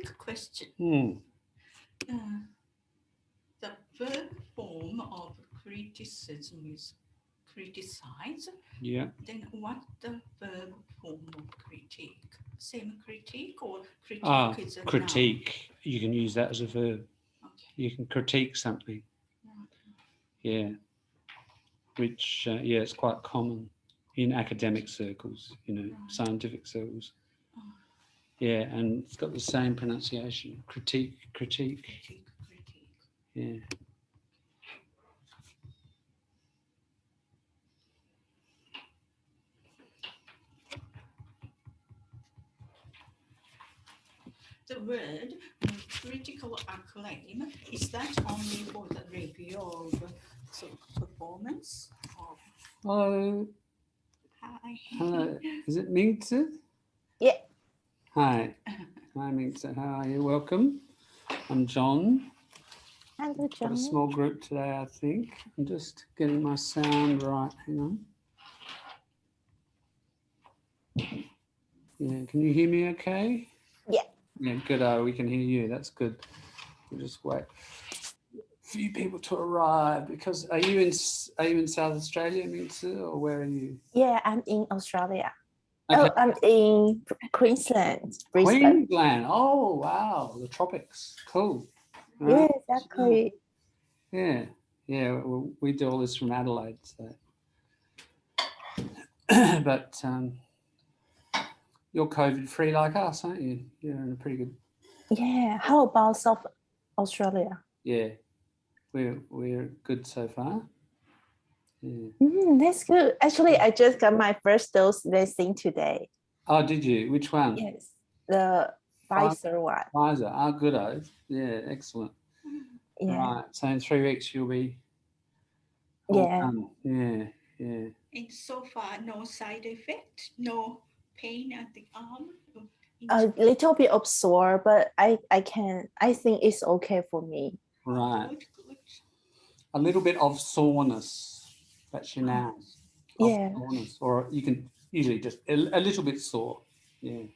quick question. Mm. The verb form of criticism is criticize. Yeah. Then what the verb form of critique? Same critique or critique is a noun? Critique. You can use that as a verb. Okay. You can critique something. Right. Yeah. Which, it's quite common in academic circles, scientific circles. Oh. Yeah, and it's got the same pronunciation. Critique. Critique. Yeah. The word critical acclaim, is that only for the review of performance? Or... Hello. Hi. Hello. Is it Mingzi? Yeah. Hi. Hi, Mingzi. How are you? Welcome. I'm John. Hello, Got a small group today, I think. I'm just getting my sound right. Hang on. Yeah, can you hear me okay? Yeah. Yeah, good. We can hear you. That's good. We'll just wait for a few people to arrive. Because are you in South Australia, Mingzi, or where are you? Yeah, I'm in Australia. Okay. Oh, I'm in Queensland, Brisbane. Queensland. Oh, wow. The tropics. Cool. Yeah, exactly. Yeah. Yeah, well, we do all this from Adelaide. So. But you're COVID-free like us, aren't you? You're in a pretty good... Yeah. How about South Australia? Yeah. We're good so far. Yeah. That's good. Actually, I just got my first dose vaccine today. Oh, did you? Which one? Yes, the Pfizer one. Pfizer. Oh, good. Yeah, excellent. Yeah. Right. So in 3 weeks you'll be all done. Yeah. And so far, no side effect, no pain at the arm. A little bit of sore, but I think it's okay for me. Right. Good. A little bit of soreness. That's your noun. Yeah. Soreness. Or you can usually just a little bit sore. Yeah.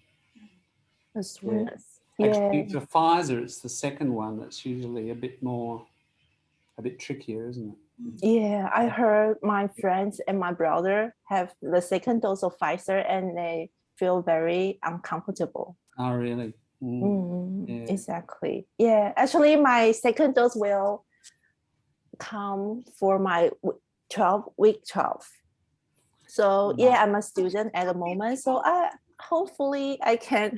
The soreness. Actually, Yeah. for Pfizer, it's the second one that's usually a bit trickier, isn't it? Yeah, I heard my friends and my brother have the second dose of Pfizer and they feel very uncomfortable. Oh, really? Yeah. Exactly. Yeah, actually, my second dose will come for my 12-week 12. So yeah, I'm a student at the moment. So hopefully I can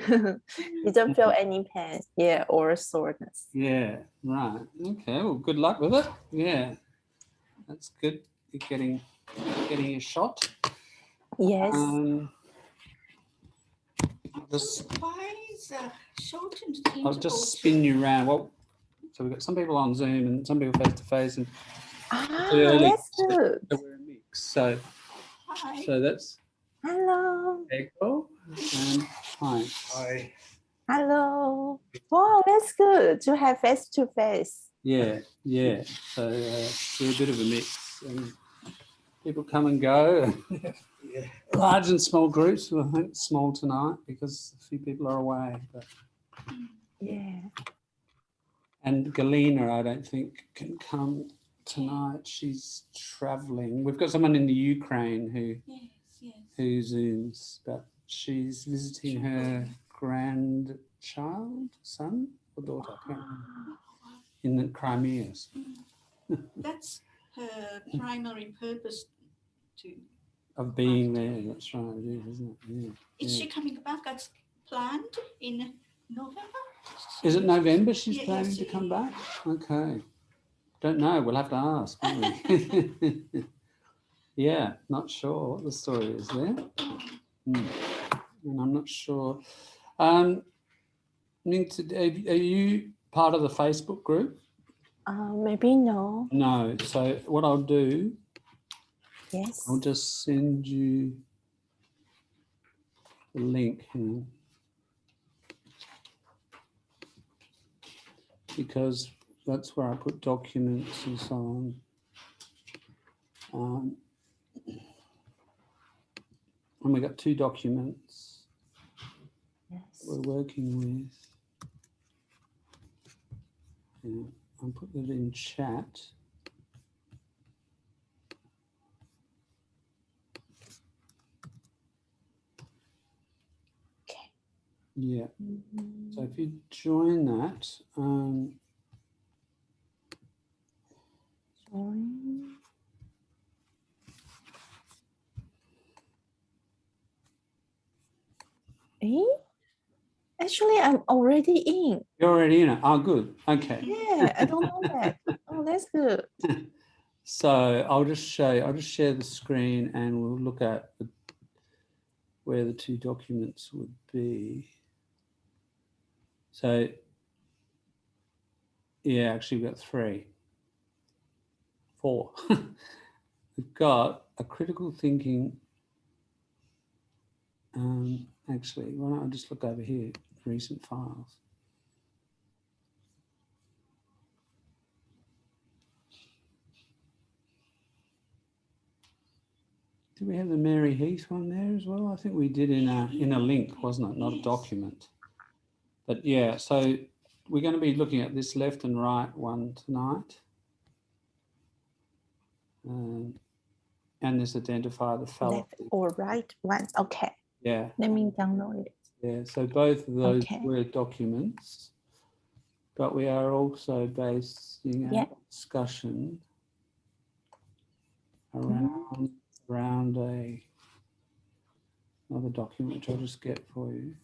didn't feel any pain, or soreness. Yeah, right. Okay, well, good luck with it. Yeah, that's good. You're getting a shot. Yes. Why is shortened interval? I'll just spin you around. Well, so we've got some people on Zoom and some people face to face, and that's good. So we're a mix. So, hi. So that's hello. Echo and hi. Hi. Hello. Wow, that's good to have face to face. Yeah. So we're a bit of a mix, and people come and go. Yeah. Large and small groups. I think small tonight because a few people are away. But... Yeah. And Galena, I don't think, can come tonight. She's travelling. We've got someone in the Ukraine who Zooms, but she's visiting her grandchild, son or daughter, in the Crimea. That's her primary purpose of being there. That's right, it is, isn't it? Yeah. Is she coming back as planned in November? Is it November she's planning to come back? Okay. Don't know. We'll have to ask, won't we? Yeah, not sure what the story is there. And I'm not sure. Are you part of the Facebook group? Maybe no. No. So what I'll do, yes, I'll just send you the link here. Because that's where I put documents and so on. And we got 2 documents we're working with. Yeah, I'll put it in chat. Okay. Yeah. So if you join that, Join. Eh? Actually, I'm already in. you're already in it. Oh, good. Okay. Yeah, I don't know that. Oh, that's good. So I'll just share the screen and we'll look at where the two documents would be. So yeah, actually we've got 4. We've got a critical thinking. Actually, why don't I just look over here, recent files. Did we have the Mary Heath one there as well? I think we did in a link, wasn't it? Not a document. But yeah, so we're going to be looking at this left and right one tonight. And this identify the fallacy. Left or right one. Okay. Yeah. Let me download it. Yeah, so both of those Okay. were documents, but we are also basing our discussion around another document, which I'll just get for you.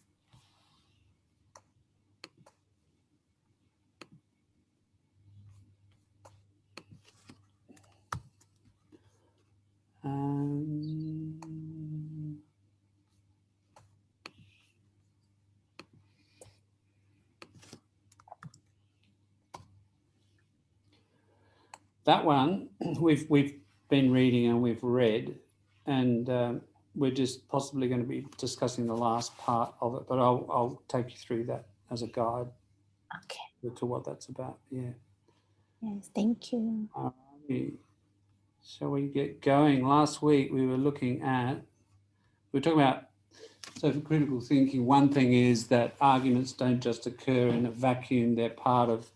That one we've been reading and we've read, and we're just possibly going to be discussing the last part of it, but I'll take you through that as a guide. Okay. To what that's about. Yeah. Yes, thank you. All right. Shall we get going? Last week we were looking at, we were talking about, so for critical thinking, one thing is that arguments don't just occur in a vacuum. They're part of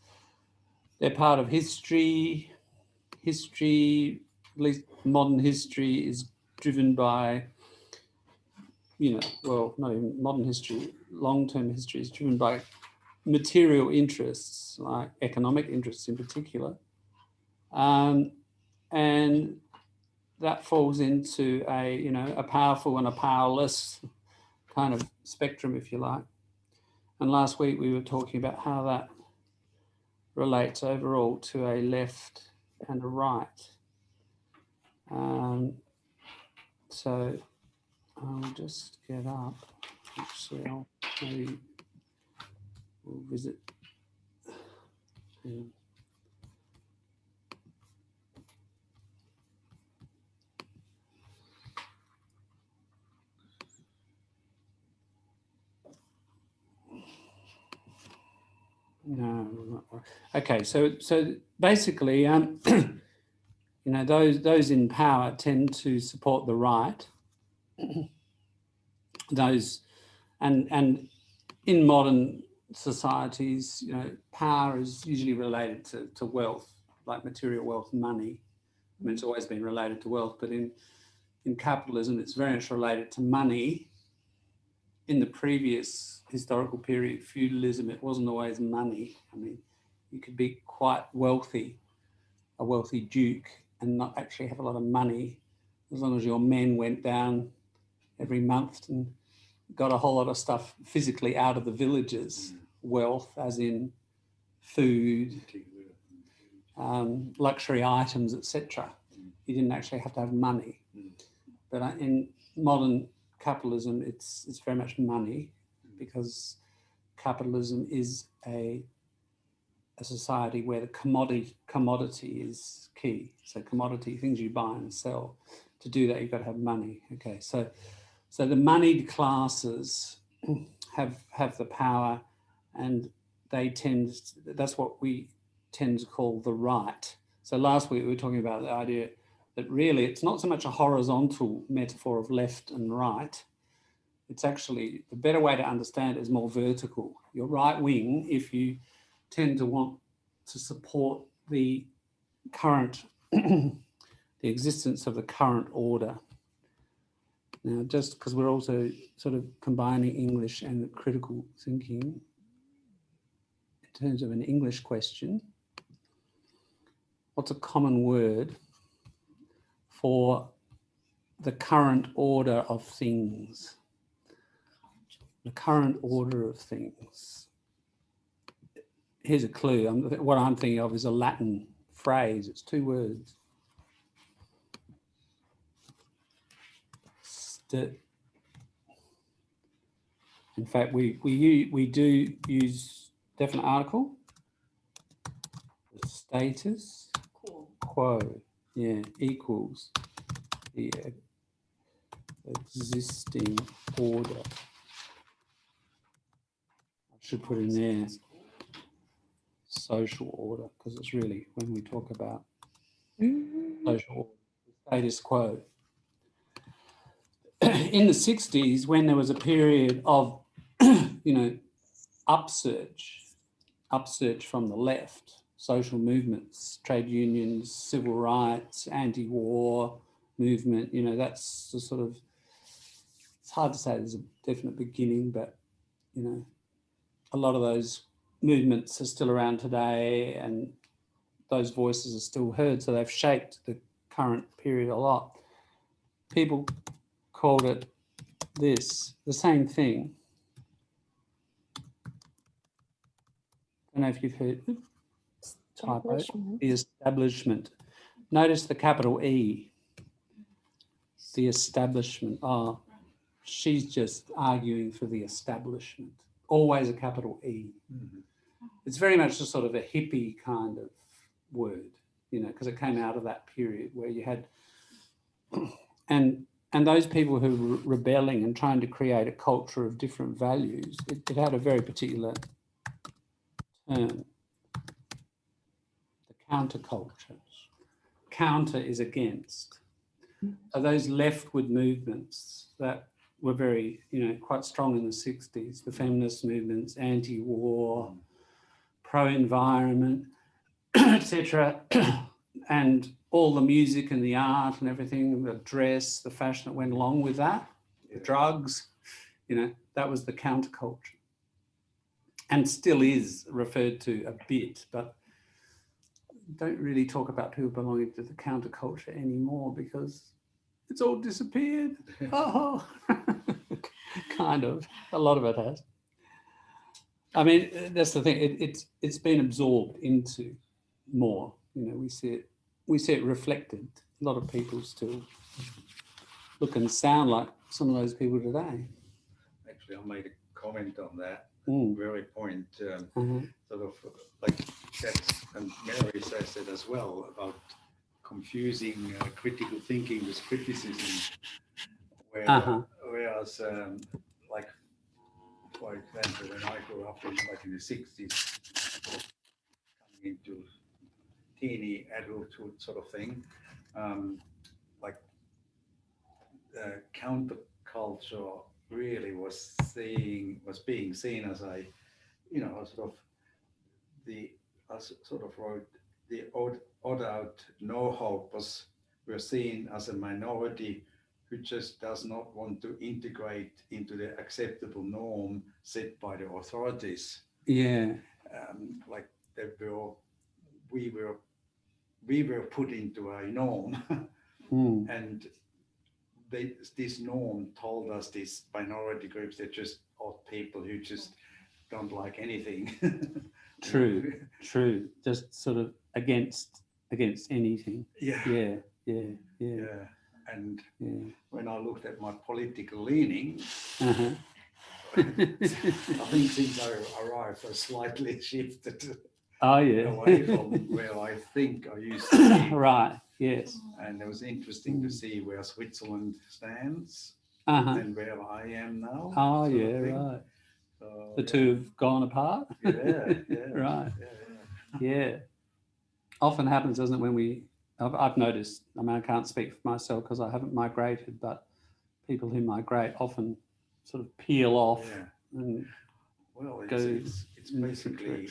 history. History, at least modern history, is driven by, well, not even modern history, long-term history is driven by material interests, like economic interests in particular. And that falls into a powerful and a powerless kind of spectrum, if you like. And last week we were talking about how that relates overall to a left and a right. So I'll just get up. Actually, maybe we'll visit. No. Okay. So basically, those in power tend to support the right. Those and in modern societies, power is usually related to wealth, like material wealth, money. I mean, it's always been related to wealth, but in capitalism, it's very much related to money. In the previous historical period, feudalism, it wasn't always money. I mean, you could be quite wealthy, a wealthy duke, and not actually have a lot of money, as long as your men went down every month and got a whole lot of stuff physically out of the villages. Wealth, as in food, luxury items, etc. You didn't actually have to have money. But in modern capitalism, it's very much money, because capitalism is a society where the commodity is key. So commodity, things you buy and sell. To do that, you've got to have money. Okay, so the moneyed classes have the power, and that's what we tend to call the right. So last week we were talking about the idea that really it's not so much a horizontal metaphor of left and right. It's actually, the better way to understand it is more vertical. Your right wing, if you tend to want to support the current, the existence of the current order. Now, just because we're also sort of combining English and critical thinking in terms of an English question, what's a common word for the current order of things? The current order of things. Here's a clue. What I'm thinking of is a Latin phrase. It's 2 words. In fact, we do use definite article, status, quo, yeah, equals the existing order. I should put in there social order, because it's really when we talk about social order, status quo. In the 60s, when there was a period of, upsurge from the left, social movements, trade unions, civil rights, anti-war movement, that's the sort of, it's hard to say there's a definite beginning, but, a lot of those movements are still around today and those voices are still heard. So they've shaped the current period a lot. People called it the same thing. I don't know if you've heard typo, the establishment. Notice the capital E, the establishment. Oh, she's just arguing for the establishment. Always a capital E. Mm-hmm. It's very much a sort of a hippie kind of word, because it came out of that period where you had, and those people who were rebelling and trying to create a culture of different values, it had a very particular term, the countercultures. Counter is against. So those leftward movements that were very, quite strong in the 60s, the feminist movements, anti-war, pro-environment, etc., and all the music and the art and everything, the dress, the fashion that went along with that, the drugs, that was the counterculture. And still is referred to a bit, but don't really talk about people belonging to the counterculture anymore because it's all disappeared. Oh, kind of. A lot of it has. I mean, that's the thing. It's been absorbed into more. We see it reflected. A lot of people still look and sound like some of those people today. Actually, I made a comment on that very point, sort of like that, and Mary says it as well about confusing critical thinking with criticism, whereas like, for example, when I grew up in the 60s, coming into teeny adulthood sort of thing, like counterculture really was being seen as a, sort of wrote the odd out no hope were seen as a minority who just does not want to integrate into the acceptable norm set by the authorities. Yeah. Like we were put into a norm, and this norm told us these minority groups, they're just odd people who just don't like anything. True. Just sort of against anything. Yeah. And when I looked at my political leaning, Uh-huh. I think since I arrived, I slightly shifted away from where I think I used to be. Right, yes. And it was interesting to see where Switzerland stands and where I am now. Oh, yeah, right. So, the two have gone apart? Yeah. Right. Yeah. Often happens, doesn't it, when I've noticed, I mean, I can't speak for myself because I haven't migrated, but people who migrate often sort of peel off and well, go it's basically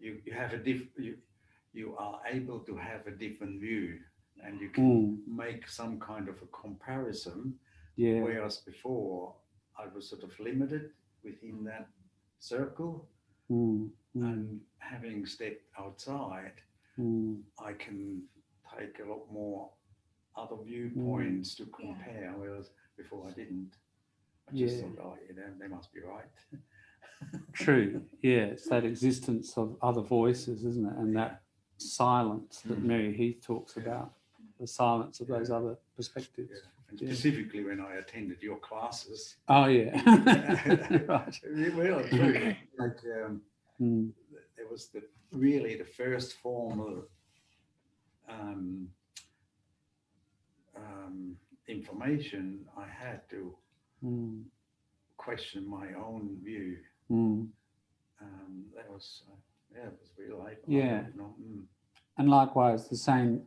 you have a you are able to have a different view, and you can make some kind of a comparison. Yeah. Whereas before I was sort of limited within that circle, and having stepped outside, I can take a lot more other viewpoints to compare, whereas before I didn't. I just thought, oh, you know, they must be right. True. Yeah, it's that existence of other voices, isn't it? And that silence that Mary Heath talks about, the silence of those other perspectives. Yeah. And specifically when I attended your classes. Oh, yeah. Right. Well, true. Like there was really the first formal information I had to question my own view. That was it was real late. Yeah. And likewise, the same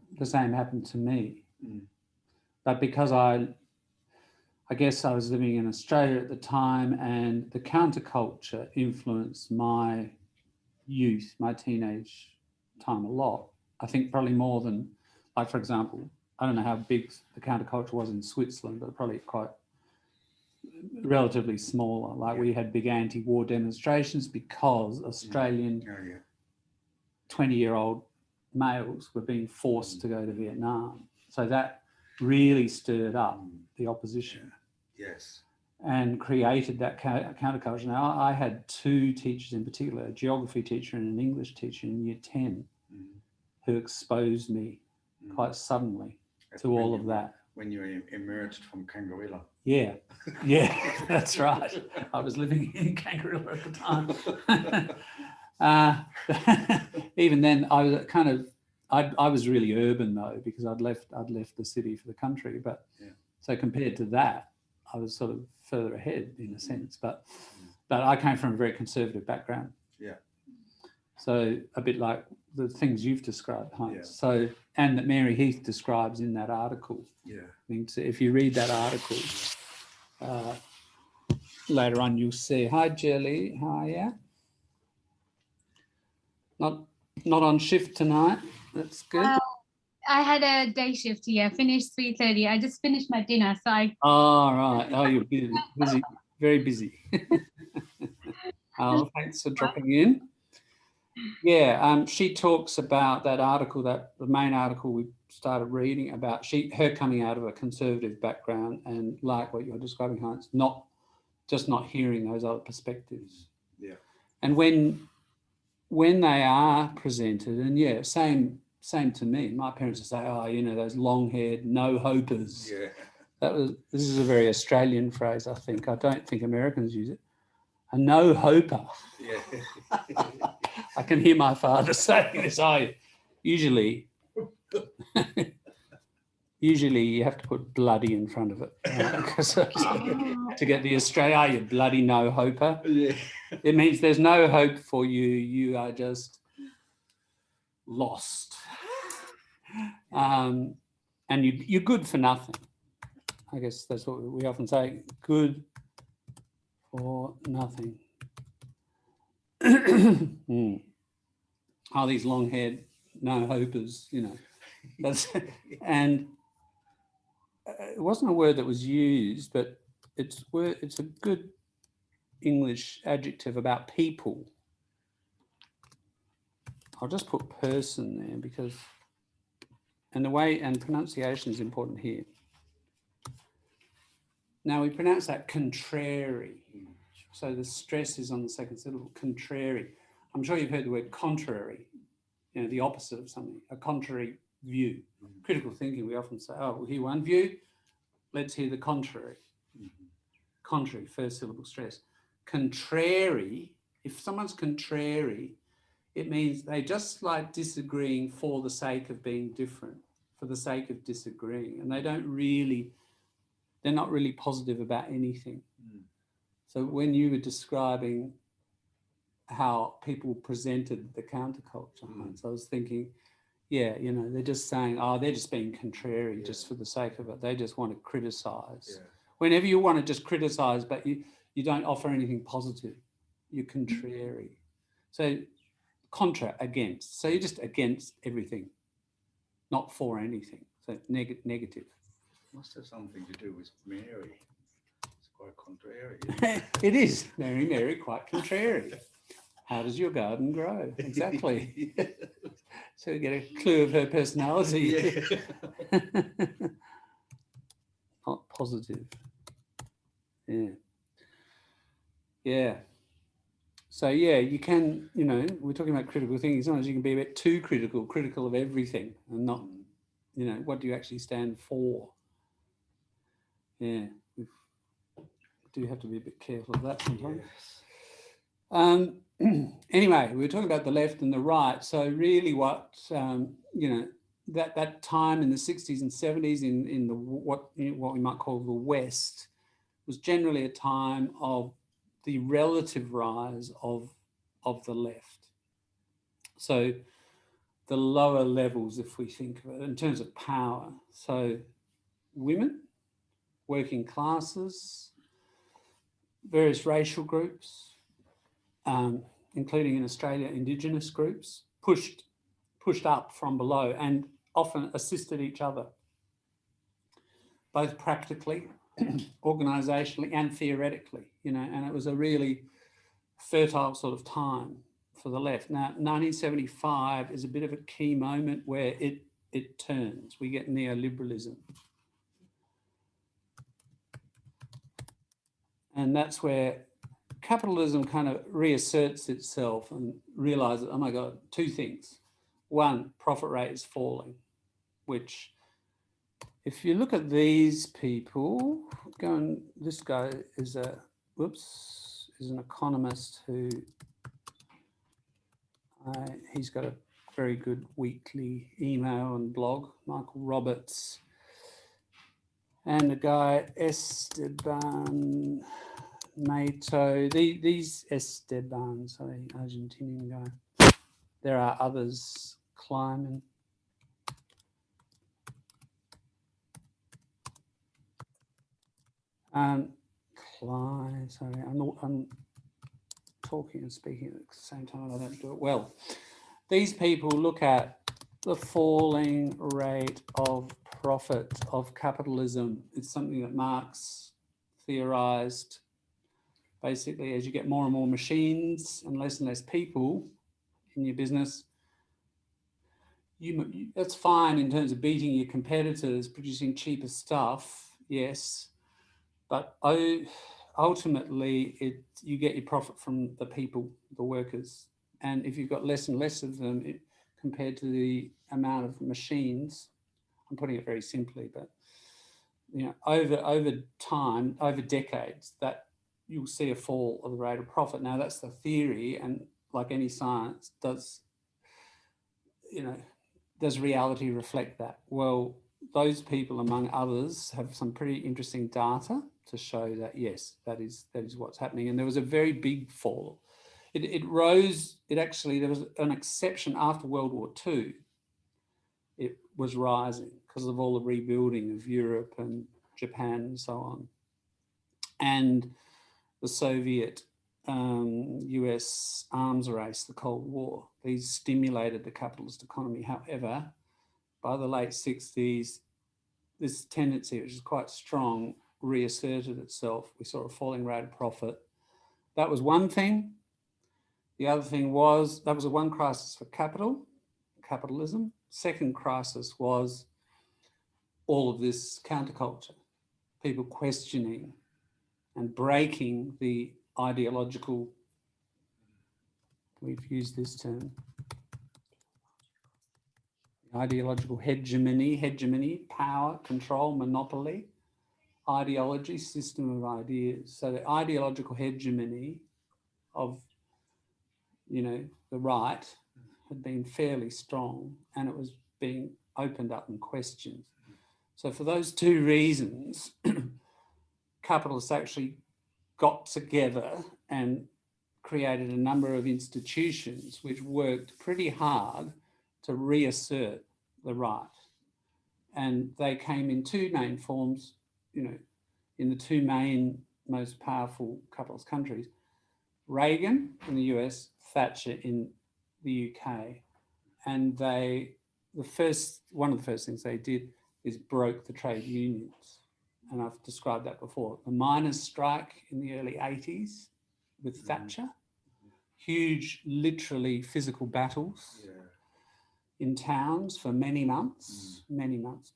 happened to me. But because I guess I was living in Australia at the time, and the counterculture influenced my youth, my teenage time a lot. I think probably more than, like, for example, I don't know how big the counterculture was in Switzerland, but probably quite relatively smaller. Like we had big anti-war demonstrations because Australian 20-year-old males were being forced to go to Vietnam. So that really stirred up the opposition. Yes. And created that counterculture. Now, I had two teachers in particular, a geography teacher and an English teacher in year 10, who exposed me quite suddenly to all of that. When you emerged from Kangaroo. Yeah, that's right. I was living in Kangaroo at the time. Even then, I was kind of, I was really urban though, because I'd left the city for the country. But so compared to that, I was sort of further ahead in a sense. But I came from a very conservative background. Yeah. So a bit like the things you've described, Heinz. Yeah. So, and that Mary Heath describes in that article. Yeah. I mean, so if you read that article later on, you'll see. Hi, Jelly. How are you? Not on shift tonight. That's good. I had a day shift here. Finished 3:30. I just finished my dinner, so I. Oh right. Oh, you're busy, very busy. Oh, thanks for dropping in. Yeah, she talks about that article, the main article we started reading about her coming out of a conservative background, and like what you're describing, Heinz, not hearing those other perspectives. Yeah. And when they are presented, and same to me. My parents would say, "Oh, you know, those long-haired no-hopers." Yeah. This is a very Australian phrase, I think. I don't think Americans use it. A no-hoper. Yeah. I can hear my father saying this. Usually you have to put bloody in front of it to get the Australia, you bloody no-hoper. Yeah. It means there's no hope for you. You are just lost. And you're good for nothing. I guess that's what we often say, good for nothing. Oh, these long-haired no-hopers, you know. And it wasn't a word that was used, but it's a good English adjective about people. I'll just put person there because, and the way, and pronunciation is important here. Now we pronounce that contrary. So the stress is on the second syllable, contrary. I'm sure you've heard the word contrary, you know, the opposite of something, a contrary view. Critical thinking, we often say, oh, we'll hear one view, let's hear the contrary. Contrary, first syllable stress. Contrary, if someone's contrary, it means they just like disagreeing for the sake of being different, for the sake of disagreeing. And they're not really positive about anything. So when you were describing how people presented the counterculture, I was thinking, yeah, you know, they're just saying, oh, they're just being contrary just for the sake of it. They just want to criticize. Yeah. Whenever you want to just criticize, but you don't offer anything positive, you're contrary. So contra, against. So you're just against everything, not for anything. So negative. Must have something to do with Mary. It's quite contrary. Isn't it? It is, Mary, quite contrary. How does your garden grow? Exactly. So you get a clue of her personality. Yeah. Not positive. Yeah. Yeah. So yeah, you can, you know, we're talking about critical thinking. Sometimes you can be a bit too critical of everything and not, you know, what do you actually stand for? Yeah. We do have to be a bit careful of that sometimes. Yes. Anyway, we were talking about the left and the right. So really what, you know, that time in the 60s and 70s in the what we might call the West was generally a time of the relative rise of the left. So the lower levels, if we think of it, in terms of power. So women, working classes, various racial groups, including in Australia, Indigenous groups, pushed up from below and often assisted each other, both practically, organisationally and theoretically, you know, and it was a really fertile sort of time for the left. Now, 1975 is a bit of a key moment where it turns. We get neoliberalism. And that's where capitalism kind of reasserts itself and realises, oh my God, two things. One, profit rate is falling, which if you look at these people, this guy is is an economist who, he's got a very good weekly email and blog, Michael Roberts. And the guy, Esteban Mato, these Esteban, sorry, Argentinian guy. There are others, Kleiman. Sorry, I'm talking and speaking at the same time. I don't do it well. These people look at the falling rate of profit of capitalism. It's something that Marx theorized. Basically, as you get more and more machines and less people in your business, that's fine in terms of beating your competitors, producing cheaper stuff, yes, but ultimately you get your profit from the people, the workers, and if you've got less and less of them compared to the amount of machines, I'm putting it very simply, but you know, over time, over decades, that you'll see a fall of the rate of profit. Now that's the theory, and like any science, does reality reflect that? Well, those people, among others, have some pretty interesting data to show that yes, that is what's happening. And there was a very big fall. It rose. There was an exception after World War II. It was rising because of all the rebuilding of Europe and Japan and so on, and the Soviet US arms race, the Cold War. These stimulated the capitalist economy. However, by the late 60s, this tendency, which is quite strong, reasserted itself. We saw a falling rate of profit. That was one thing. The other thing was, that was one crisis for capitalism. Second crisis was all of this counterculture, people questioning and breaking the ideological, we've used this term, ideological hegemony, power, control, monopoly, ideology, system of ideas. So the ideological hegemony of, the right had been fairly strong, and it was being opened up and questioned. So for those two reasons, capitalists actually got together and created a number of institutions which worked pretty hard to reassert the right. And they came in two main forms, in the two main most powerful capitalist countries, Reagan in the US, Thatcher in the UK, and one of the first things they did is broke the trade unions. And I've described that before. The miners' strike in the early 80s with Thatcher, huge, literally physical battles in towns for many months, many months.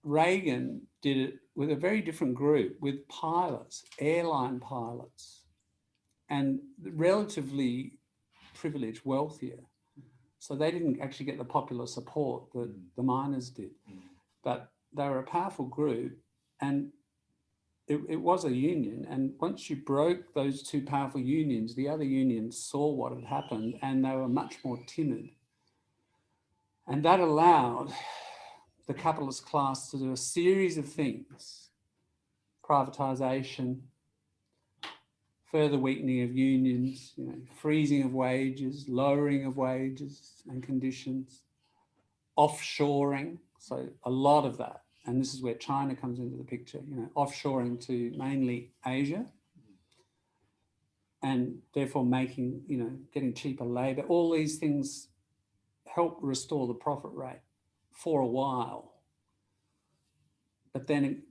Reagan did it with a very different group, with pilots, airline pilots, and relatively privileged, wealthier. So they didn't actually get the popular support that the miners did. But they were a powerful group, and it was a union. And once you broke those two powerful unions, the other unions saw what had happened, and they were much more timid. And that allowed the capitalist class to do a series of things: privatisation, further weakening of unions, freezing of wages, lowering of wages and conditions, offshoring. So a lot of that, and this is where China comes into the picture, offshoring to mainly Asia, and therefore making, getting cheaper labour. All these things help restore the profit rate for a while. But then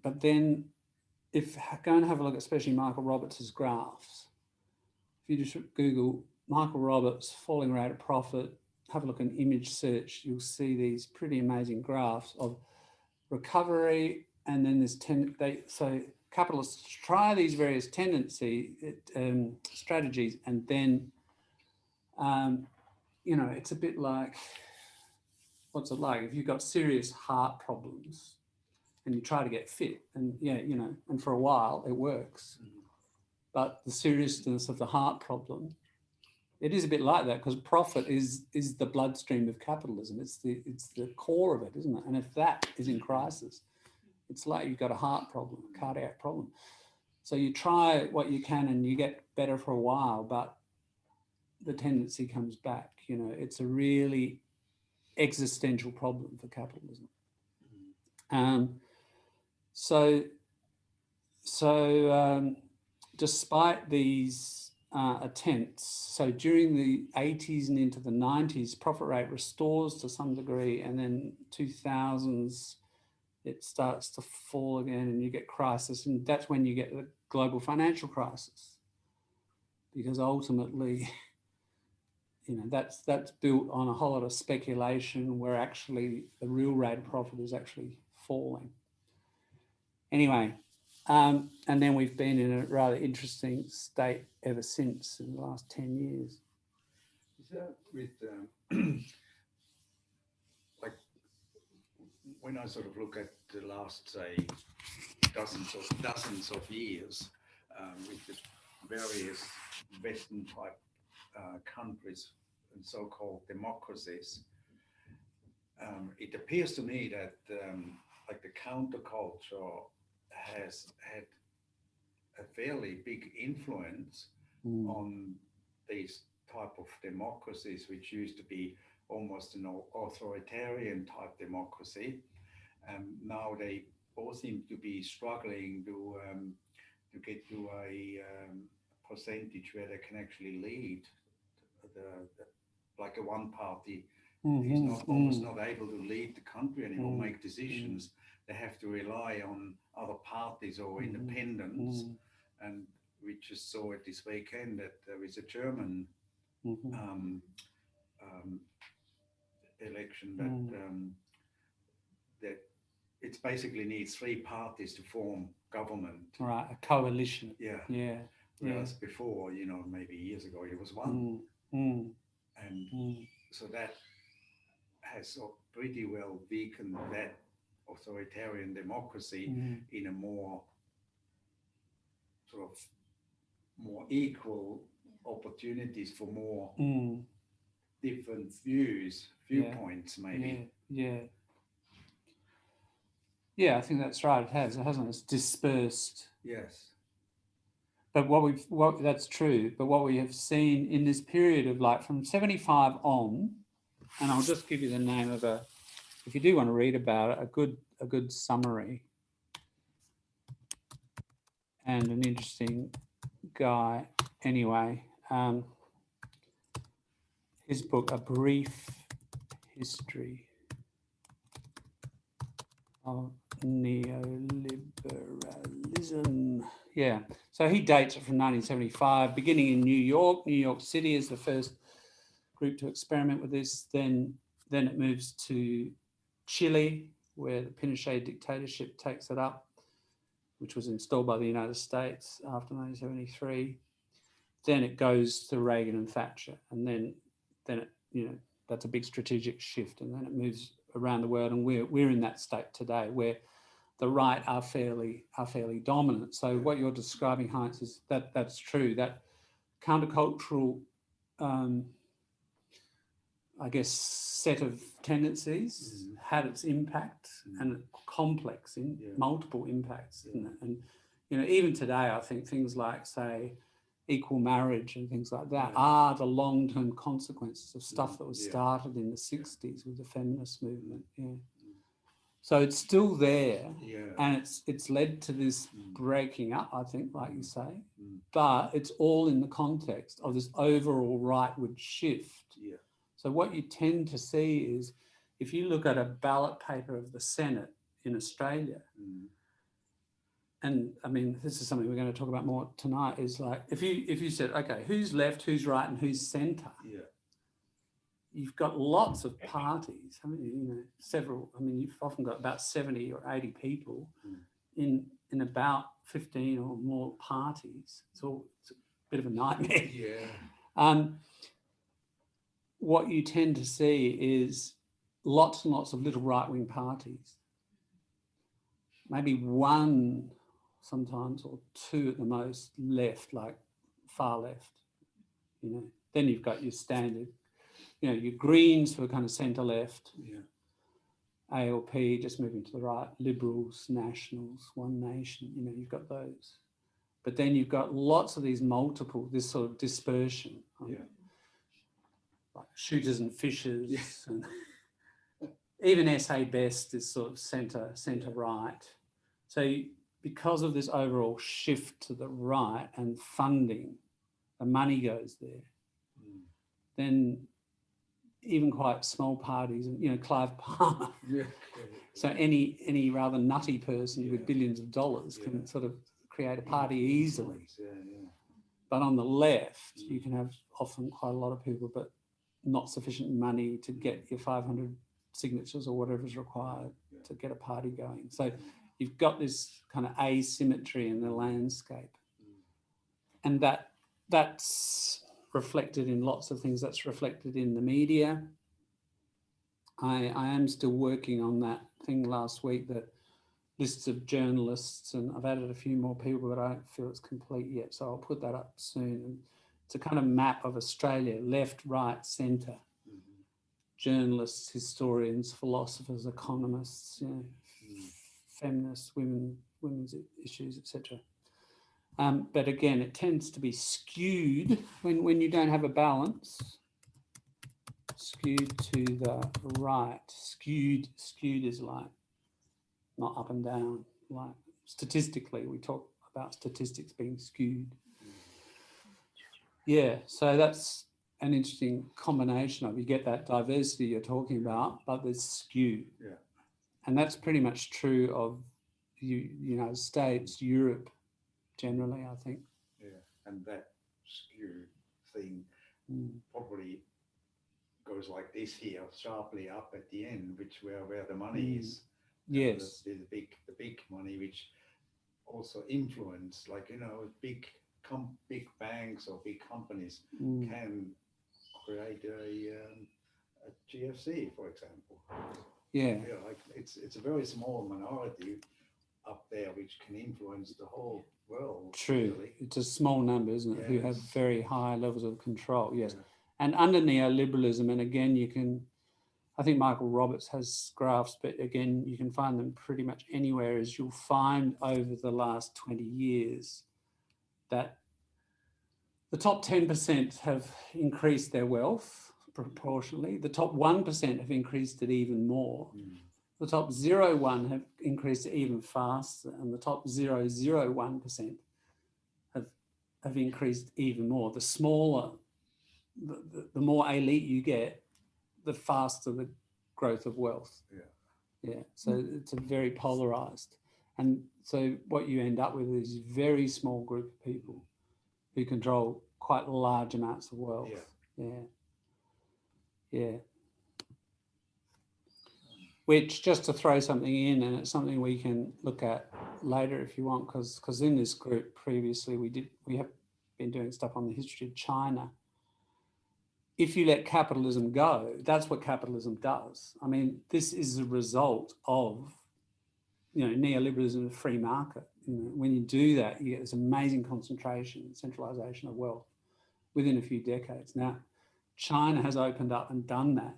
if go and have a look, especially Michael Roberts' graphs. If you just Google Michael Roberts falling rate of profit, have a look in image search, you'll see these pretty amazing graphs of recovery, and then there's so capitalists try these various strategies, and then it's a bit like, what's it like if you've got serious heart problems and you try to get fit, and and for a while it works, but the seriousness of the heart problem, it is a bit like that, because profit is the bloodstream of capitalism. It's the core of it, isn't it? And if that is in crisis, it's like you've got a heart problem, a cardiac problem. So you try what you can and you get better for a while, but the tendency comes back. It's a really existential problem for capitalism. Despite these attempts, so during the 80s and into the 90s, profit rate restores to some degree, and then 2000s, it starts to fall again, and you get crisis, and that's when you get the global financial crisis, because ultimately, that's built on a whole lot of speculation, where actually the real rate of profit is actually falling. Anyway, and then we've been in a rather interesting state ever since, in the last 10 years. Is that with, like, when I sort of look at the last, say, dozens of years, with the various Western type countries and so-called democracies, it appears to me that like the counterculture has had a fairly big influence on these type of democracies, which used to be almost an authoritarian type democracy. Now they all seem to be struggling to get to a percentage where they can actually lead. Like a one party is almost not able to lead the country anymore, make decisions. They have to rely on other parties or independents. And we just saw it this weekend that there is a German election that it basically needs three parties to form government. Right, a coalition. Yeah. Whereas before, maybe years ago, it was one. And so that has pretty well weakened that authoritarian democracy in a more sort of more equal opportunities for more different viewpoints, maybe. Yeah, I think that's right. It has, hasn't it? It's dispersed. Yes. But that's true. But what we have seen in this period of, like, from 75 on, and I'll just give you the name of if you do want to read about it, a good summary, and an interesting guy. Anyway, his book, A Brief History of Neoliberalism. Yeah, so he dates it from 1975, beginning in New York. New York City is the first group to experiment with this. Then it moves to Chile, where the Pinochet dictatorship takes it up, which was installed by the United States after 1973. Then it goes to Reagan and Thatcher, and then it, you know, that's a big strategic shift, and then it moves around the world, and we're in that state today where the right are fairly dominant. So what you're describing, Heinz, is that's true. That countercultural, I guess, set of tendencies had its impact, and complex in multiple impacts. And you know, even today, I think things like, say, equal marriage and things like that are the long-term consequences of stuff that was started in the 60s with the feminist movement. So it's still there, and it's led to this breaking up, I think, like you say, but it's all in the context of this overall rightward shift. So what you tend to see is, if you look at a ballot paper of the Senate in Australia, and I mean, this is something we're going to talk about more tonight, is like, if you said, okay, who's left, who's right, and who's centre? You've got lots of parties. I mean, you know, several. I mean, you've often got about 70 or 80 people in about 15 or more parties. It's a bit of a nightmare. What you tend to see is lots and lots of little right-wing parties. Maybe one sometimes, or two at the most, left, like far left. You know, then you've got your standard, you know, your Greens who are kind of centre left, ALP just moving to the right, Liberals, Nationals, One Nation, you know, you've got those. But then you've got lots of these multiple, this sort of dispersion, like shooters and fishers, and even SA Best is sort of centre right. So because of this overall shift to the right and funding, the money goes there, then even quite small parties, you know, Clive Palmer. So any rather nutty person with billions of dollars can sort of create a party easily. But on the left, you can have often quite a lot of people, but not sufficient money to get your 500 signatures or whatever is required to get a party going. So you've got this kind of asymmetry in the landscape. And that's reflected in lots of things. That's reflected in the media. I am still working on that thing last week, that lists of journalists, and I've added a few more people, but I don't feel it's complete yet. So I'll put that up soon. And it's a kind of map of Australia, left, right, centre. Journalists, historians, philosophers, economists, you know, feminists, women's issues, etc. But again, it tends to be skewed when you don't have a balance. Skewed to the right. Skewed is like not up and down. Like statistically, we talk about statistics being skewed. Yeah, so that's an interesting combination of, you get that diversity you're talking about, but there's skew. And that's pretty much true of the United States, Europe generally, I think. And that skew thing probably goes like this here, sharply up at the end, where the money is. Yes. The big money, which also influence, like, you know, big banks or big companies can create a GFC, for example. Like it's a very small minority up there which can influence the whole world. True. Really. It's a small number, isn't it, who have very high levels of control. Yes. And under neoliberalism, and again, I think Michael Roberts has graphs, but again, you can find them pretty much anywhere, as you'll find over the last 20 years that the top 10% have increased their wealth proportionally. The top 1% have increased it even more. The top 0.1% have increased it even faster, and the top 0.001% have increased even more. The smaller the more elite you get, the faster the growth of wealth. Yeah. So it's a very polarized. And so what you end up with is a very small group of people who control quite large amounts of wealth. Yeah. Which, just to throw something in, and it's something we can look at later if you want, because in this group previously we have been doing stuff on the history of China. If you let capitalism go, that's what capitalism does. I mean, this is a result of, neoliberalism and free market. When you do that, you get this amazing concentration, centralization of wealth within a few decades. Now, China has opened up and done that.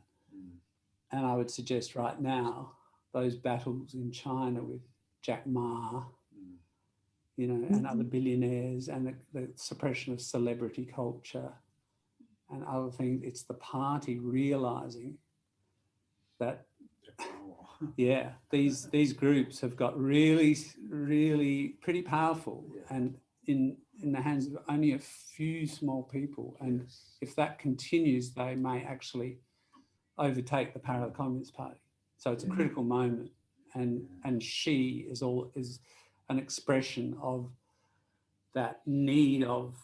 And I would suggest right now, those battles in China with Jack Ma, and other billionaires, and the suppression of celebrity culture and other things, it's the party realizing that, these groups have got really, really pretty powerful and in the hands of only a few small people. And if that continues, they may actually overtake the power of the Communist Party. So it's a critical moment, and Xi is an expression of that need of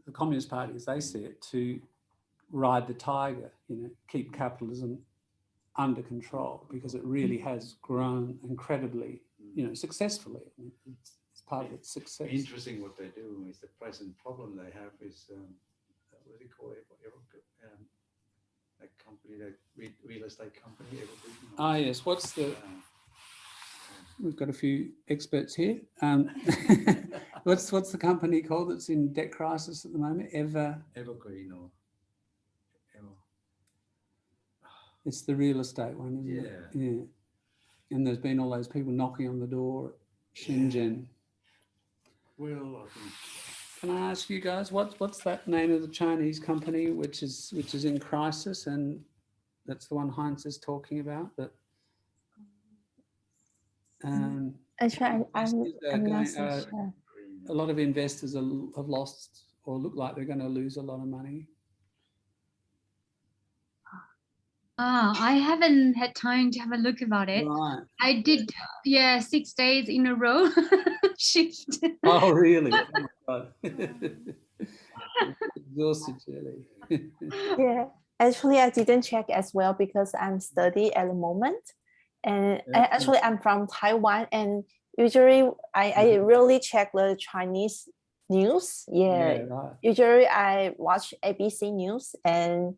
the Communist Party, as they see it, to ride the tiger, keep capitalism under control, because it really has grown incredibly, successfully. It's part of its success. Interesting what they do is the present problem they have is what do you call it? A company, that real estate company. Yes. What's the? We've got a few experts here. What's the company called that's in debt crisis at the moment? Evergreen or Ever. It's the real estate one, isn't it? Yeah. And there's been all those people knocking on the door at Shenzhen. Well, I think. Can I ask you guys, what's that name of the Chinese company which is in crisis, and that's the one Heinz is talking about? That actually, I'm not so sure. A lot of investors have lost, or look like they're going to lose, a lot of money. I haven't had time to have a look about it. Right. I did, 6 days in a row shift. Oh, really? Oh my God. Exhausted, Jelly. Yeah, actually, I didn't check as well because I'm studying at the moment. And actually, I'm from Taiwan, and usually I really check the Chinese news. Right. Usually I watch ABC News, and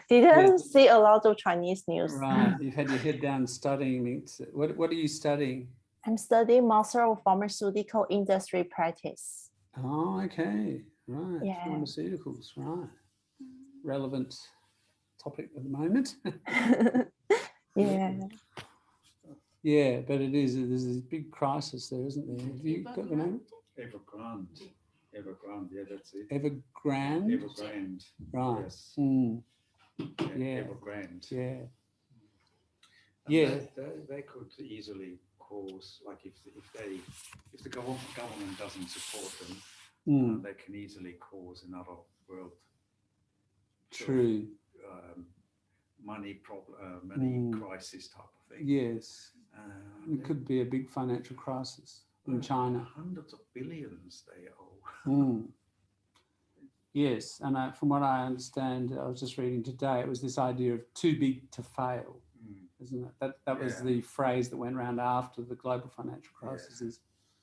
didn't see a lot of Chinese news. Right, you've had your head down studying. What are you studying? I'm studying Master of Pharmaceutical Industry Practice. Oh, okay, right. Yeah. Pharmaceuticals, right. Relevant topic at the moment. Yeah, but there's a big crisis there, isn't there? Have you got the name? Evergrande, yeah, that's it. Evergrande? Evergrande. Right. Yes. Evergrande. Yeah. They could easily cause, like if the government doesn't support them, they can easily cause another world. True. Money crisis type of thing. Yes. It could be a big financial crisis in China. Hundreds of billions they owe. Yes, and from what I understand, I was just reading today, it was this idea of too big to fail, isn't it? That was the phrase that went around after the global financial crisis. Is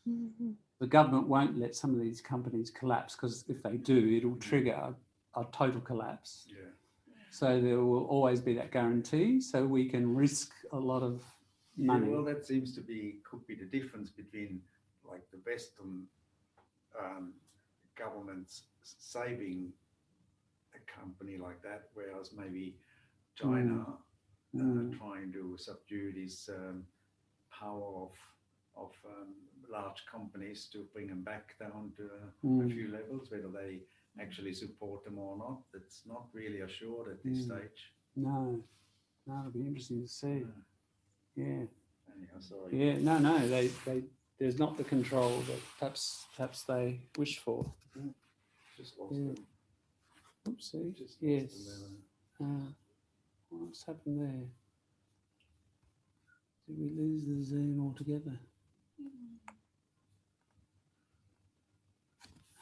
the government won't let some of these companies collapse, because if they do, it'll trigger a total collapse. Yeah. So there will always be that guarantee, so we can risk a lot of money. Well, that seems to could be the difference between like the Western governments saving a company like that, whereas maybe China trying to subdue this power of large companies to bring them back down to a few levels, whether they actually support them or not. That's not really assured at this stage. No, it'll be interesting to see. Yeah. Anyhow, sorry. Yeah, no, they there's not the control that perhaps they wish for. Just lost them. Oopsie. Just Yes. 11. What's happened there? Did we lose the Zoom altogether?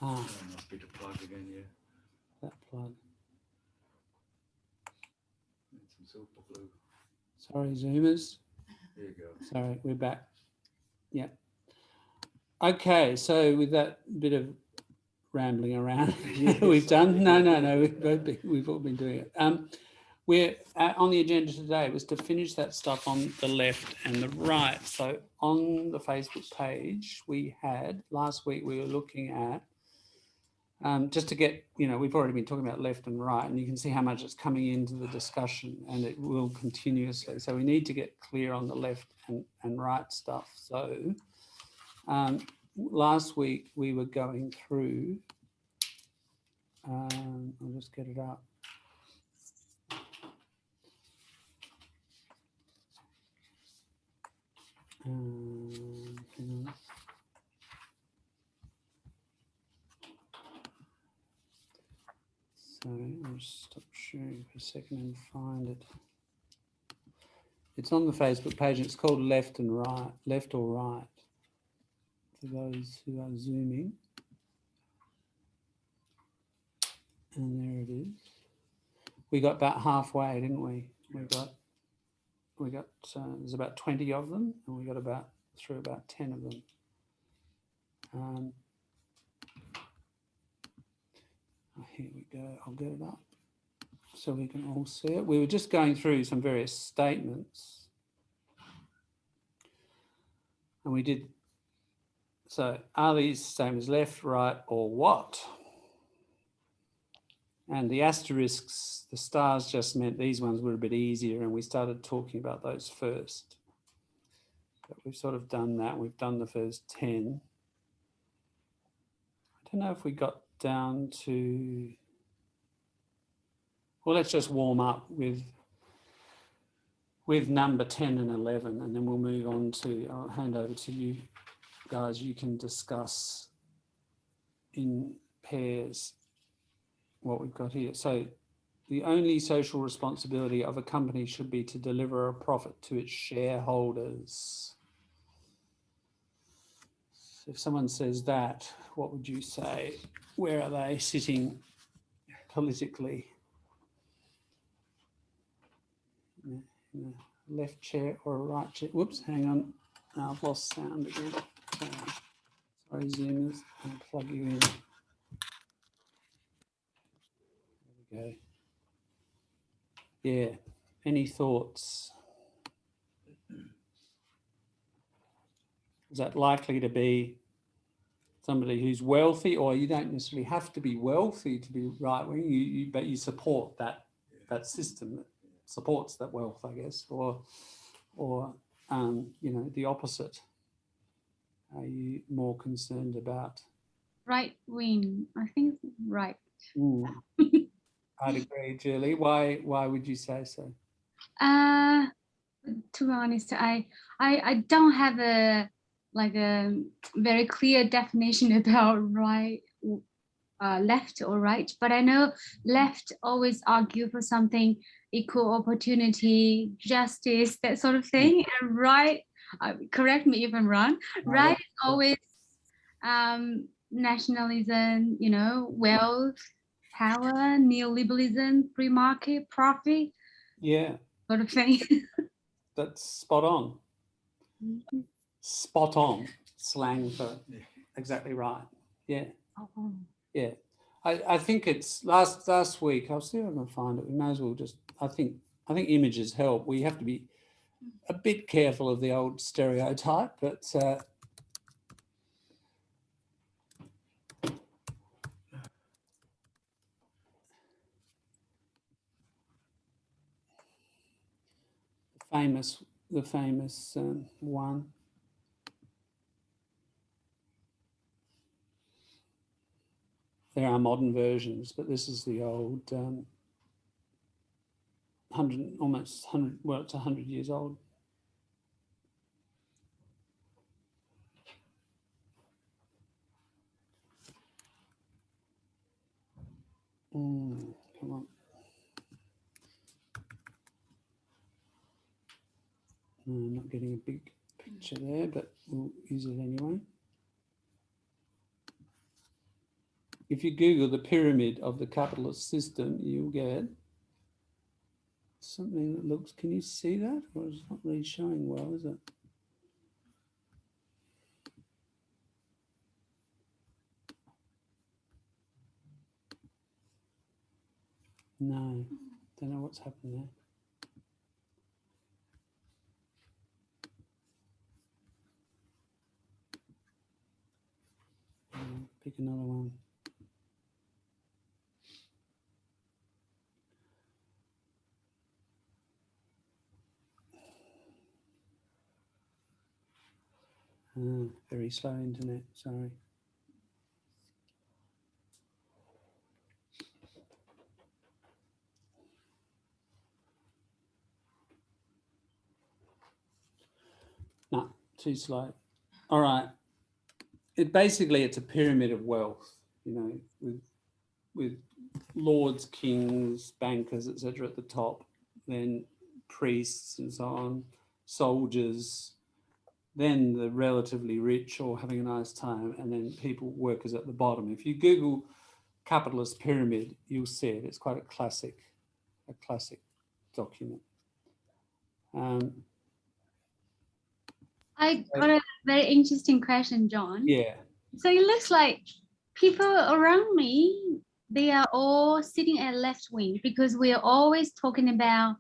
Ah, That must be the plug again, yeah. that plug. Need some super glue. Sorry, Zoomers. There you go. Sorry, we're back. Yeah. Okay, so with that bit of rambling around we've done. No, we've all been doing it. We're on the agenda today was to finish that stuff on the left and the right. So on the Facebook page, we had last week we were looking at just to get, we've already been talking about left and right, and you can see how much it's coming into the discussion, and it will continuously. So we need to get clear on the left and right stuff. So last week we were going through, I'll just get it up. Hang on. Sorry, I'll just stop sharing for a second and find it. It's on the Facebook page. It's called Left and Right, Left or Right, for those who are zooming. And there it is. We got about halfway, didn't we? We got there's about 20 of them, and we got through about 10 of them. Here we go. I'll get it up so we can all see it. We were just going through some various statements, and we did. So, are these statements left, right, or what? And the asterisks, the stars just meant these ones were a bit easier, and we started talking about those first. But we've sort of done that. We've done the first 10. I don't know if we got down to, well, let's just warm up with number 10 and 11, and then we'll move on to, I'll hand over to you guys. You can discuss in pairs what we've got here. So the only social responsibility of a company should be to deliver a profit to its shareholders. So if someone says that, what would you say? Where are they sitting politically? In a left chair or a right chair? Whoops, hang on. Now I've lost sound again. Sorry, Zoomers. I'll plug you in. There we go. Yeah. Any thoughts? Is that likely to be somebody who's wealthy, or you don't necessarily have to be wealthy to be right-wing, but you support that system that supports that wealth, I guess, or the opposite? Are you more concerned about? Right wing, I think right. I'd agree, Julie. Why would you say so? To be honest, I don't have a very clear definition about right, left or right, but I know left always argue for something, equal opportunity, justice, that sort of thing, and right, correct me if I'm wrong, right is always nationalism, wealth, power, neoliberalism, free market, profit, sort of thing. That's spot on. Spot on slang for exactly right. Yeah. Yeah. I think it's last week. I'll see if I can find it. We may as well just. I think images help. We have to be a bit careful of the old stereotype, but the famous one. There are modern versions, but this is the old 100. Well, it's 100 years old. not getting a big picture there, but we'll use it anyway. If you Google the pyramid of the capitalist system, you'll get something that looks, can you see that? Or it's not really showing well, is it? No, don't know what's happened there. Pick another one. Very slow internet, sorry. No, too slow. All right. Basically it's a pyramid of wealth, you know, with lords, kings, bankers, etc. at the top, then priests and so on, soldiers, then the relatively rich or having a nice time, and then people, workers at the bottom. If you Google capitalist pyramid, you'll see it. It's quite a classic document. I got a very interesting question, John. Yeah. So it looks like people around me, they are all sitting at left wing because we are always talking about,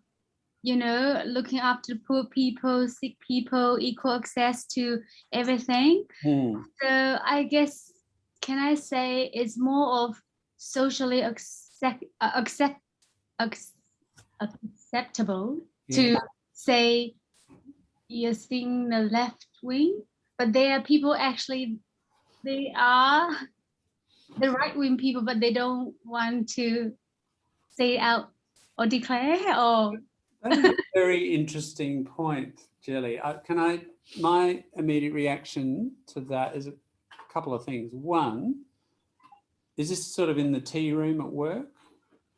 you know, looking after the poor people, sick people, equal access to everything. So I guess, can I say it's more of socially acceptable to say you're seeing the left wing, but there are people actually, they are the right wing people, but they don't want to say out or declare or. That is a very interesting point, Jelly. My immediate reaction to that is a couple of things. One, is this sort of in the tea room at work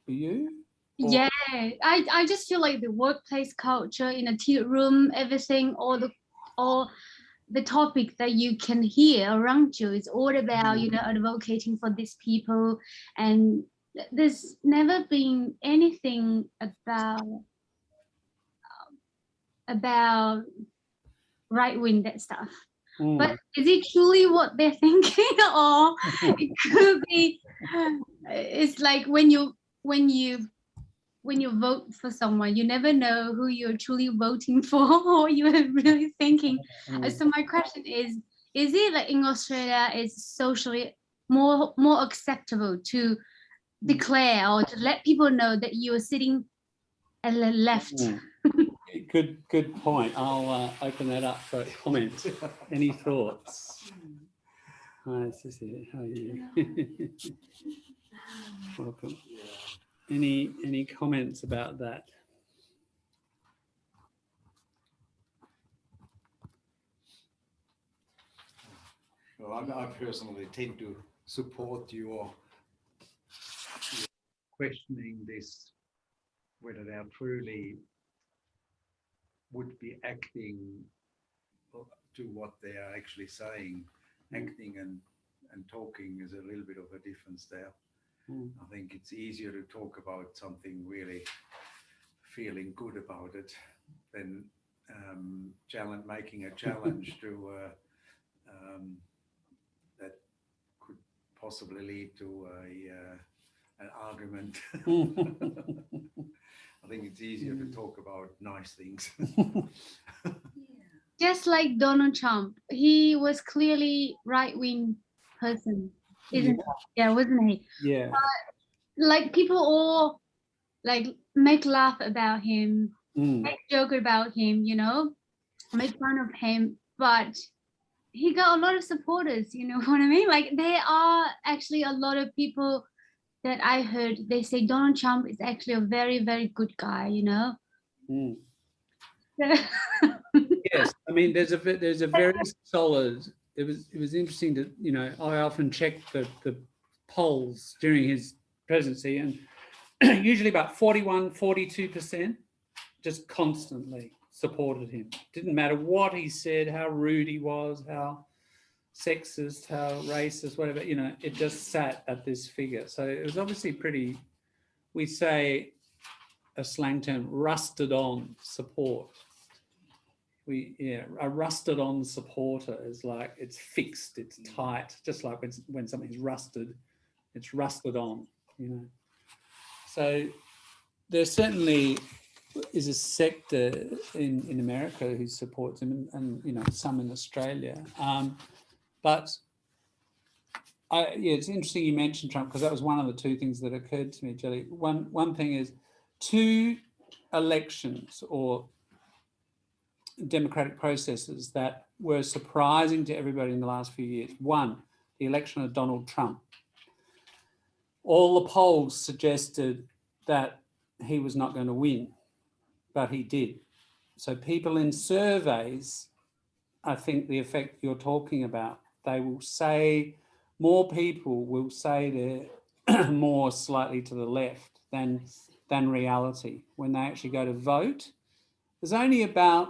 for you? Or? Yeah, I just feel like the workplace culture in a tea room, everything, all the topic that you can hear around you is all about, you know, advocating for these people, and there's never been anything about right wing, that stuff. But is it truly what they're thinking, or it could be? It's like when you vote for someone, you never know who you're truly voting for or you're really thinking. So my question is it like in Australia is socially more acceptable to declare or to let people know that you're sitting at the left? Good point. I'll open that up for comment. Any thoughts? Hi, Sissy. How are you? Welcome. Any comments about that? Well, I personally tend to support your questioning this, whether they are truly would be acting to what they are actually saying. Acting and talking is a little bit of a difference there. I think it's easier to talk about something really feeling good about it than making a challenge to that could possibly lead to an argument. I think it's easier to talk about nice things. Just like Donald Trump, he was clearly right-wing person, wasn't he? Yeah. Like people all like make laugh about him, make joke about him, you know, make fun of him, but he got a lot of supporters, you know what I mean? Like there are actually a lot of people that I heard, they say Donald Trump is actually a very, very good guy, you know? Yes, I mean, there's a very solid. It was interesting to, you know, I often check the polls during his presidency, and usually about 41, 42%, just constantly. supported him. Didn't matter what he said, how rude he was, how sexist, how racist, whatever, you know, it just sat at this figure. So it was obviously pretty, we say a slang term, rusted on support. A rusted on supporter is like, it's fixed, it's tight, just like when something's rusted, it's rusted on, you know. So there certainly is a sector in America who supports him, and you know, some in Australia. But it's interesting you mentioned Trump, because that was one of the two things that occurred to me, Jelly. One thing is, two elections or democratic processes that were surprising to everybody in the last few years. One, the election of Donald Trump. All the polls suggested that he was not going to win, but he did. So people in surveys, I think the effect you're talking about, they will say, more people will say they're more slightly to the left than reality. When they actually go to vote, there's only about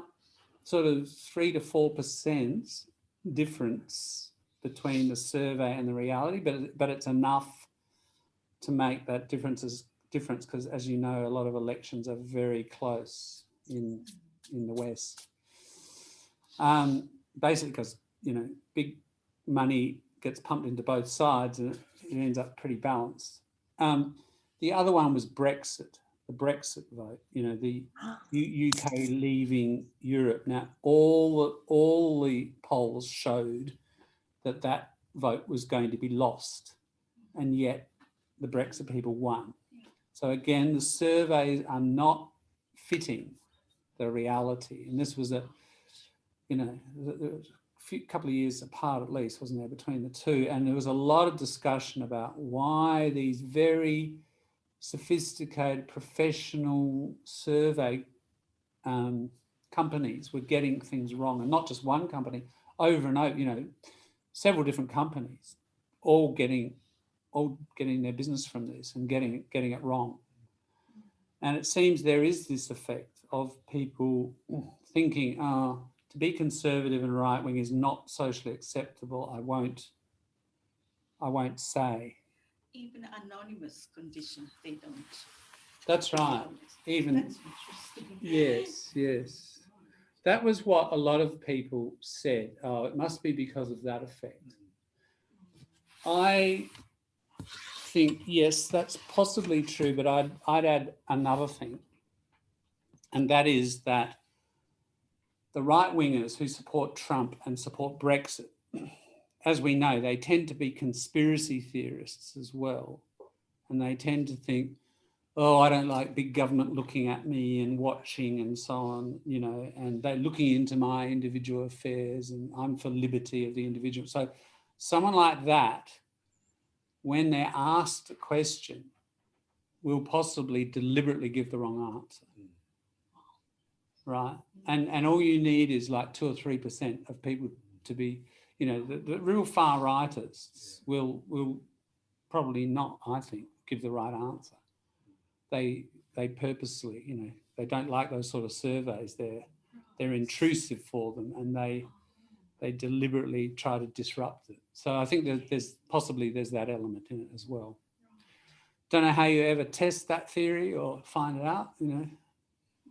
sort of 3 to 4% difference between the survey and the reality, but it's enough to make that difference, because as you know, a lot of elections are very close in the West. Basically because, you know, big money gets pumped into both sides and it ends up pretty balanced. The other one was Brexit, the Brexit vote, you know, the UK leaving Europe. Now, all the polls showed that vote was going to be lost, and yet the Brexit people won. So again, the surveys are not fitting the reality. And this was a couple of years apart at least, wasn't there, between the two? And there was a lot of discussion about why these very sophisticated professional survey companies were getting things wrong, and not just one company, over and over, you know, several different companies, all getting their business from this and getting it wrong. And it seems there is this effect of people thinking, to be conservative and right-wing is not socially acceptable. I won't say. Even anonymous condition, they don't. That's right. Even, that's interesting. Yes. That was what a lot of people said. Oh, it must be because of that effect. I think, yes, that's possibly true, but I'd add another thing, and that is that the right-wingers who support Trump and support Brexit, as we know, they tend to be conspiracy theorists as well. And they tend to think, oh, I don't like big government looking at me and watching and so on, you know, and they're looking into my individual affairs, and I'm for liberty of the individual. So someone like that, when they're asked a question, will possibly deliberately give the wrong answer. Right? And all you need is like 2 or 3% of people to be, you know, the real far righters will probably not, I think, give the right answer. They purposely, you know, they don't like those sort of surveys. They're intrusive for them, and they deliberately try to disrupt it. So I think that there's that element in it as well. Don't know how you ever test that theory or find it out, you know.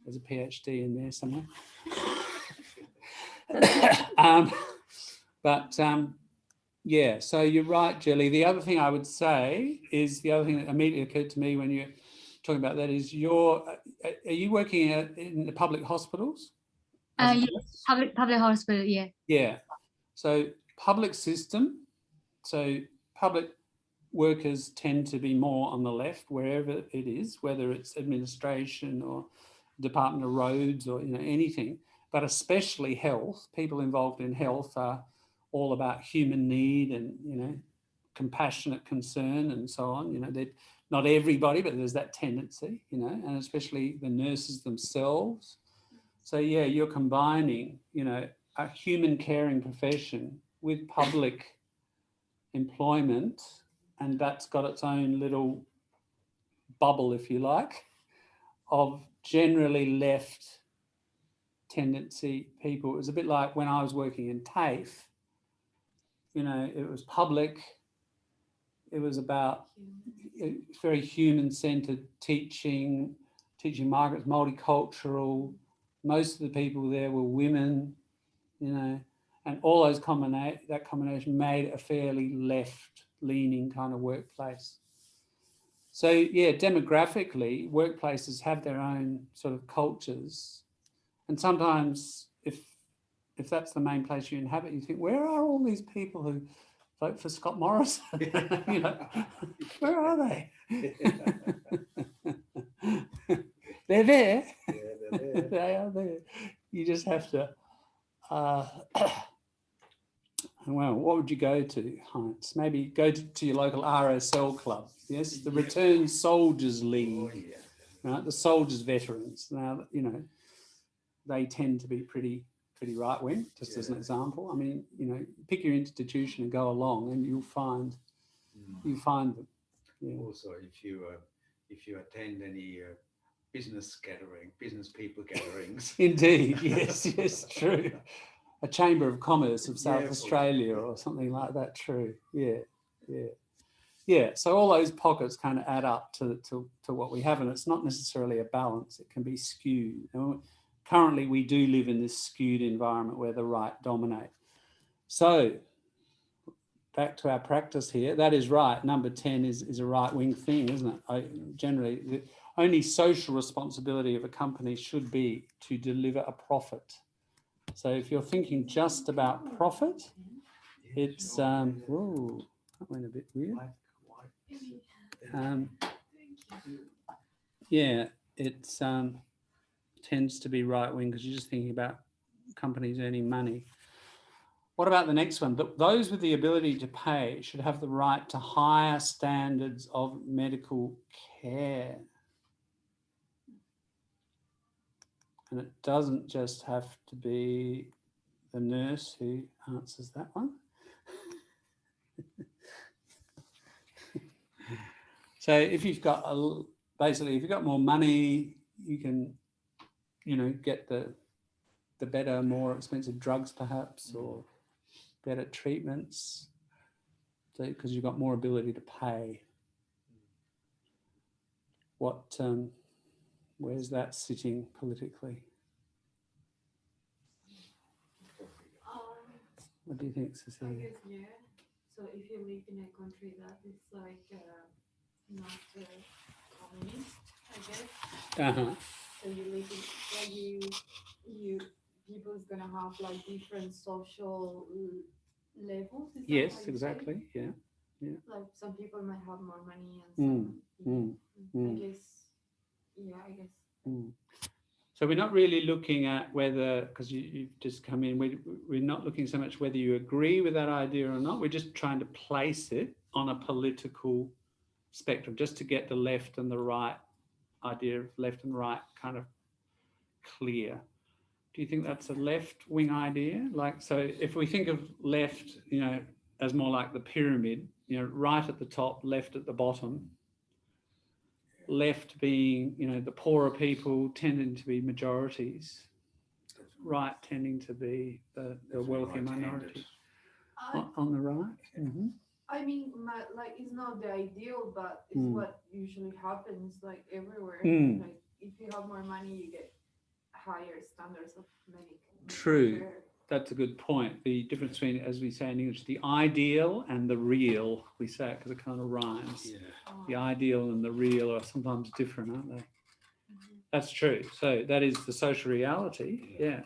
There's a PhD in there somewhere. Yeah, so you're right, Jelly. The other thing I would say is, the other thing that immediately occurred to me when you're talking about that is, are you working in the public hospitals? Yes, public hospital, yeah. Yeah, so public system, so public workers tend to be more on the left wherever it is, whether it's administration or Department of Roads or, you know, anything, but especially health. People involved in health are all about human need and, you know, compassionate concern and so on. You know, not everybody, but there's that tendency, you know, and especially the nurses themselves. So yeah, you're combining, you know, a human caring profession with public employment, and that's got its own little bubble, if you like, of generally left tendency people. It was a bit like when I was working in TAFE, you know, it was public, it was about very human-centered teaching markets, multicultural. Most of the people there were women, you know, and all those that combination made it a fairly left-leaning kind of workplace. So yeah, demographically, workplaces have their own sort of cultures, and sometimes if that's the main place you inhabit, you think, where are all these people who vote for Scott Morrison? You know, where are they? They're there. Yeah, they're there. They are there. You just have to. Well, what would you go to, Heinz? Maybe go to your local RSL club. Yes, the Returned Soldiers League. Oh, yeah. Right, the soldiers veterans. Now, you know, they tend to be pretty right wing. Just as an example, I mean, you know, pick your institution and go along, and you'll find them. Yeah. Also, if you attend any business people gatherings. Indeed, yes, true. A Chamber of Commerce of South Yeah, Australia or something like that. True. Yeah. So all those pockets kind of add up to what we have, and it's not necessarily a balance. It can be skewed. And currently, we do live in this skewed environment where the right dominate. So back to our practice here. That is right. Number 10 is a right-wing thing, isn't it? Generally, the only social responsibility of a company should be to deliver a profit. So if you're thinking just about profit, it's whoa, that went a bit weird. Yeah, it tends to be right wing because you're just thinking about companies earning money. What about the next one? Those with the ability to pay should have the right to higher standards of medical care. And it doesn't just have to be the nurse who answers that one. So if you've got basically, if you've got more money, you can, you know, get the better, more expensive drugs perhaps, or better treatments, because you've got more ability to pay. Where's that sitting politically? What do you think, I Cecilia? guess, yeah. So if you live in a country that is like not communist, I guess. So you live in where you people is gonna have like different social levels. Is that Yes, how you say? exactly. Yeah. Like some people might have more money and some. I guess. Yeah, I guess. So we're not really looking at whether, because you've just come in, we're not looking so much whether you agree with that idea or not. We're just trying to place it on a political spectrum, just to get the left and the right idea of left and right kind of clear. Do you think that's a left-wing idea? Like, so if we think of left, you know, as more like the pyramid, you know, right at the top, left at the bottom, left being, you know, the poorer people tending to be majorities, right tending to be the wealthy minority. On the right? Mm-hmm. I mean, like, it's not the ideal, but it's what usually happens, like, everywhere. Like, if you have more money, you get higher standards of medical. True. care. That's a good point. The difference between, as we say in English, the ideal and the real, we say it because it kind of rhymes. Yeah. The ideal and the real are sometimes different, aren't they? That's true. So that is the social reality. Yeah.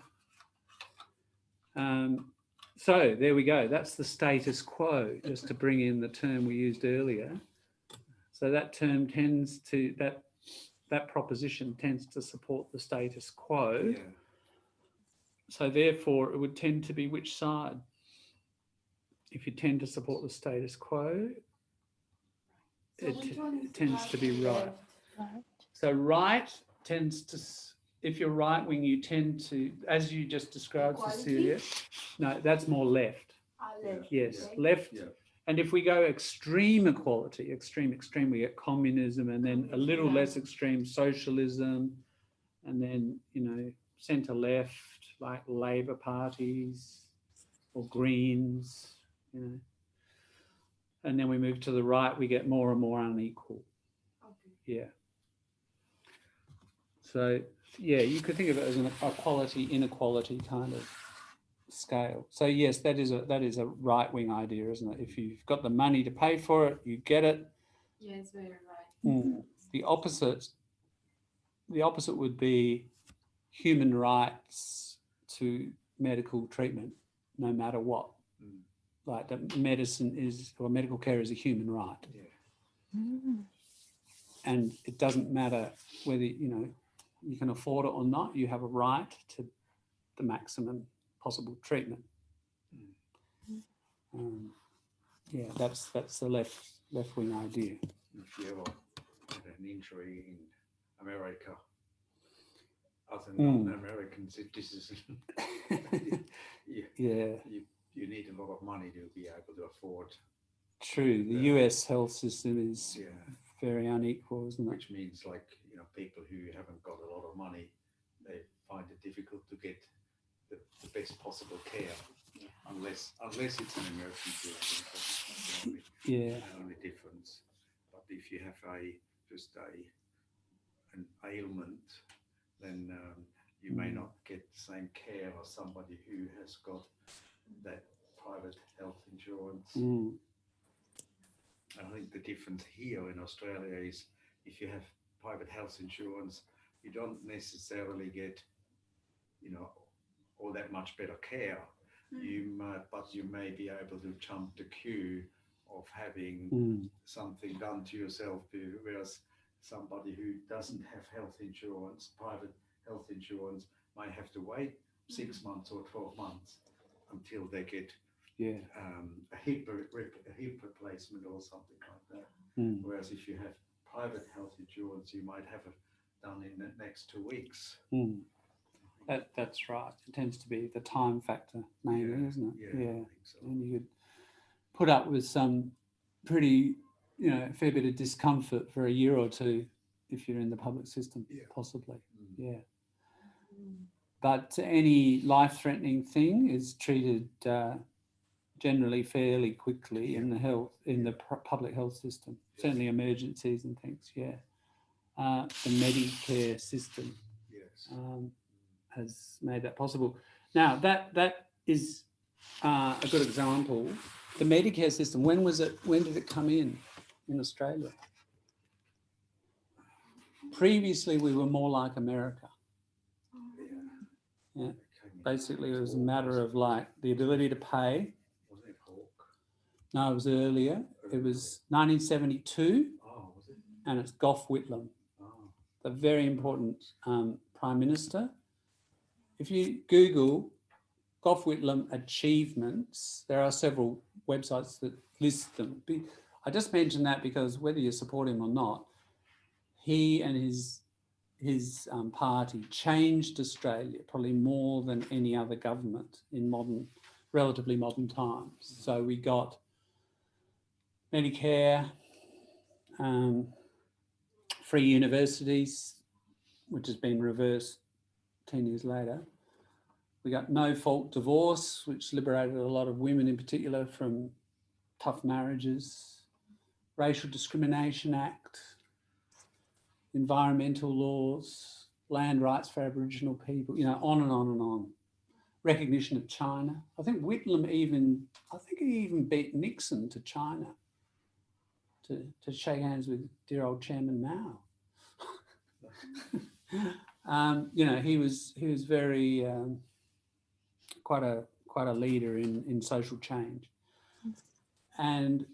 So there we go. That's the status quo, just to bring in the term we used earlier. So that term tends to, that proposition tends to support the status quo. Yeah. So therefore, it would tend to be which side? If you tend to support the status quo, So which one is it tends to be right. Right. So right tends to, if you're right wing, you tend to, as you just described, Equality? Cecilia. No, that's more left. Left. Yes, Okay. left. Yeah. And if we go extreme equality, extreme, we get communism, and then a little less extreme socialism, and then, you know, centre left, like Labor parties or Greens, you know. And then we move to the right, we get more and more unequal. Okay. Yeah. So, yeah, you could think of it as an equality, inequality kind of scale. So, yes, that is a right-wing idea, isn't it? If you've got the money to pay for it, you get it. Yeah, it's very right. The opposite would be human rights to medical treatment, no matter what. Like that medicine is, or medical care is a human right. And it doesn't matter whether, you know, you can afford it or not, you have a right to the maximum possible treatment. Yeah, that's the left-wing idea. If you ever had an injury in America, as an American citizen, you need a lot of money to be able to afford. True, the US health system is very unequal, isn't it? Which means, like, you know, people who haven't got a lot of money, they find it difficult to get the best possible care, unless it's an emergency. I think that's the only difference. But if you have an ailment, then you may not get the same care as somebody who has got that private health insurance. I think the difference here in Australia is if you have private health insurance, you don't necessarily get, you know, all that much better care. But you may be able to jump the queue of having something done to yourself, whereas somebody who doesn't have health insurance, private health insurance, might have to wait 6 months or 12 months until they get a hip replacement or something like that. Whereas if you have private health insurance, you might have it done in the next 2 weeks. That's right. It tends to be the time factor mainly, isn't it? Yeah. I think so. And you could put up with some pretty, you know, a fair bit of discomfort for a year or two if you're in the public system, possibly. But any life-threatening thing is treated generally fairly quickly in the public health system. Certainly emergencies and things. The Medicare system has made that possible. Now that is a good example. The Medicare system. When did it come in Australia? Previously, we were more like America. Yeah. Basically, it was a matter of like the ability to pay. Wasn't it Hawke? No, it was earlier. It was 1972. Oh, was it? And it's Gough Whitlam, the very important Prime Minister. If you Google Gough Whitlam achievements, there are several websites that list them. I just mention that because whether you support him or not, he and his party changed Australia probably more than any other government in relatively modern times. So we got Medicare, free universities, which has been reversed 10 years later. We got no-fault divorce, which liberated a lot of women in particular from tough marriages. Racial Discrimination Act, environmental laws, land rights for Aboriginal people, you know, on and on and on. Recognition of China. I think Whitlam he even beat Nixon to China to shake hands with dear old Chairman Mao. You know, he was very quite a leader in social change. And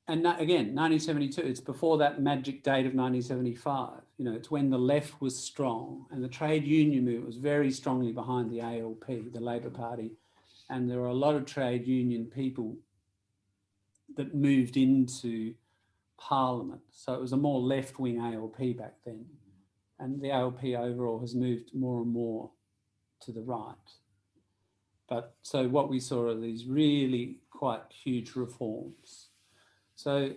again, 1972, it's before that magic date of 1975. You know, it's when the left was strong and the trade union movement was very strongly behind the ALP, the Labor Party. And there were a lot of trade union people that moved into Parliament. So it was a more left-wing ALP back then. And the ALP overall has moved more and more to the right. But so what we saw are these really quite huge reforms. So,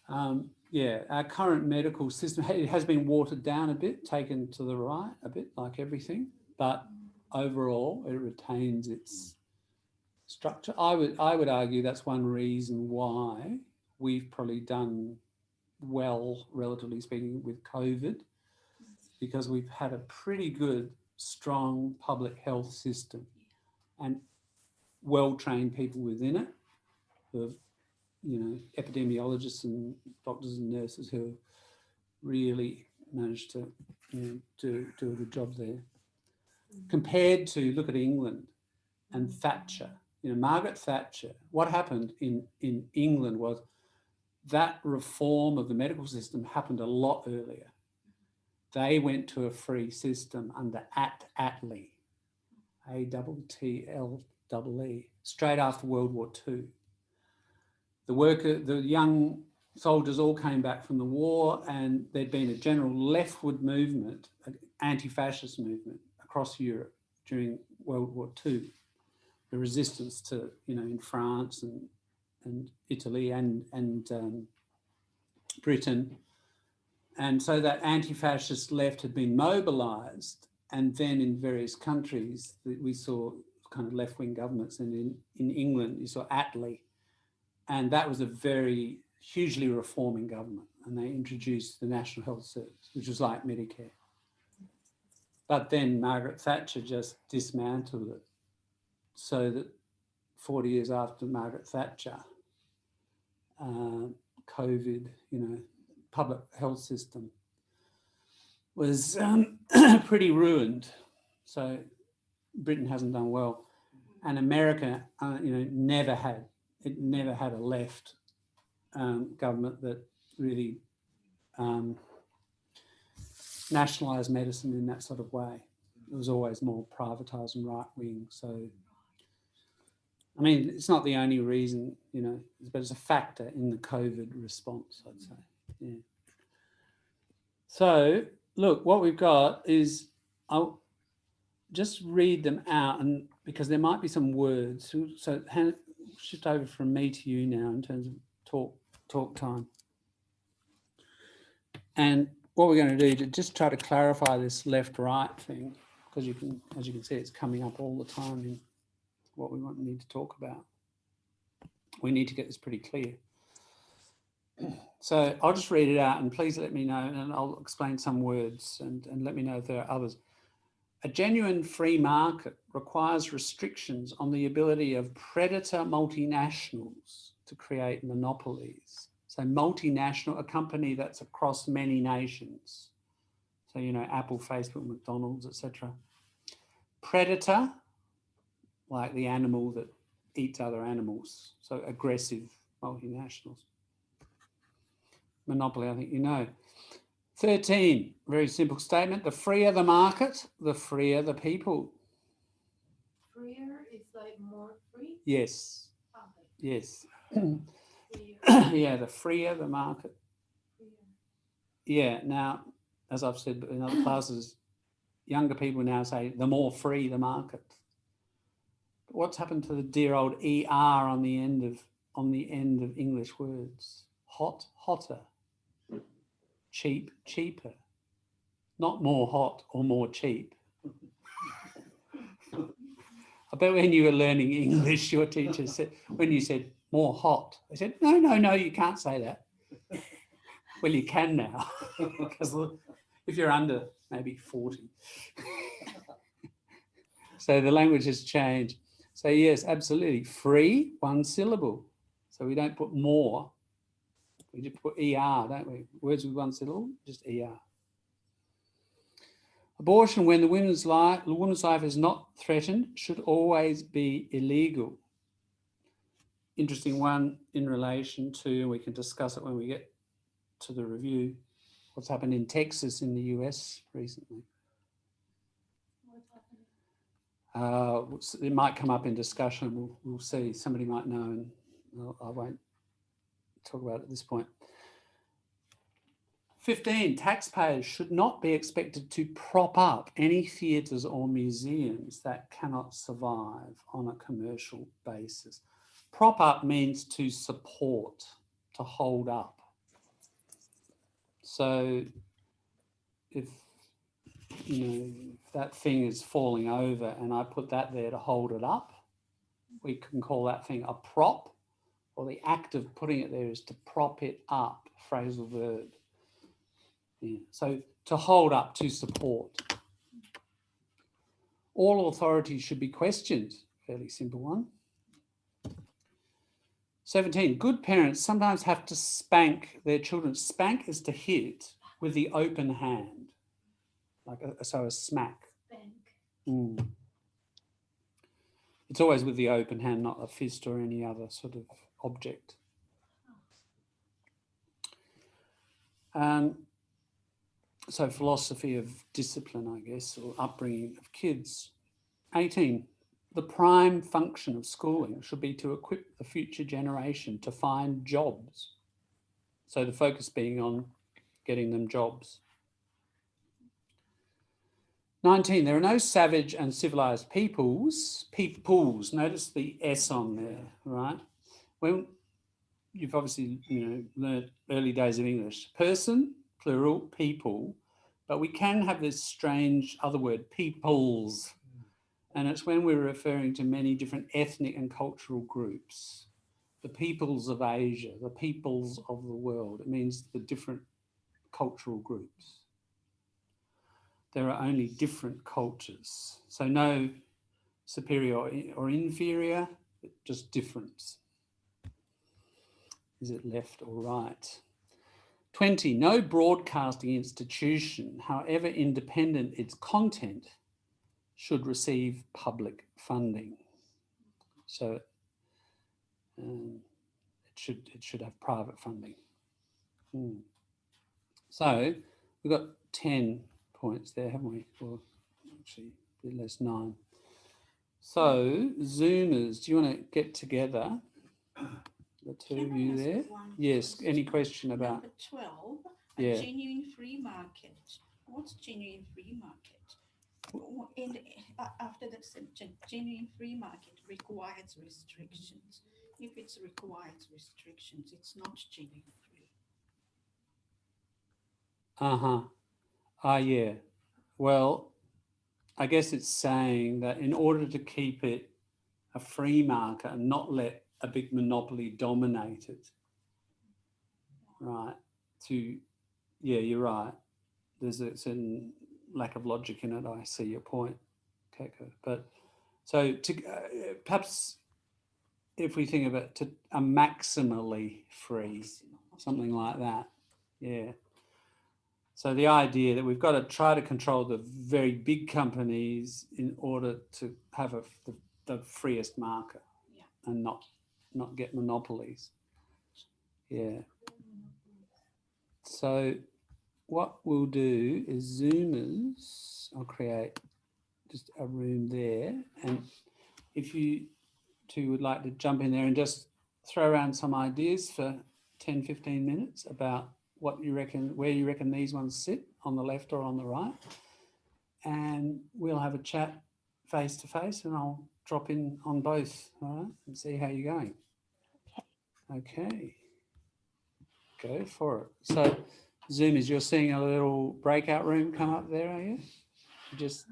our current medical system, it has been watered down a bit, taken to the right a bit, like everything. But overall it retains its structure. I would argue that's one reason why we've probably done well, relatively speaking, with COVID, because we've had a pretty good, strong public health system and well-trained people within it, who have, you know, epidemiologists and doctors and nurses who have really managed to, you know, do a good job there. Compared to, look at England and Thatcher. You know, Margaret Thatcher, what happened in England was that reform of the medical system happened a lot earlier. They went to a free system under Attlee, Attlee, straight after World War II. The young soldiers all came back from the war, and there'd been a general leftward movement, an anti-fascist movement across Europe during World War II. The resistance to, you know, in France and Italy and Britain. And so that anti-fascist left had been mobilised, and then in various countries we saw kind of left-wing governments, and in England you saw Attlee, and that was a very hugely reforming government, and they introduced the National Health Service, which was like Medicare. But then Margaret Thatcher just dismantled it, so that 40 years after Margaret Thatcher, COVID, you know, public health system was pretty ruined. So Britain hasn't done well, and America, you know, never had a left government that really nationalised medicine in that sort of way. It was always more privatised and right wing. So, I mean, it's not the only reason, you know, but it's a factor in the COVID response, I'd say. Yeah. So, look, what we've got is, I'll just read them out, and because there might be some words. So, shift over from me to you now in terms of talk time. And what we're going to do to just try to clarify this left-right thing, because you can, as you can see, it's coming up all the time in what we need to talk about. We need to get this pretty clear. So I'll just read it out, and please let me know, and I'll explain some words and let me know if there are others. A genuine free market requires restrictions on the ability of predator multinationals to create monopolies. So multinational, a company that's across many nations. So, you know, Apple, Facebook, McDonald's, etc. Predator, like the animal that eats other animals. So aggressive multinationals. Monopoly, I think you know. 13, very simple statement. The freer the market, the freer the people. Freer is like more free? Yes. Okay. Yes. Freer. Yeah, the freer the market. Freer. Yeah, now, as I've said in other classes, younger people now say the more free the market. But what's happened to the dear old ER on the end of English words? Hot, hotter. Cheap, cheaper. Not more hot or more cheap. I bet when you were learning English, your teacher said, when you said more hot, they said, no, you can't say that. Well, you can now, because if you're under maybe 40. So the language has changed. So yes, absolutely. Free, one syllable. So we don't put more. We just put ER, don't we? Words with one syllable, just ER. Abortion, when the woman's life is not threatened, should always be illegal. Interesting one in relation to, and we can discuss it when we get to the review, what's happened in Texas in the US recently. It might come up in discussion. We'll see. Somebody might know, and I won't talk about it at this point. 15, taxpayers should not be expected to prop up any theatres or museums that cannot survive on a commercial basis. Prop up means to support, to hold up. So if if that thing is falling over and I put that there to hold it up, we can call that thing a prop, or the act of putting it there is to prop it up, phrasal verb. Yeah. So to hold up, to support. All authority should be questioned. Fairly simple one. 17, good parents sometimes have to spank their children. Spank is to hit with the open hand, like a smack. Mm. It's always with the open hand, not a fist or any other sort of object. So philosophy of discipline, I guess, or upbringing of kids. 18, the prime function of schooling should be to equip the future generation to find jobs. So the focus being on getting them jobs. 19, there are no savage and civilized peoples. Peoples, notice the S on there, right? When you've obviously, learned early days of English. Person, plural, people, but we can have this strange other word, peoples. And it's when we're referring to many different ethnic and cultural groups. The peoples of Asia, the peoples of the world. It means the different cultural groups. There are only different cultures. So no superior or inferior, just difference. Is it left or right? 20, no broadcasting institution, however independent its content, should receive public funding. So it should have private funding. So we've got 10 points there, haven't we? Or actually a bit less, 9. So Zoomers, do you want to get together? The two of you there? Yes, any question about? Number 12, Yeah. a genuine free market. What's genuine free market? After that sentence, genuine free market requires restrictions. If it requires restrictions, it's not genuine free. Yeah. Well, I guess it's saying that in order to keep it a free market and not let a big monopoly dominate it, right? Yeah, you're right. There's a certain lack of logic in it. I see your point, Keiko. But so perhaps if we think of it to a maximally free, something like that. Yeah. So the idea that we've got to try to control the very big companies in order to have the freest market, and not get monopolies. Yeah. So what we'll do is Zoomers, I'll create just a room there, and if you two would like to jump in there and just throw around some ideas for 10, 15 minutes about what you reckon, where you reckon these ones sit, on the left or on the right, and we'll have a chat face to face, and I'll drop in on both, all right, and see how you're going. Okay, go for it. So Zoomers, you're seeing a little breakout room come up there, are you? Just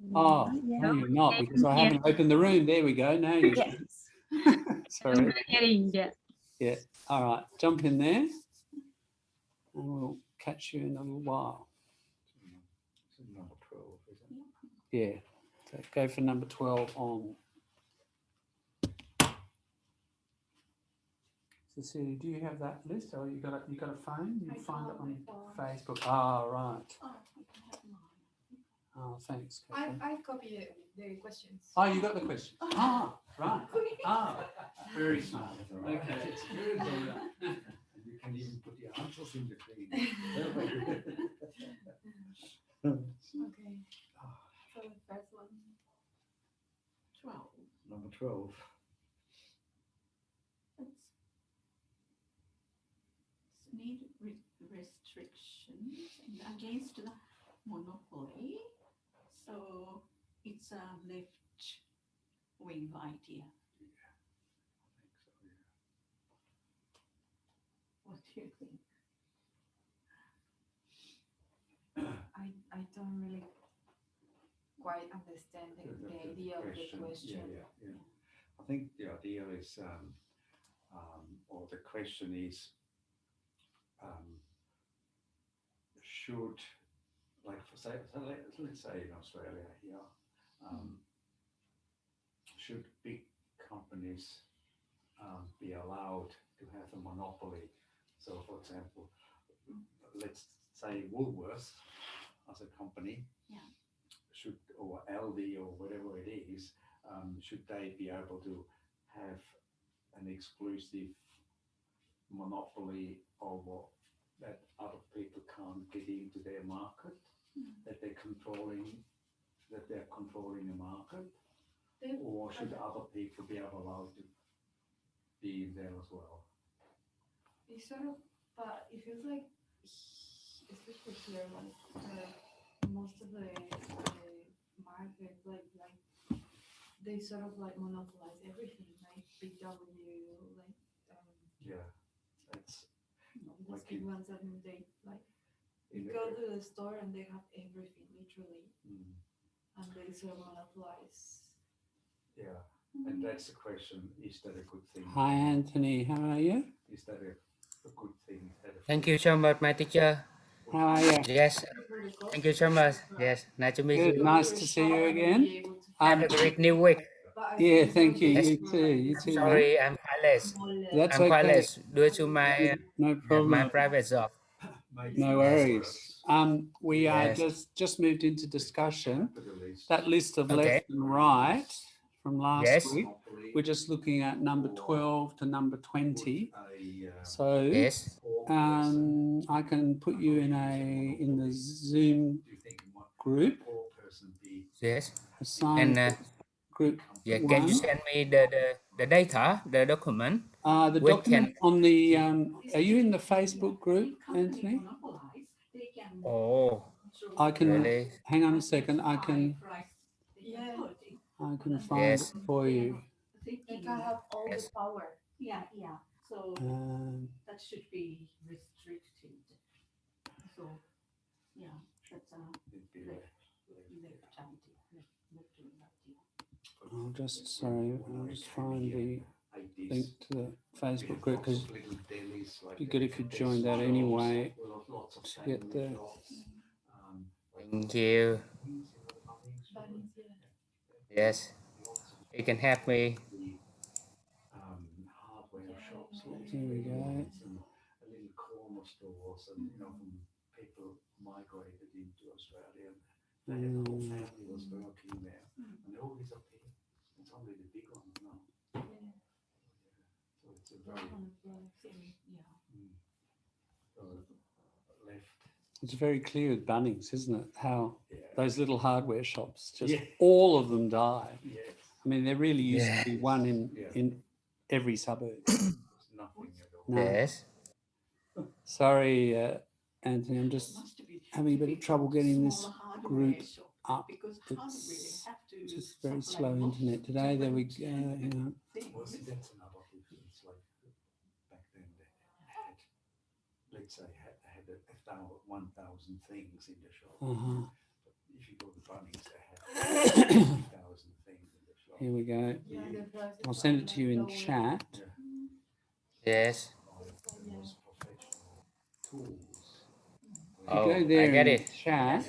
no, you're not, because I haven't opened the room. There we go. Now you should. Sorry. Yeah. All right. Jump in there, and we'll catch you in a little while. Number 12, isn't it? Yeah. So go for number 12 on. Cecilia, do you have that list, or you got a phone? You find it on Facebook. Ah, right. Oh, you can have mine. Oh, thanks. I copied the questions. Oh, you got the question. Ah, right. Ah, very smart. Okay. You can even put the answers in between. Okay. So the first one. 12. Number 12. It's need restrictions against the monopoly. So it's a left-wing idea. What do you think? I don't really quite understand the idea of the question. Yeah. I think the idea is, or the question is, should, like, let's say in Australia here, should big companies be allowed to have a monopoly? So, for example, let's say Woolworths as a company, should, or Aldi or whatever it is, should they be able to have an exclusive monopoly over that other people can't get into their market, that they're controlling a market, or should other people be allowed to be in there as well? It's sort of, but it feels like, especially here, like most of the market, like they sort of like monopolize everything, like Big W, like It's these like big ones, and they like you go to the store and they have everything literally, and they sort of monopolize. Yeah, and that's the question: is that a good thing? Hi, Anthony. How are you? Is that a good thing? Thank you so much, my teacher. How are you? Yes, thank you so much. Yes, nice to meet Good. you. Nice to see you again. Have a great new week. Yeah, thank you. Yes. You too. You too, mate. Sorry, I'm quite late. That's I'm quite okay. late due to my No my problem. private job. No worries. We are Yes. just moved into discussion. That list of Okay. left and right from last Yes. week. We're just looking at number 12 to number 20. So Yes. I can put you in the Zoom group. Yes. Assign And group yeah, can one. you send me the data, the document? The We document on the. Are you in the Facebook group, Anthony? Oh, I can. really? Hang on a second. I can find Yes. it for you. They can have all the Yes. power. Yeah. So that should be restricted. So that's I'll just find the link to the Facebook group because it'd be good if you joined that anyway to get the. Thank you. Yes. You can help me. Hardware shops, Here we go. and a little corner stores, and from people migrated into Australia. They had the whole family was working there, and they all disappeared. It's only the big ones now. So it's a very left. It's very clear with Bunnings, isn't it? How those little hardware shops, just all of them died. Yes. I mean, there really used to be one in every suburb. Nothing at all. No. Yes. Sorry, Anthony, I'm just having a bit of trouble getting this group up. It's just very slow internet today. There we go. Well, see, that's another difference. Like back then, they had, let's say, had 1,000 things in the shop. But if you go to Bunnings, they had 50,000 things in the shop. Here we go. I'll send it to you in chat. Yes. If you Oh, go there I get in it. chat,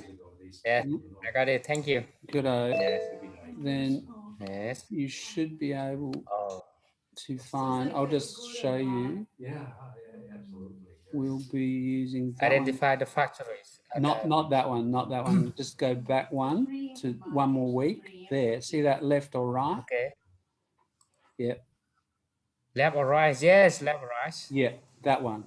Yes, I got it. Thank you. good-o, Yes. then Yes. you should be able Oh, to find. I'll just show you. Yeah, absolutely. We'll be using that one. identify the factories. Not that one, not that one. Just go back one to one more week. There, see that left or right? Okay. Yep. Left or right? Yes, left or right. Yeah, that one.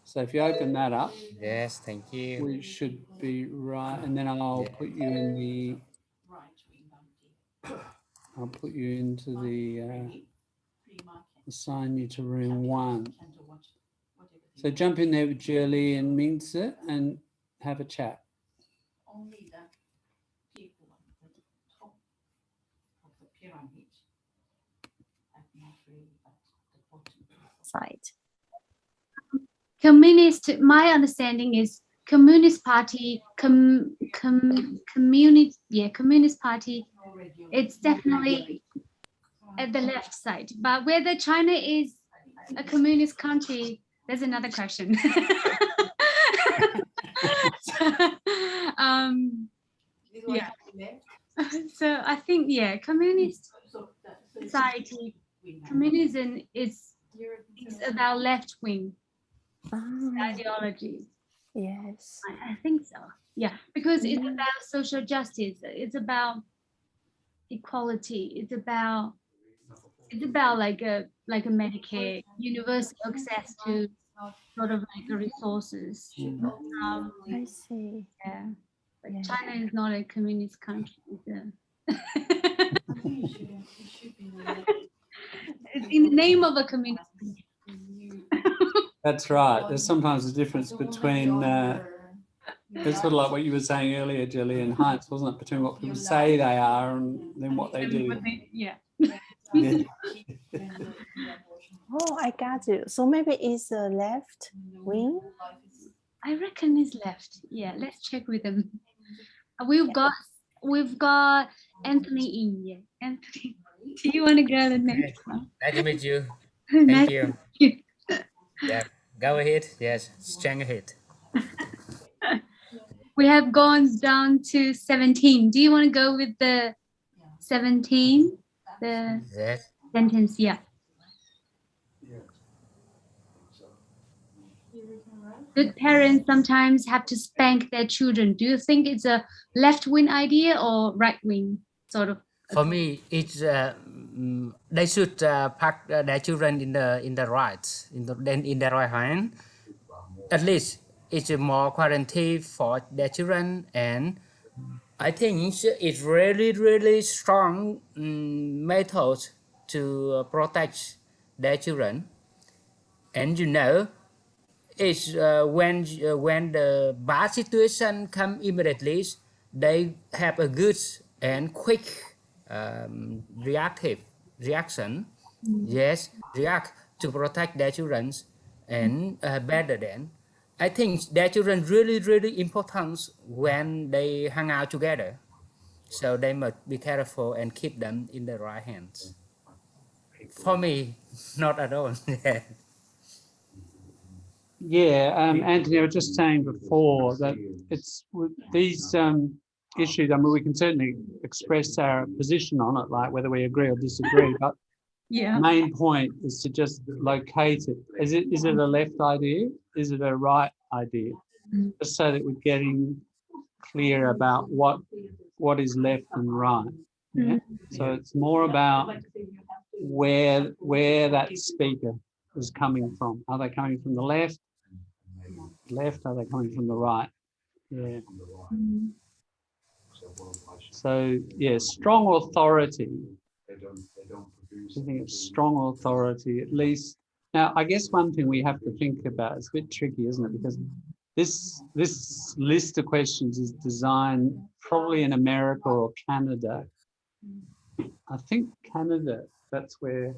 So if you open that up, Yes, thank you. we should be right. And then I'll put you in the. I'll put you into the. Assign you to room 1. So jump in there with Julie and Mingse and have a chat. Only the people at the top of the pyramid have not really at the bottom. Side. Communist, my understanding is Communist Party, Communist Party. It's definitely at the left side. But whether China is a communist country, there's another question. Yeah. So I think, yeah, communist society, communism is about left wing ideology. Yes. I think so. Yeah, because it's about social justice. It's about equality. It's about like a Medicare, universal access to sort of like the resources. I see. Yeah, but Yeah. China is not a communist country. It's in the name of a communist country. That's right. There's sometimes a difference between, it's sort of like what you were saying earlier, Gillian Heinz, wasn't it? Between what people say they are and then what they do. Yeah. Yeah. Oh, I got you. So maybe it's a left wing. I reckon it's left. Yeah, let's check with them. We've got Anthony in. Yeah, Anthony, do you want to go the next one? Nice to meet you. Nice Thank you. to meet Yeah, go ahead. Yes, strength ahead. We have gone down to 17. Do you want to go with the 17? The Yes. sentence, yeah. Good parents sometimes have to spank their children. Do you think it's a left-wing idea or right-wing sort of? For me, it's they should pack their children in the right in the right hand. At least it's more quarantine for their children, and I think it's really strong method to protect their children. And it's when the bad situation come immediately, they have a good and quick reaction. Yes, react to protect their children, and better than. I think their children really important when they hang out together. So they must be careful and keep them in the right hands. For me, not at all. Yeah, Anthony, I was just saying before that it's with these issues. I mean, we can certainly express our position on it, like whether we agree or disagree. But Yeah. the main point is to just locate it. Is it a left idea? Is it a right idea? Just so that we're getting clear about what is left and right. Yeah. So it's more about where that speaker is coming from. Are they coming from the left? Are they coming from the right? Yeah. So yeah, strong authority. I think it's strong authority, at least. Now, I guess one thing we have to think about, it's a bit tricky, isn't it? Because this list of questions is designed probably in America or Canada. I think Canada, that's where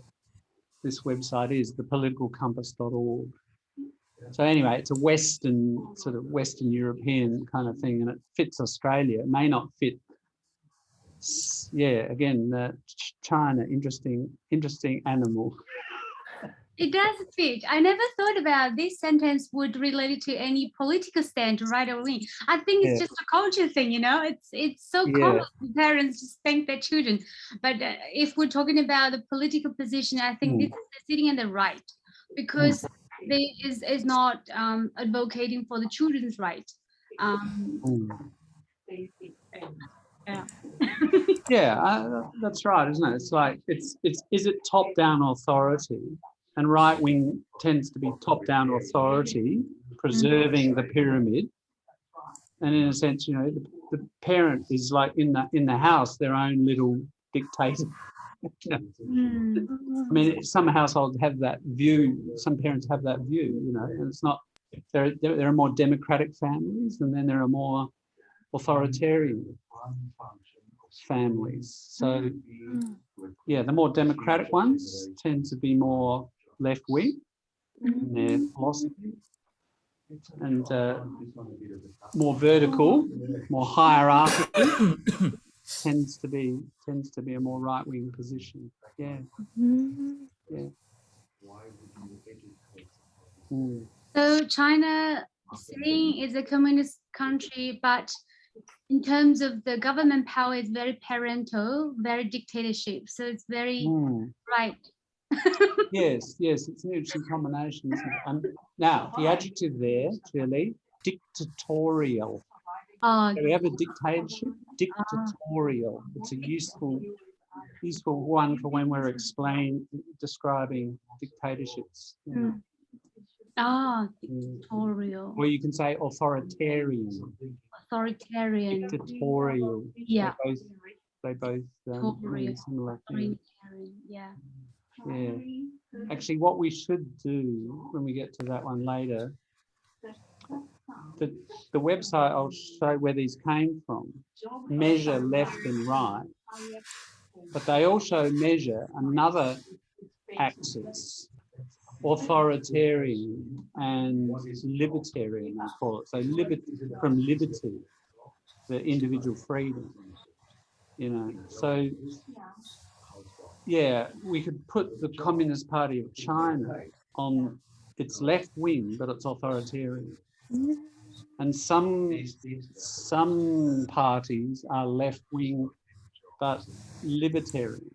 this website is, thepoliticalcompass.org. So anyway, it's a sort of Western European kind of thing, and it fits Australia. It may not fit, yeah, again, China, interesting animal. It does fit. I never thought about this sentence would relate to any political stand, right or wrong. I think it's just a culture thing, you know. It's so common for parents to spank their children. But if we're talking about the political position, I think this is sitting in the right, because they is not advocating for the children's right. Yeah. Yeah, that's right, isn't it? It's like is it top-down authority? And right wing tends to be top-down authority, preserving the pyramid. And in a sense, you know, the parent is like in the house, their own little dictator. I mean, some households have that view. Some parents have that view, you know, and it's not. There are more democratic families, and then there are more authoritarian families. So, yeah, the more democratic ones tend to be more left wing in their philosophy. and more vertical, more hierarchical, tends to be a more right-wing position. Yeah. Mm. Yeah. So China saying is a communist country, but in terms of the government power, it's very parental, very dictatorship. So it's very right. Yes, it's an interesting combination, isn't it? Now, the adjective there, clearly, dictatorial. Oh, So we have a dictatorship, dictatorial. It's a useful one for when we're describing dictatorships. dictatorial. Or you can say authoritarian. Authoritarian. Dictatorial. Yeah. They both mean similar things. Yeah. Yeah. Actually, what we should do when we get to that one later, the website I'll show where these came from, measure left and right, but they also measure another axis, authoritarian and libertarian, I call it. So from liberty, the individual freedom, So yeah, we could put the Communist Party of China on its left wing, but it's authoritarian. And some parties are left wing, but libertarian.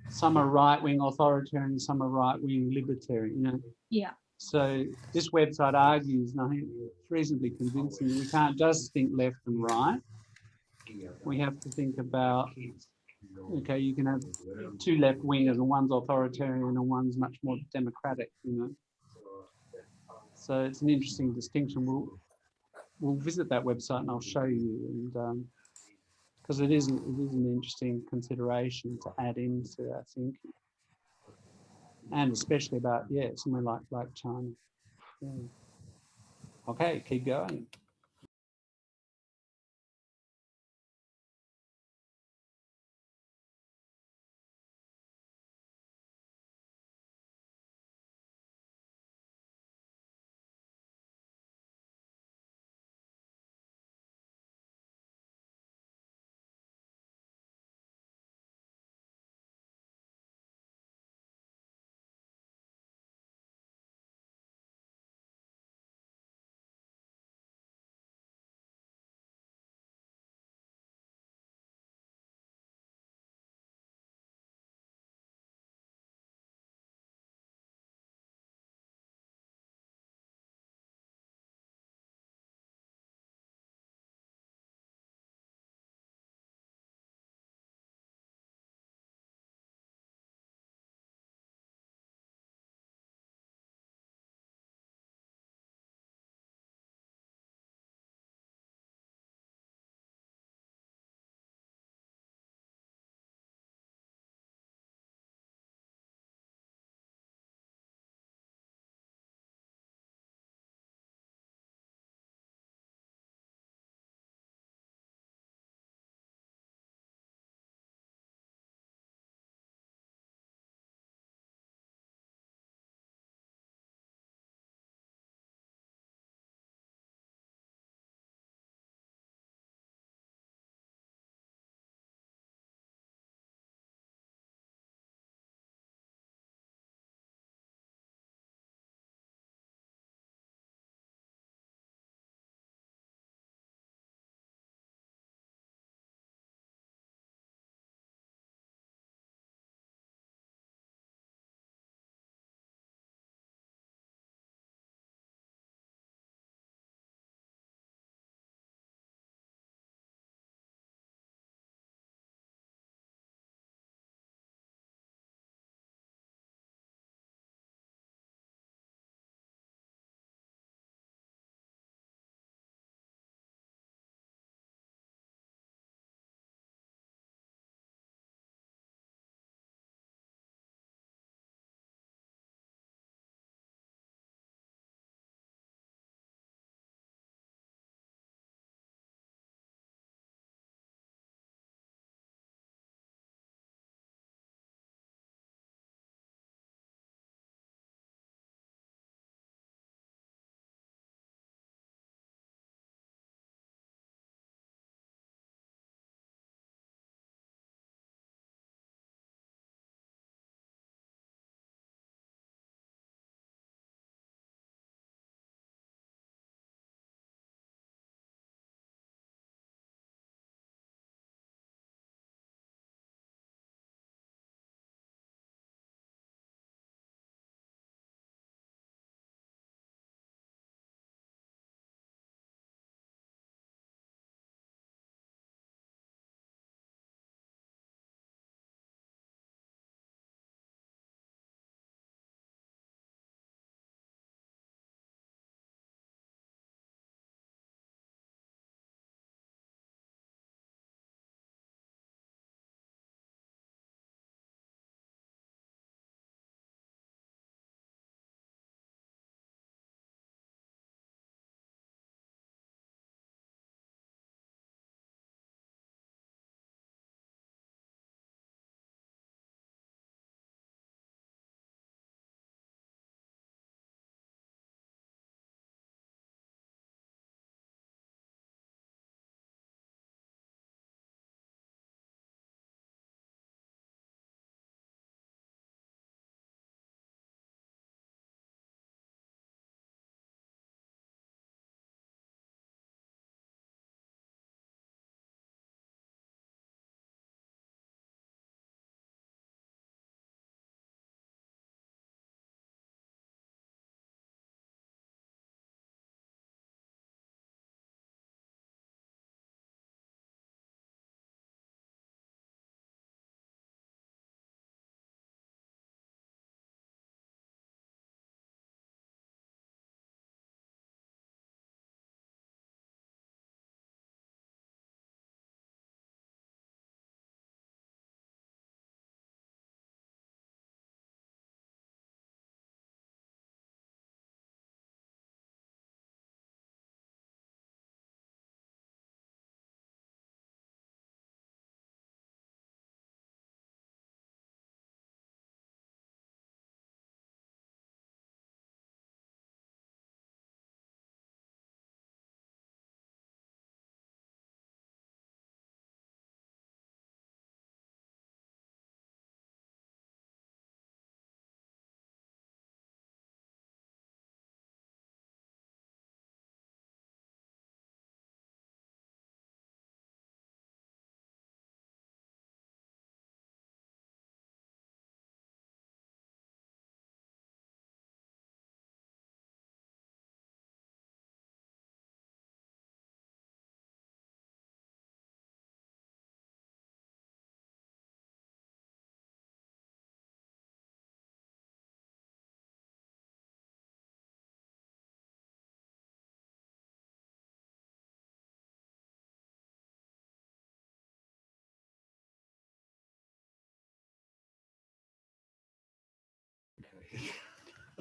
Some are right wing authoritarian, some are right wing libertarian. Yeah. So this website argues, and I think it's reasonably convincing, we can't just think left and right. We have to think about, okay, you can have two left wingers and one's authoritarian and one's much more democratic, So it's an interesting distinction. We'll visit that website and I'll show you, and because it is an interesting consideration to add into our thinking, and especially about somewhere like China. Yeah. Okay, keep going.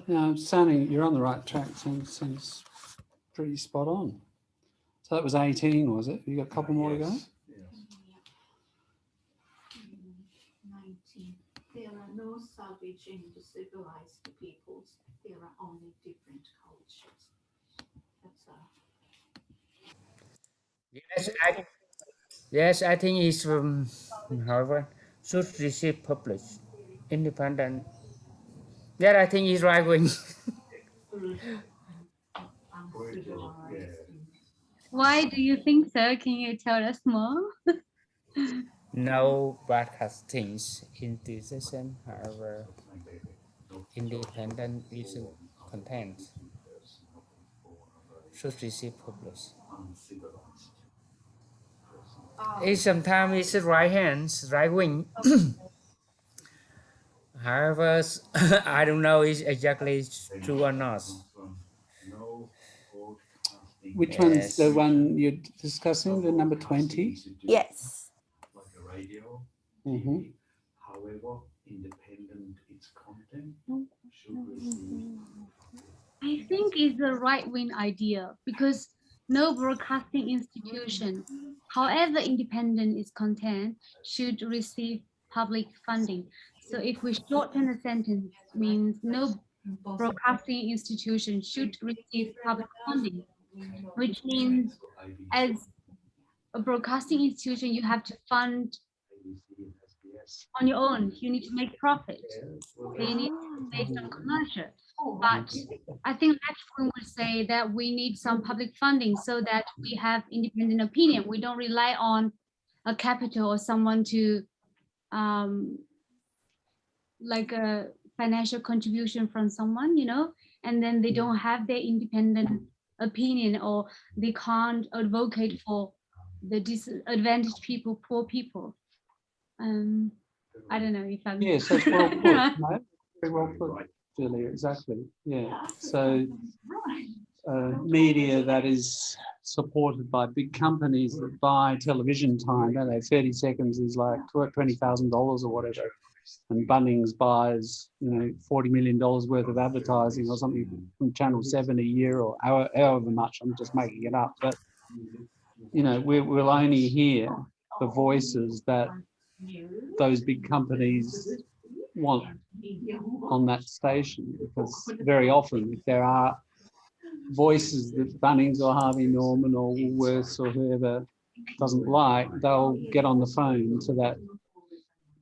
No, you're on the right track. Seems pretty spot on. So that was 18, was it? You got a couple more to go? Yes. Mm, 19. There are no savage and civilized peoples. There are only different cultures. That's Yes, I think it's however should receive public independent. Yeah, I think it's right wing. uncivilized. Why do you think so? Can you tell us more? No broadcastings in the session, however, independent using content should receive public. It's sometimes it's right hands, right wing. However, I don't know is exactly true or not. Which one's the Yes. one you're discussing? The number 20? Yes. Like a radio, Mm-hmm. TV, however independent its content should receive. I think it's a right-wing idea because no broadcasting institution, however independent its content, should receive public funding. So if we shorten the sentence, means no broadcasting institution should receive public funding, which means as a broadcasting institution, you have to fund on your own. You need to make profit. They need to be based on commercial. But I think left-wing would say that we need some public funding so that we have independent opinion. We don't rely on a capital or someone to like a financial contribution from someone, and then they don't have their independent opinion or they can't advocate for the disadvantaged people, poor people. I don't know if I'm. Yes, that's well put. No, very well put, Julia. Exactly. Yeah. So media that is supported by big companies that buy television time, don't they? 30 seconds is like $20,000 or whatever. And Bunnings buys, $40 million worth of advertising or something from Channel 7 a year or however much. I'm just making it up. But, we'll only hear the voices that those big companies want on that station, because very often if there are voices that Bunnings or Harvey Norman or Woolworths or whoever doesn't like, they'll get on the phone to that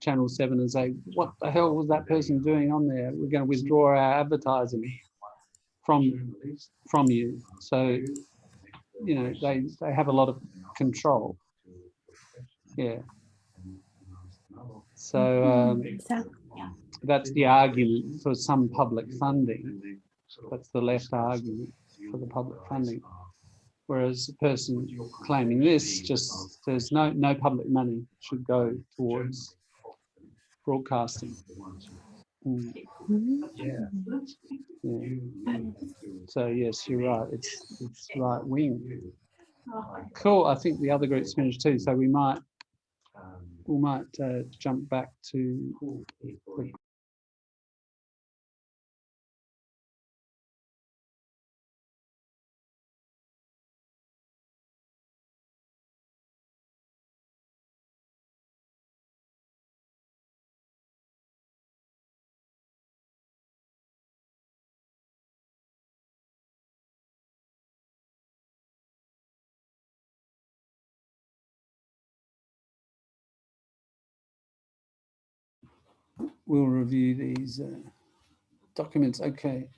Channel 7 and say, what the hell was that person doing on there? We're going to withdraw our advertising from you. So, they have a lot of control. Yeah. So that's the argument for some public funding. That's the left argument for the public funding. Whereas the person claiming this just says no public money should go towards broadcasting. Yeah. So yes, you're right. It's right wing. Cool. I think the other group's finished too. So we might jump back to the we'll review these documents. Okay,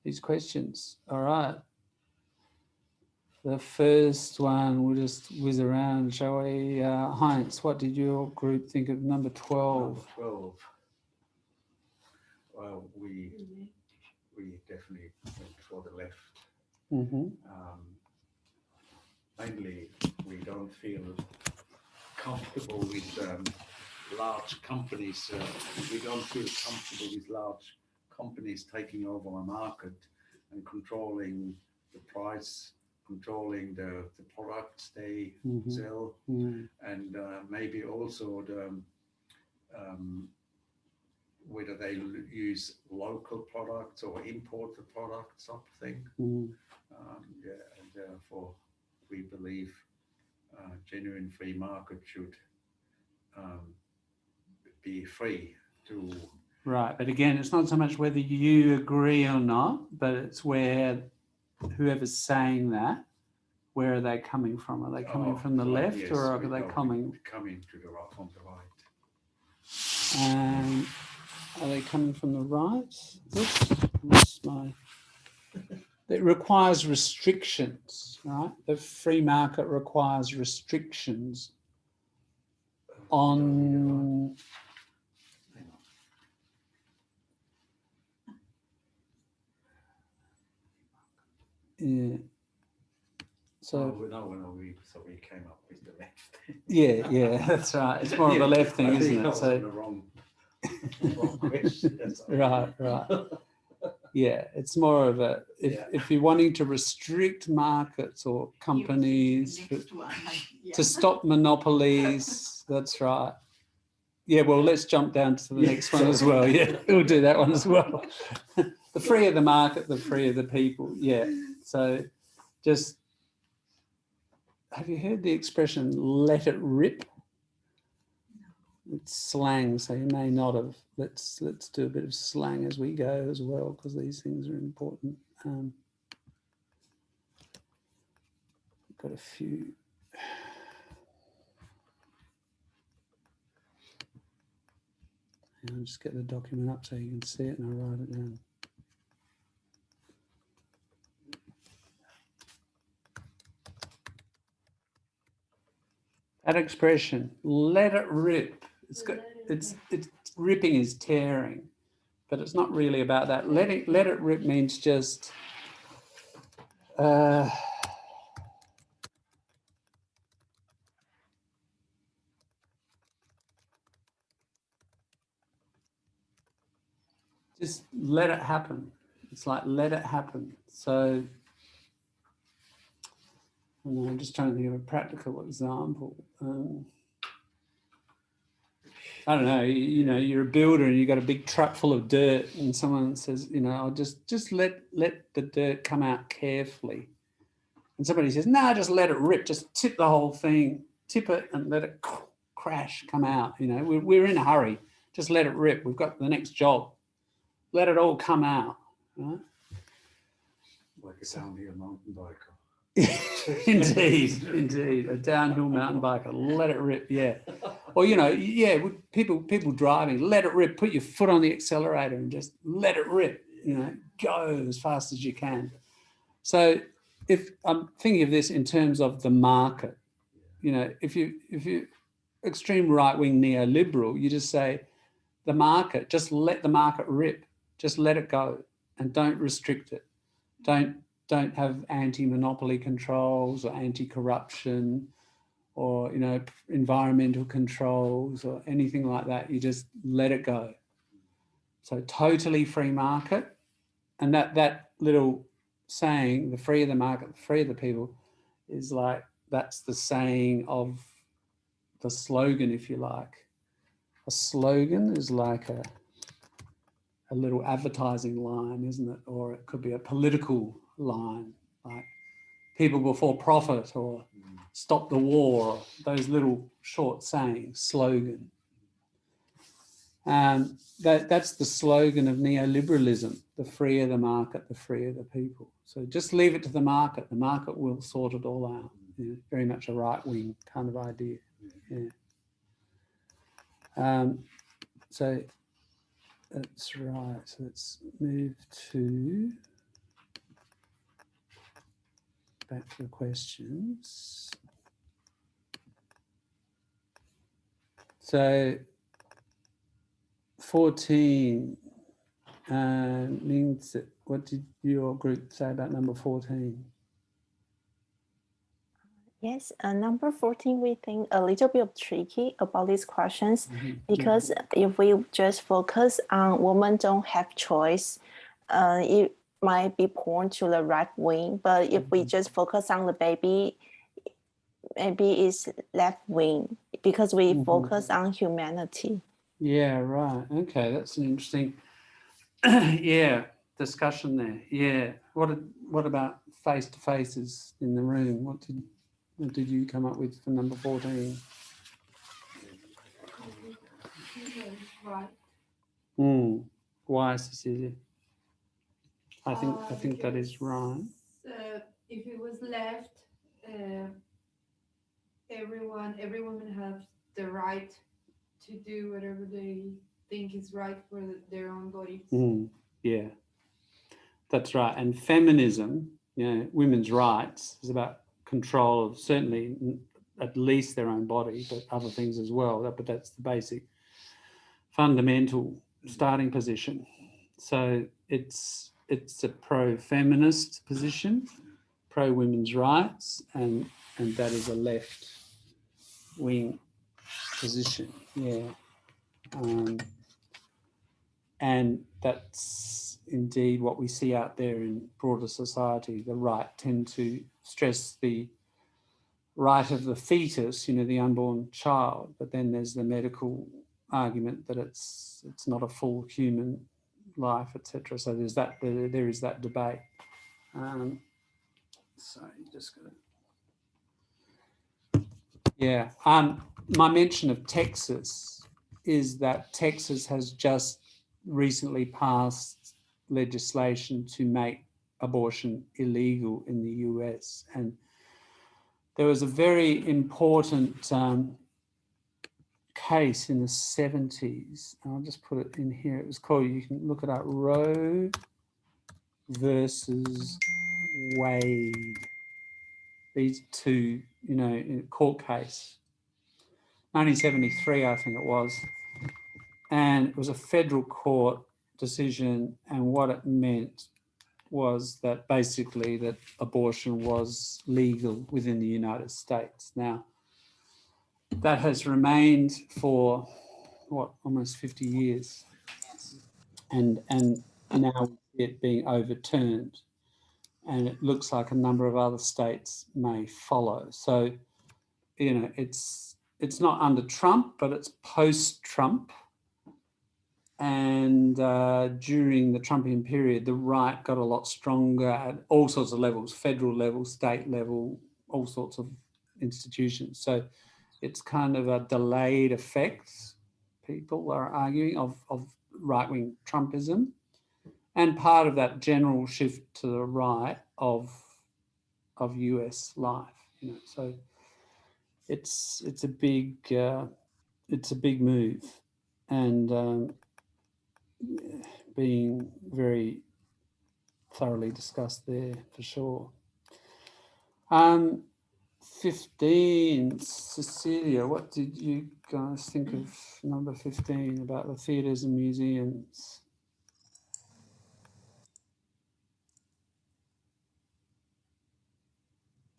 these questions. All right. The first one, we'll just whiz around, shall we? Heinz, what did your group think of number 12? Number 12. Well, we definitely went for the left. Mm-hmm. Mainly, we don't feel comfortable with large companies. We don't feel comfortable with large companies taking over a market and controlling the price, controlling the products they sell, and maybe also whether they use local products or imported products, something. Yeah, and therefore we believe genuine free market should be free to. Right, but again, it's not so much whether you agree or not, but it's where whoever's saying that, where are they coming from? Are they coming from the left, yes, or are they coming to the right, from the right? Are they coming from the right? Oops, it requires restrictions, right? The free market requires restrictions on. Yeah. So we came up with the left. yeah, that's right. It's more of a left thing, isn't it? So the wrong question. right. Yeah, it's more of a if you're wanting to restrict markets or companies to stop monopolies. That's right. Yeah, well, let's jump down to the next one as well. Yeah, we'll do that one as well. The freer the market, the freer the people. Yeah. So just, have you heard the expression "let it rip"? It's slang, so you may not have. Let's do a bit of slang as we go as well, because these things are important. Got a few. I'll just get the document up so you can see it, and I'll write it down. That expression, "let it rip." It's ripping is tearing, but it's not really about that. Let it rip means just just let it happen. It's like, let it happen. So I'm just trying to think of a practical example. I don't know, you're a builder and you've got a big truck full of dirt, and someone says, I'll just let the dirt come out carefully. And somebody says, no, just let it rip, just tip the whole thing, tip it and let it crash, come out. We're in a hurry, just let it rip. We've got the next job. Let it all come out, right? Like a downhill mountain biker. Indeed, a downhill mountain biker. Let it rip, yeah. Or people driving, let it rip. Put your foot on the accelerator and just let it rip. Go as fast as you can. So, if I'm thinking of this in terms of the market, if you extreme right-wing neoliberal, you just say the market, just let the market rip, just let it go, and don't restrict it. Don't have anti-monopoly controls or anti-corruption or environmental controls or anything like that. You just let it go. So totally free market, and that little saying, the freer the market, the freer the people, is like, that's the saying of the slogan, if you like. A slogan is like a little advertising line, isn't it? Or it could be a political line, like people before profit or stop the war, those little short sayings, slogan. That's the slogan of neoliberalism: the freer the market, the freer the people. So just leave it to the market will sort it all out. Very much a right-wing kind of idea. So that's right. So let's move back to the questions. So 14 means that, what did your group say about number 14? Yes, number 14, we think a little bit tricky about these questions, because if we just focus on women don't have choice, it might be born to the right wing. But if we just focus on the baby, maybe it's left wing, because we focus on humanity. Yeah, right. Okay, that's an interesting discussion there. Yeah. What about face-to-faces in the room? What did you come up with for number 14? Right. Why, Cecilia? I think that is Because, right. if it was left, every woman has the right to do whatever they think is right for their own bodies. Yeah, that's right. And feminism, women's rights is about control of certainly at least their own body, but other things as well. But that's the basic fundamental starting position. So it's a pro-feminist position, pro-women's rights, and that is a left-wing position. Yeah. And that's indeed what we see out there in broader society. The right tend to stress the right of the fetus, the unborn child, but then there's the medical argument that it's not a full human life, etc. So there is that debate. So you just got to, yeah. My mention of Texas is that Texas has just recently passed legislation to make abortion illegal in the US, and there was a very important case in the 70s. I'll just put it in here. It was called, you can look it up, Roe versus Wade. These two, in a court case. 1973, I think it was. And it was a federal court decision, and what it meant was that basically that abortion was legal within the United States. Now, that has remained for, almost 50 years. And now it being overturned. And it looks like a number of other states may follow. So, it's not under Trump, but it's post-Trump. And during the Trumpian period, the right got a lot stronger at all sorts of levels, federal level, state level, all sorts of institutions. So it's kind of a delayed effect, people are arguing, of right-wing Trumpism, and part of that general shift to the right of US life. So it's a big move, and being very thoroughly discussed there for sure. 15, Cecilia, what did you guys think of number 15 about the theatres and museums?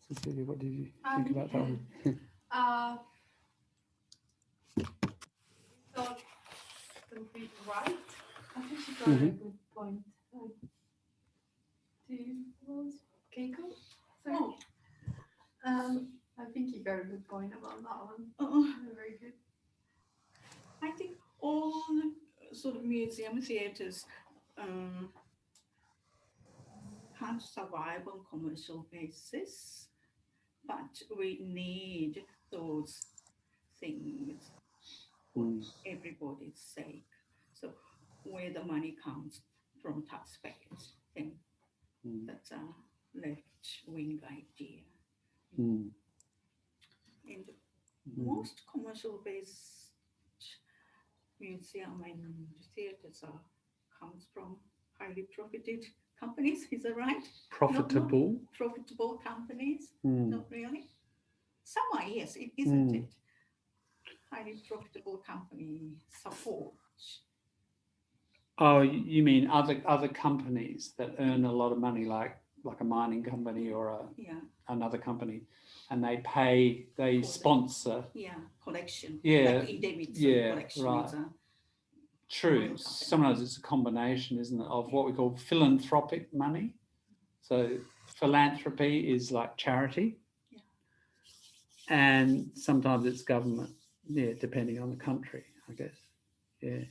Cecilia, what did you think about that one? Thought complete right. I think she got a good point. Do you want Keiko? Sorry. I think you got a good point about that one. Very good. I think all sort of museum theatres can't survive on commercial basis, but we need those things for everybody's sake. So where the money comes from taxpayers, then that's a left-wing idea. And most commercial-based museum and theatres comes from highly profited companies. Is that right? Profitable? No, profitable companies? Not really. Some are, yes, isn't it? Highly profitable company support. Oh, you mean other companies that earn a lot of money, like a mining company or another company, and they sponsor. Collection. Yeah, like David's collection. Right. True. Sometimes it's a combination, isn't it, of what we call philanthropic money. So philanthropy is like charity, and sometimes it's government. Yeah, depending on the country, I guess. Yeah.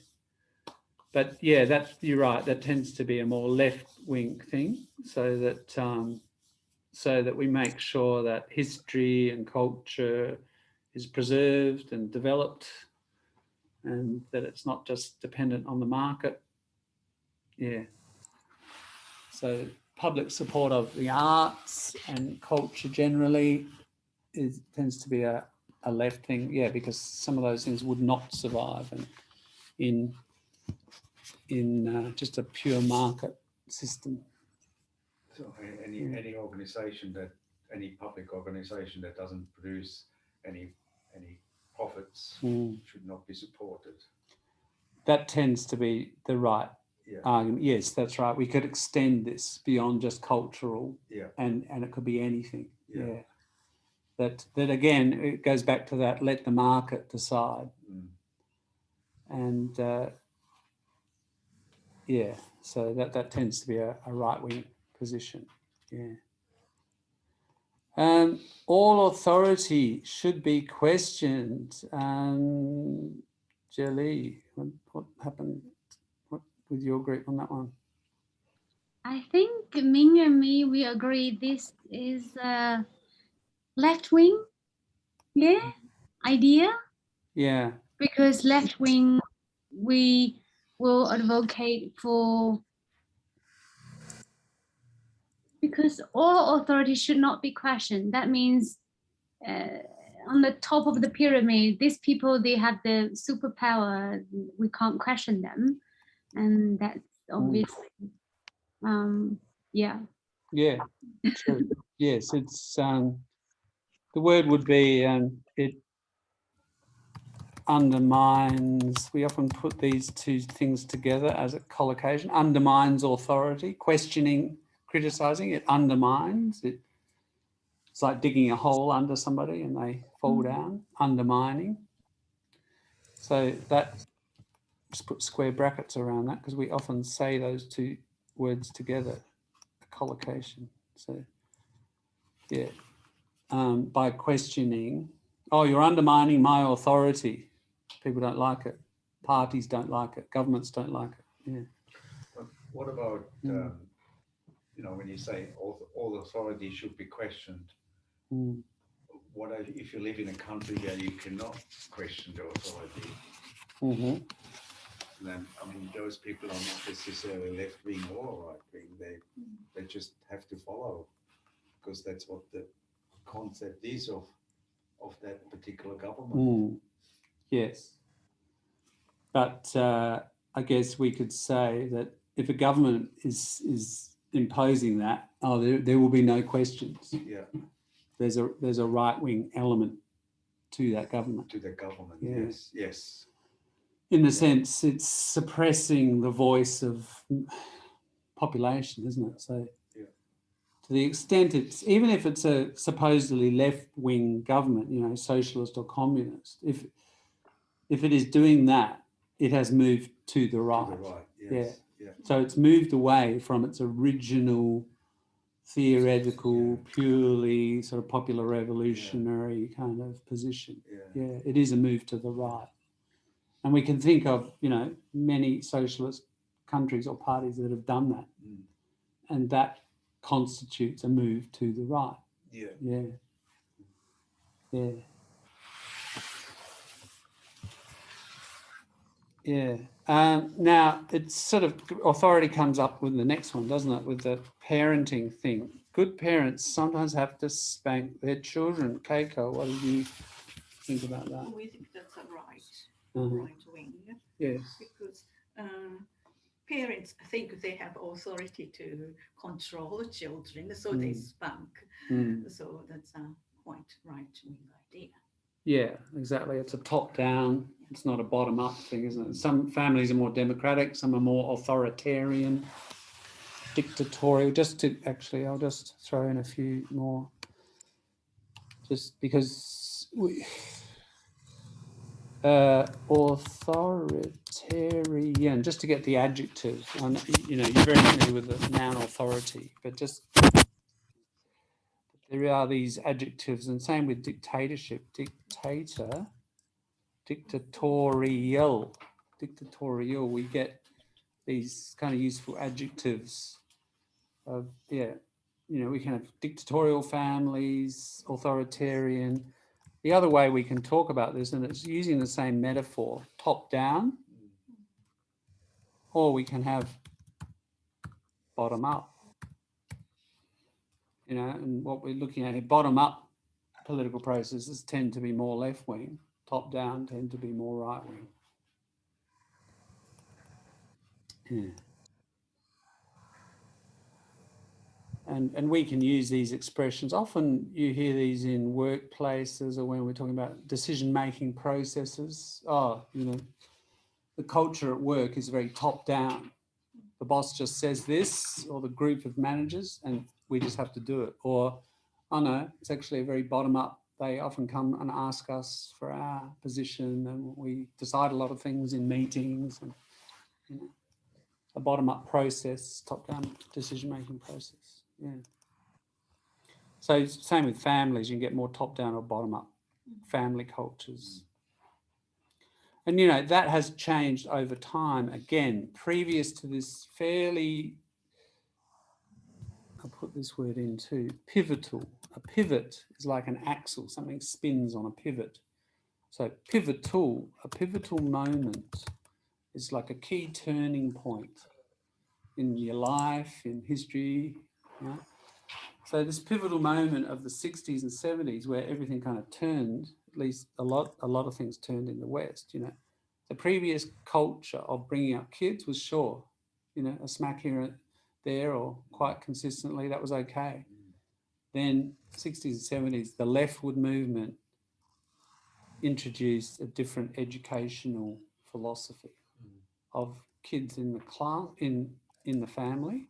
But yeah, you're right. That tends to be a more left-wing thing, so that we make sure that history and culture is preserved and developed, and that it's not just dependent on the market. Yeah. So public support of the arts and culture generally tends to be a left thing. Yeah, because some of those things would not survive in just a pure market system. So any organisation any public organisation that doesn't produce any profits should not be supported. That tends to be the right argument. Yes, that's right. We could extend this beyond just cultural, and it could be anything. Yeah. That again, it goes back to that. Let the market decide. And yeah, so that tends to be a right-wing position. Yeah. All authority should be questioned. Jelly, what happened with your group on that one? I think Ming and me, we agree this is a left-wing, idea. Yeah. Because left-wing, we will advocate for, because all authority should not be questioned. That means on the top of the pyramid, these people, they have the superpower. We can't question them. And that's obviously, yeah. Yeah, true. Yes, it's the word would be it undermines. We often put these two things together as a collocation. Undermines authority. Questioning, criticizing, it undermines it. It's like digging a hole under somebody and they fall down. Undermining. So that, just put square brackets around that because we often say those two words together, a collocation. So yeah. By questioning, oh, you're undermining my authority. People don't like it. Parties don't like it. Governments don't like it. Yeah. But what about, when you say all authority should be questioned? What if you live in a country where you cannot question the authority? Then, those people are not necessarily left-wing or right-wing. They just have to follow, because that's what the concept is of that particular government. Yes. But I guess we could say that if a government is imposing that, there will be no questions. Yeah. There's a right-wing element to that government. To the government, yes. In the sense, it's suppressing the voice of population, isn't it? So to the extent even if it's a supposedly left-wing government, socialist or communist, if it is doing that, it has moved to the right. To the right, yes. Yeah. So it's moved away from its original theoretical, purely sort of popular revolutionary kind of position. Yeah, it is a move to the right. And we can think of, many socialist countries or parties that have done that. And that constitutes a move to the right. Yeah. Now, it's sort of, authority comes up with the next one, doesn't it, with the parenting thing. Good parents sometimes have to spank their children. Keiko, what do you think about that? We think that's a right wing. Yes. Because parents think they have authority to control children, so they spank. So that's a quite right-wing idea. Yeah, exactly. It's a top-down. It's not a bottom-up thing, isn't it? Some families are more democratic. Some are more authoritarian, dictatorial. I'll just throw in a few more. Just because authoritarian, just to get the adjective. You're very familiar with the noun authority, but just there are these adjectives, and same with dictatorship. Dictator, dictatorial, dictatorial, we get these kind of useful adjectives of, yeah, you know, we can have dictatorial families, authoritarian. The other way we can talk about this, and it's using the same metaphor, top down, or we can have bottom up. You know, and what we're looking at here, bottom up political processes tend to be more left wing, top down tend to be more right wing. Yeah. And we can use these expressions. Often you hear these in workplaces or when we're talking about decision-making processes. Oh, you know, the culture at work is very top down. The boss just says this, or the group of managers, and we just have to do it. Or, oh no, it's actually a very bottom up. They often come and ask us for our position, and we decide a lot of things in meetings, and, you know, a bottom up process, top down decision making process. Yeah. So same with families, you can get more top down or bottom up family cultures. And, you know, that has changed over time. Again, previous to this fairly, I'll put this word in too, pivotal. A pivot is like an axle, something spins on a pivot. So pivotal, a pivotal moment is like a key turning point in your life, in history. You know? So this pivotal moment of the 60s and 70s where everything kind of turned, at least a lot of things turned in the West, you know. The previous culture of bringing up kids was sure, you know, a smack here and there or quite consistently, that was okay. Then 60s and 70s, the leftward movement introduced a different educational philosophy of kids in the class, in the family.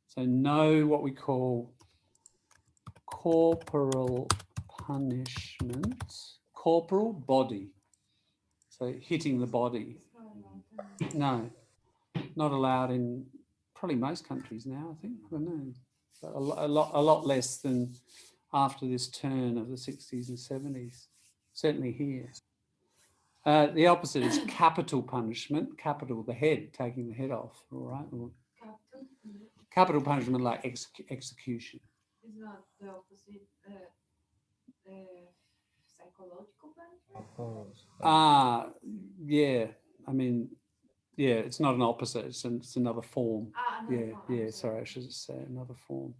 So know what we call corporal punishment, corporal body. So hitting the body. No, not allowed in probably most countries now, I think. I don't know. But a lot less than after this turn of the 60s and 70s, certainly here. The opposite is capital punishment, capital, the head, taking the head off, all right? Or capital punishment like execution. Is not the opposite psychological punishment? Yeah. I mean, yeah, it's not an opposite, it's another form. Another form, sorry, I should say another form.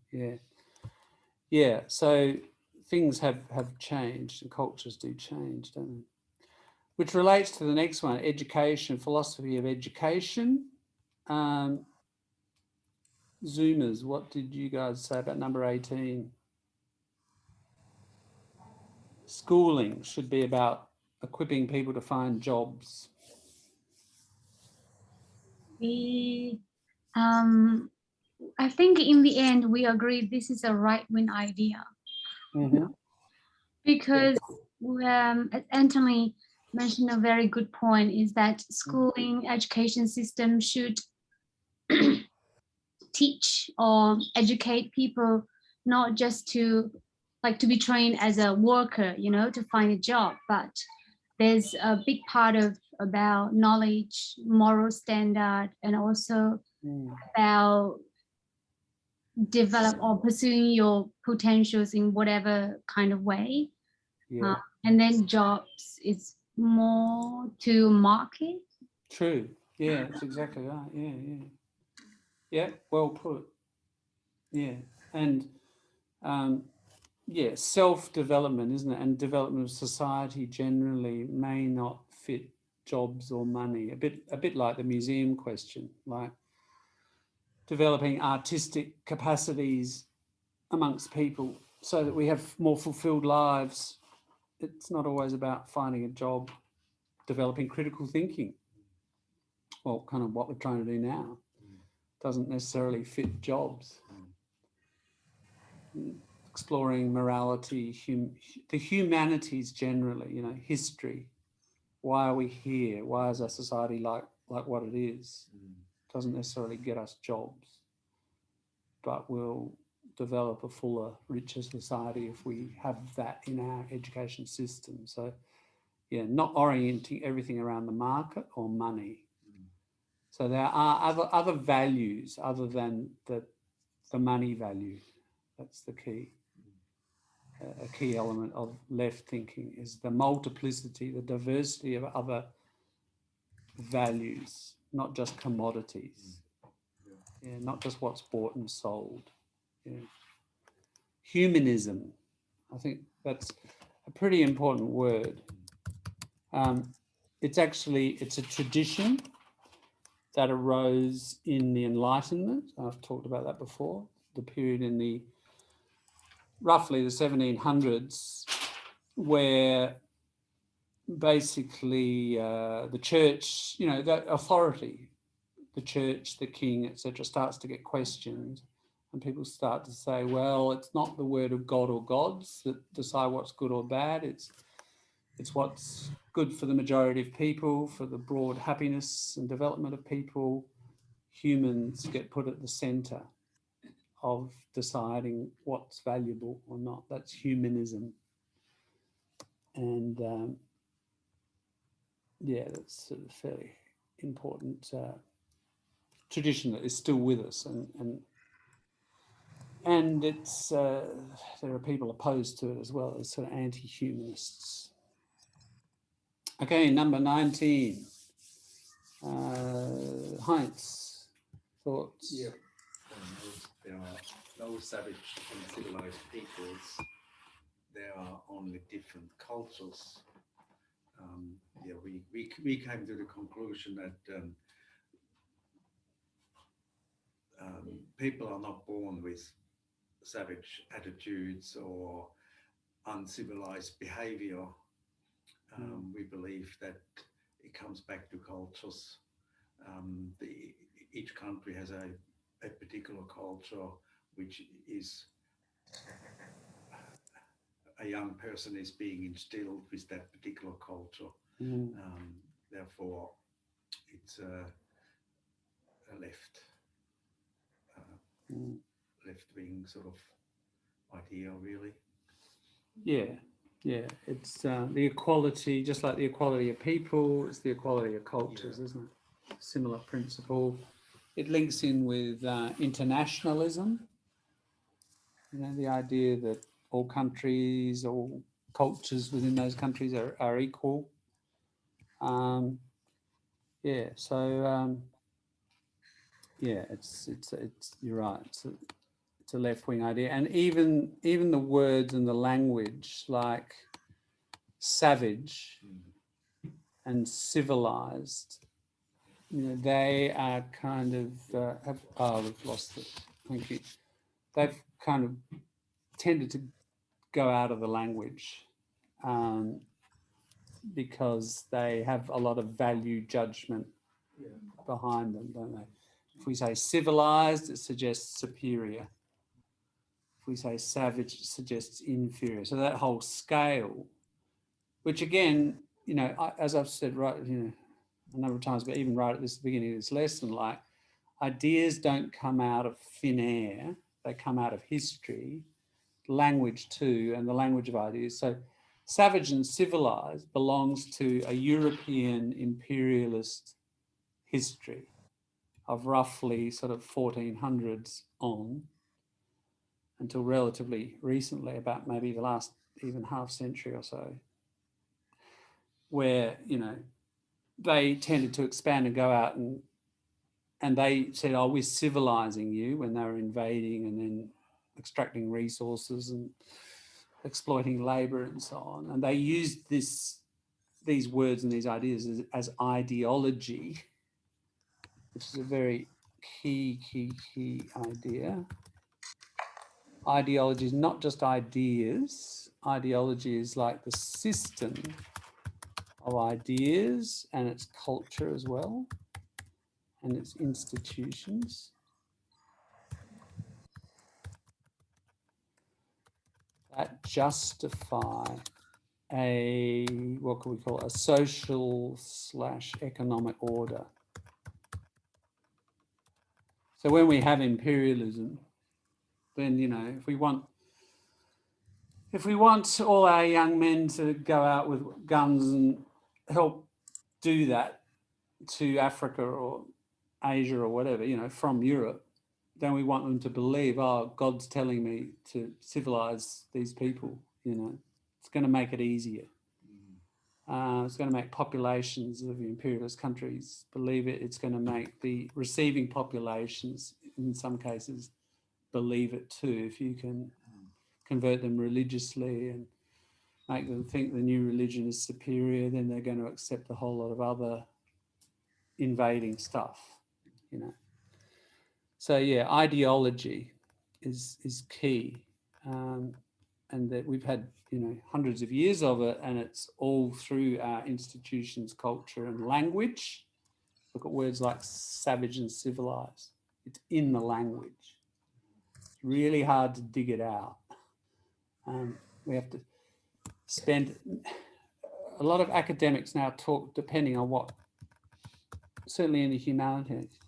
Yeah, so things have changed and cultures do change, don't they? Which relates to the next one, education, philosophy of education. Zoomers, what did you guys say about number 18? Schooling should be about equipping people to find jobs. I think in the end we agree this is a right-wing idea. Because as Anthony mentioned, a very good point is that schooling education system should teach or educate people not just to be trained as a worker, you know, to find a job, but there's a big part of about knowledge, moral standard, and also about develop or pursuing your potentials in whatever kind of way. And then jobs is more to market. True. Yeah, that's exactly right. Yeah, well put. Yeah, and self-development, isn't it? And development of society generally may not fit jobs or money. A bit like the museum question, like developing artistic capacities amongst people so that we have more fulfilled lives. It's not always about finding a job, developing critical thinking. Well, kind of what we're trying to do now doesn't necessarily fit jobs. Exploring morality, the humanities generally, you know, history. Why are we here? Why is our society like what it is? Doesn't necessarily get us jobs, but we'll develop a fuller, richer society if we have that in our education system. So, yeah, not orienting everything around the market or money, So there are other values other than the money value. That's the key. A key element of left thinking is the multiplicity, the diversity of other values, not just commodities. Yeah, not just what's bought and sold. Yeah. Humanism, I think that's a pretty important word. It's a tradition that arose in the Enlightenment. I've talked about that before. The period in roughly the 1700s, where basically the church, the authority, the church, the king, etc., starts to get questioned, and people start to say, well, it's not the word of God or gods that decide what's good or bad. It's what's good for the majority of people, for the broad happiness and development of people. Humans get put at the centre of deciding what's valuable or not. That's humanism. And that's sort of fairly important tradition that is still with us, and it's there are people opposed to it as well as sort of anti-humanists. Okay, number 19. Heinz, thoughts? Yeah. There are no savage and civilized peoples. There are only different cultures. We came to the conclusion that people are not born with savage attitudes or uncivilized behavior. We believe that it comes back to cultures. Each country has a particular culture, which is a young person is being instilled with that particular culture. Therefore, it's a left-wing sort of idea, really. Yeah. It's the equality, just like the equality of people, it's the equality of cultures, isn't it? Similar principle. It links in with internationalism. The idea that all countries, all cultures within those countries are equal. It's you're right. It's a left-wing idea, and even the words and the language, like savage and civilized, they are kind of we've lost it. Thank you. They've kind of tended to go out of the language because they have a lot of value judgment behind them, don't they? If we say civilized, it suggests superior. If we say savage, it suggests inferior. So that whole scale, which again, as I've said a number of times, but even right at this beginning of this lesson, like ideas don't come out of thin air, they come out of history, language too, and the language of ideas. So savage and civilized belongs to a European imperialist history of roughly sort of 1400s on until relatively recently, about maybe the last even half century or so, where, they tended to expand and go out and they said, oh, we're civilizing you, when they were invading and then extracting resources and exploiting labor and so on. And they used these words and these ideas as ideology, which is a very key idea. Ideology is not just ideas. Ideology is like the system of ideas and its culture as well, and its institutions. That justify what could we call it, a social / economic order. So when we have imperialism, then, if we want all our young men to go out with guns and help do that to Africa or Asia or whatever, you know, from Europe, then we want them to believe, oh, God's telling me to civilize these people, you know. It's going to make it easier. It's going to make populations of imperialist countries believe it. It's going to make the receiving populations, in some cases, believe it too. If you can convert them religiously and make them think the new religion is superior, then they're going to accept a whole lot of other invading stuff, you know. So yeah, ideology is key, and that we've had, you know, hundreds of years of it, and it's all through our institutions, culture, and language. Look at words like savage and civilized. It's in the language. It's really hard to dig it out. We have to spend a lot of academics now talk, depending on what, certainly in the humanities,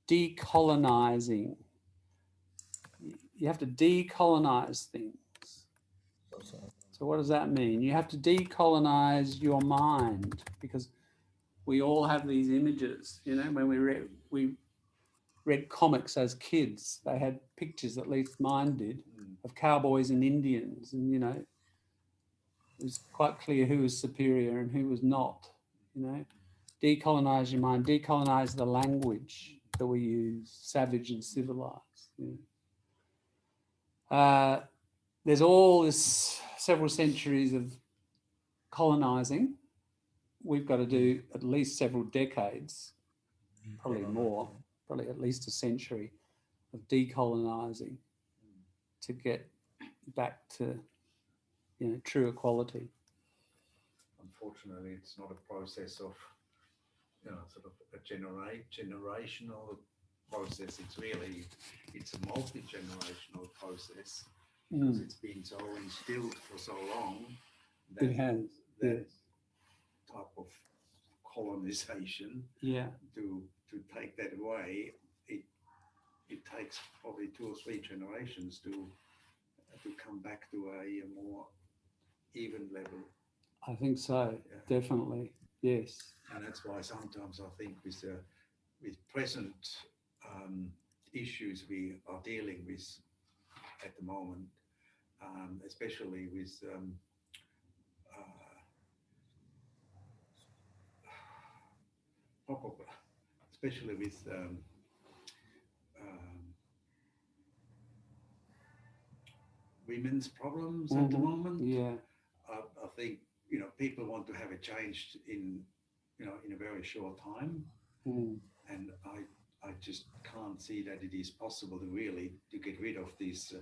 decolonizing. You have to decolonize things. So what does that mean? You have to decolonize your mind, because we all have these images. You know, when we read comics as kids, they had pictures, at least mine did, of cowboys and Indians, and you know, it was quite clear who was superior and who was not. You know, decolonize your mind, decolonize the language that we use, savage and civilized. You know. There's all this several centuries of colonizing. We've got to do at least several decades, probably more, probably at least a century of decolonizing to get back to, you know, true equality. Unfortunately, it's not a process of, you know, sort of a generational process. It's a multi-generational process, because it's been so instilled for so long that It has, that type of colonization, to take that away, it takes probably 2 or 3 generations to come back to a more even level. I think so, definitely, yes. And that's why sometimes I think with present issues we are dealing with at the moment, especially with women's problems at the moment. I think, you know, people want to have it changed in a very short time, and I just can't see that it is possible to get rid of this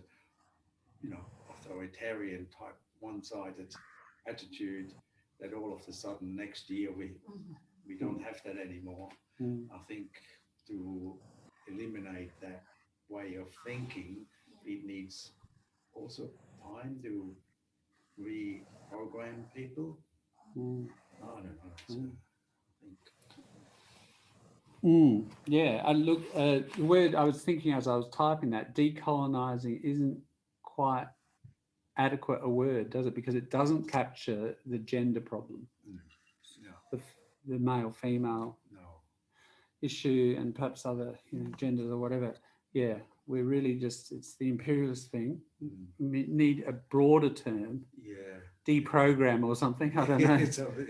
authoritarian type, one-sided attitude, that all of a sudden next year we don't have that anymore. I think to eliminate that way of thinking, it needs also time to reprogram people. I don't know. Yeah, I look, the word I was thinking as I was typing that, decolonizing, isn't quite adequate a word, does it? Because it doesn't capture the gender problem, the male-female issue, and perhaps other, you know, genders or whatever. Yeah, we're really just, it's the imperialist thing. We need a broader term. Deprogram or something, I don't know,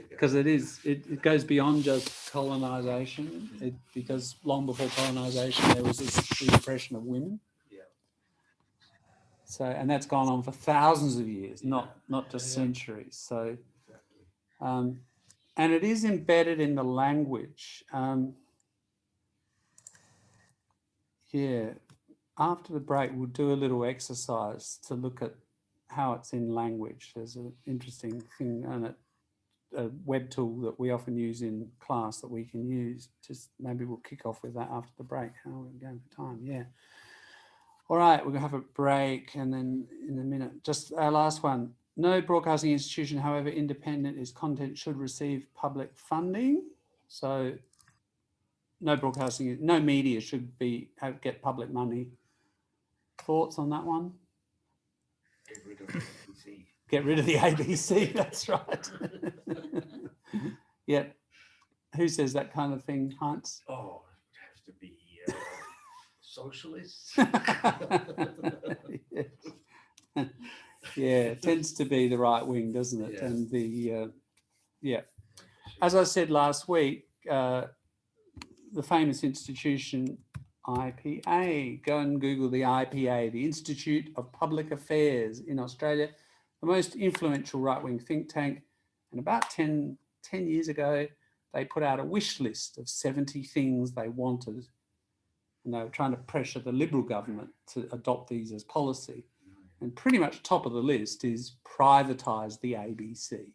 because it goes beyond just colonization, because long before colonization there was this oppression of women. So, and that's gone on for thousands of years, not just centuries. So, and it is embedded in the language. After the break we'll do a little exercise to look at how it's in language. There's an interesting thing on it, a web tool that we often use in class that we can use. Just maybe we'll kick off with that after the break. How are we going for time? Yeah. All right, we're going to have a break, and then in a minute, just our last one. No broadcasting institution, however independent its content, should receive public funding. So no broadcasting, no media should get public money. Thoughts on that one? Get rid of the ABC. Get rid of the ABC, that's right. Yeah. Who says that kind of thing, Heinz? Oh, to be socialists. Yeah, it tends to be the right wing, doesn't it? Yeah. And the as I said last week, the famous institution IPA. Go and Google the IPA, the Institute of Public Affairs in Australia, the most influential right-wing think tank. And about 10 years ago, they put out a wish list of 70 things they wanted. And they were trying to pressure the Liberal government to adopt these as policy. And pretty much top of the list is privatise the ABC.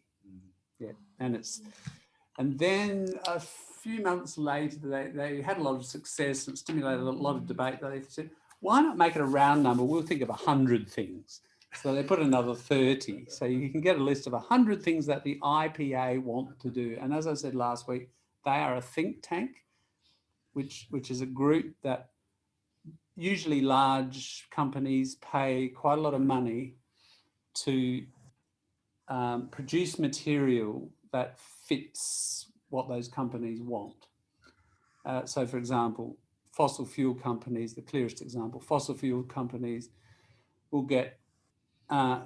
Yeah, and then a few months later, they had a lot of success and stimulated a lot of debate. They said, why not make it a round number? We'll think of 100 things. So they put another 30. So you can get a list of 100 things that the IPA want to do. And as I said last week, they are a think tank, which is a group that usually large companies pay quite a lot of money to produce material that fits what those companies want. So, for example, fossil fuel companies, the clearest example, fossil fuel companies will get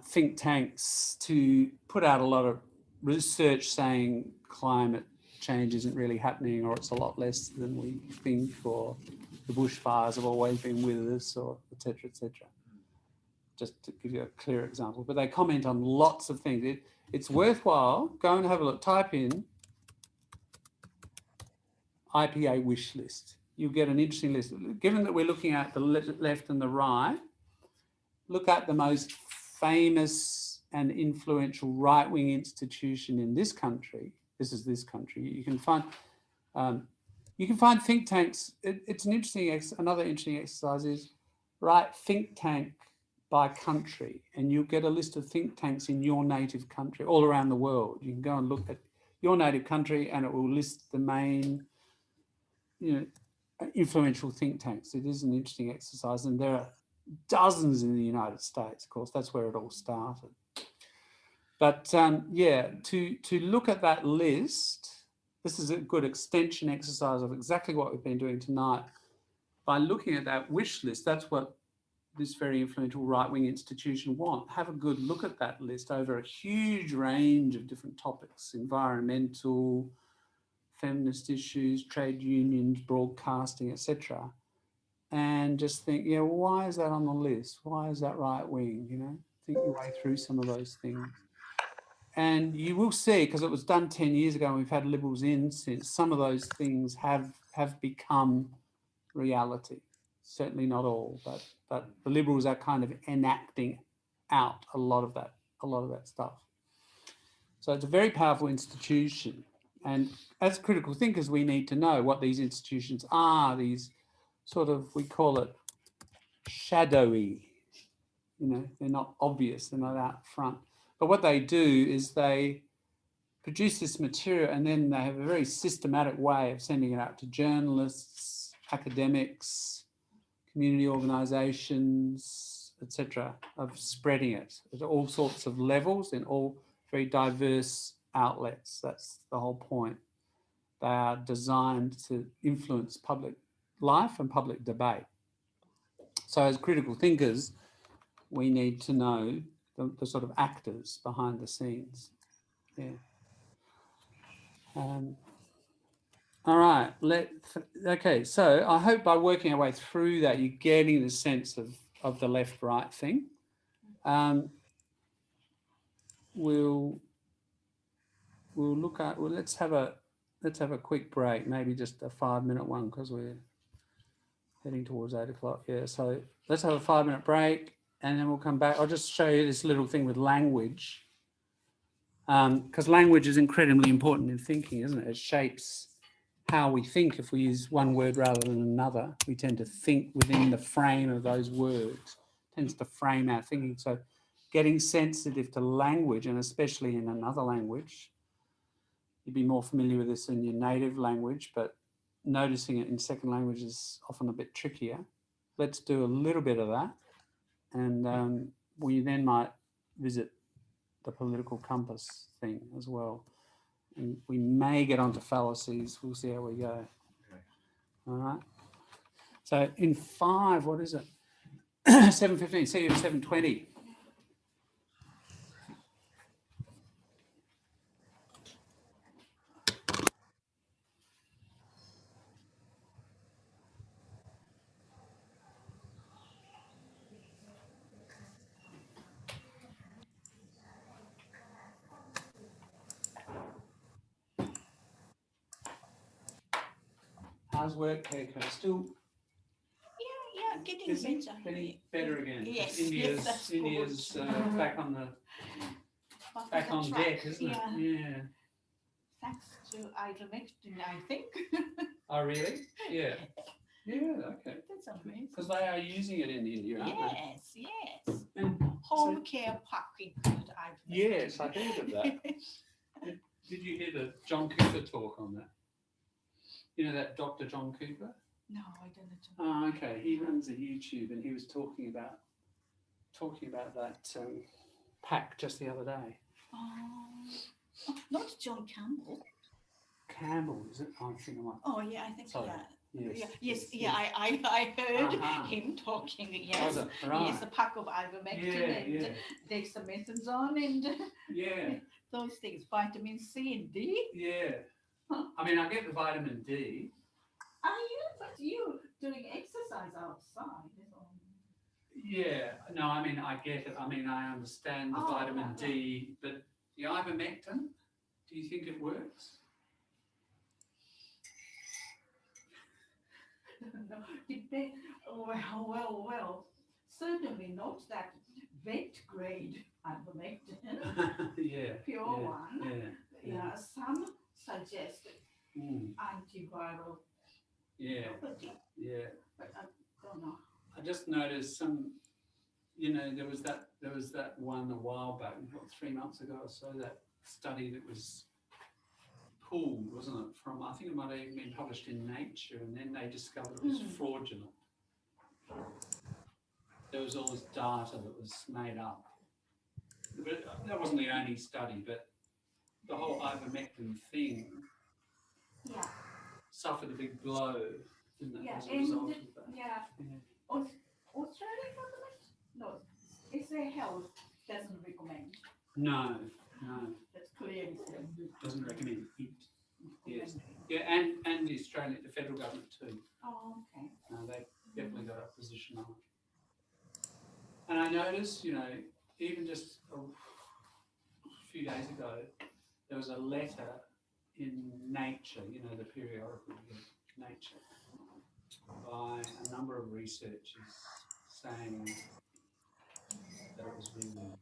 think tanks to put out a lot of research saying climate change isn't really happening, or it's a lot less than we think, or the bushfires have always been with us, or et cetera, et cetera. Just to give you a clear example, but they comment on lots of things. It's worthwhile. Go and have a look. Type in IPA wish list. You'll get an interesting list. Given that we're looking at the left and the right, look at the most famous and influential right-wing institution in this country. This is this country. You can find think tanks. It's an interesting. Another interesting exercise is write think tank by country, and you'll get a list of think tanks in your native country all around the world. You can go and look at your native country, and it will list the main, influential think tanks. It is an interesting exercise, and there are dozens in the United States. Of course, that's where it all started. But to look at that list, this is a good extension exercise of exactly what we've been doing tonight. By looking at that wish list, that's what this very influential right-wing institution want. Have a good look at that list over a huge range of different topics: environmental, feminist issues, trade unions, broadcasting, etc. And just think, why is that on the list? Why is that right-wing? Think your way through some of those things. And you will see, because it was done 10 years ago and we've had Liberals in since, some of those things have become reality. Certainly not all, but the Liberals are kind of enacting out a lot of that stuff. So it's a very powerful institution. And as critical thinkers, we need to know what these institutions are, these sort of, we call it shadowy, they're not obvious, they're not out front. But what they do is they produce this material, and then they have a very systematic way of sending it out to journalists, academics, community organisations, etc., of spreading it at all sorts of levels in all very diverse outlets. That's the whole point. They are designed to influence public life and public debate. So as critical thinkers, we need to know the sort of actors behind the scenes. Yeah. All right. Okay. So I hope by working our way through that, you're getting the sense of the left-right thing. We'll look at. Well, let's have a quick break. Maybe just a 5-minute one, because we're heading towards 8 o'clock. Yeah. So let's have a 5-minute break, and then we'll come back. I'll just show you this little thing with language. Because language is incredibly important in thinking, isn't it? It shapes how we think. If we use one word rather than another, we tend to think within the frame of those words. It tends to frame our thinking. So getting sensitive to language, and especially in another language, you'd be more familiar with this in your native language, but noticing it in second language is often a bit trickier. Let's do a little bit of that, and we then might visit the political compass thing as well. And we may get onto fallacies. We'll see how we go. Okay. All right. So in 5, what is it? 7:15. See you at 7:20. How's work, Keiko? Still Yeah, getting busy? better. Getting better again. Yes, India's, that's India's good. back on the Back on the track, deck, isn't it? Yeah. Thanks to ivermectin, I think. Oh, really? Yeah. Yeah, okay. That's amazing. Because they are using it in India, aren't they? Yes. And Home care pack include ivermectin. yes, I heard of that. Did you hear the John Cooper talk on that? You know that Dr. John Cooper? No, I don't know. Oh, okay. He runs a YouTube, and he was talking about that pack just the other day. Oh, not John Campbell. Campbell, is it? I think I might. Oh yeah, I think Sorry. Yes. I heard him talking. Yes, Was it? Right. yes, a pack of ivermectin and dexamethasone and Yeah. those things, vitamin C and D. Yeah. I mean, I get the vitamin D. Are you? But you doing exercise outside? Yeah. No, I mean, I get it. I mean, I understand the vitamin right. D, but the ivermectin, do you think it works? No, well. Certainly not that vet grade ivermectin. Yeah. Pure one. Yeah. Some suggest antiviral property. Yeah. But I don't know. I just noticed some. There was that one a while back, 3 months ago or so, that study that was pulled, wasn't it, from, I think it might have even been published in Nature, and then they discovered it was fraudulent. There was all this data that was made up. But that wasn't the only study, but the whole ivermectin thing suffered a big blow, didn't it, as a result of that? Australian government? No, it's their health doesn't recommend. No. That's clearly Doesn't recommend it. Yes. Yeah, and the federal government too. Oh, okay. They definitely got a position on it. And I noticed, even just a few days ago, there was a letter in Nature, the periodical Nature, by a number of researchers saying that it was really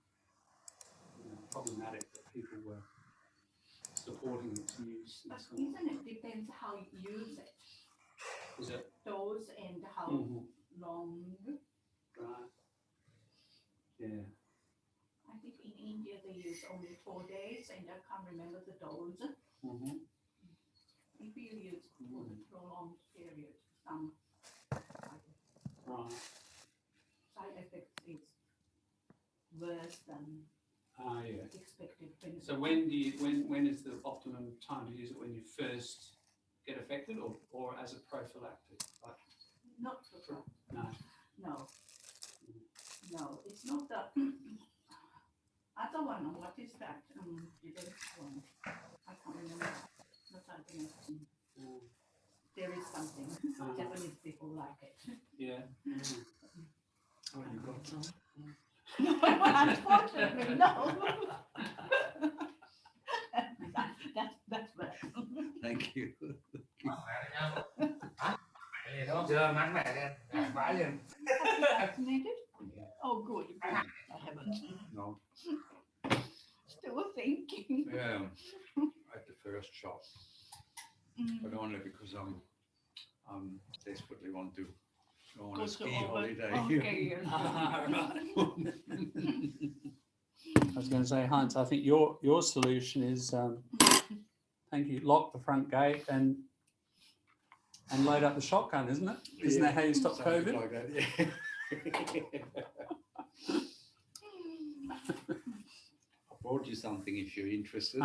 problematic that people were supporting its use. But isn't it depends how you use it? Is it? Dose and how long? Right. Yeah. I think in India they use only 4 days, and I can't remember the dose. If you use for a prolonged period, some side effects is worse than expected benefit. So when is the optimum time to use it? When you first get affected, or as a prophylactic? Not prophylactic. No, it's not the other one. What is that? The one. I can't remember. Not ivermectin. There is something. Japanese people like it. Yeah. Oh, you got some? No, unfortunately, no. That's bad. Thank you. Vaccinated? Oh, good. I haven't. No. Still thinking. Yeah. At the first shot, but only because I'm desperately want to go on a ski holiday. Okay. I was going to say, Heinz, I think your solution is, thank you, lock the front gate and load up the shotgun, isn't it? Isn't that how you stop COVID? Like that, yeah. I brought you something if you're interested.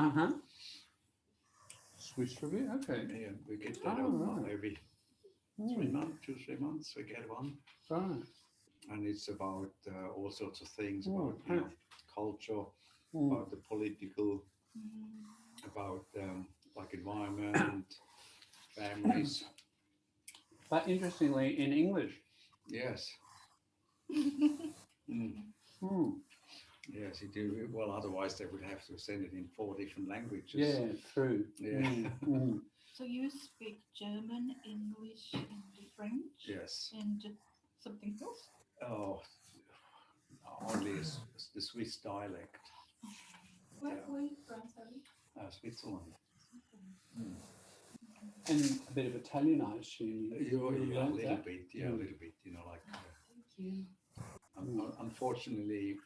Swiss review, okay. Yeah, we get that out every 3 months, 2-3 months, we get one. Right. And it's about all sorts of things, Oh, about, you know, culture, about the political, about like environment, families. But interestingly, in English. Yes. Yes, you do. Well, otherwise they would have to send it in 4 different languages. Yeah, true. Yeah. So you speak German, English, and French? Yes. And something else? Oh, only the Swiss dialect. Where are you from, sorry? Switzerland. And a bit of Italian, I assume. Yeah, a little that? bit. Yeah, a little bit. You know, like. Thank you. Unfortunately,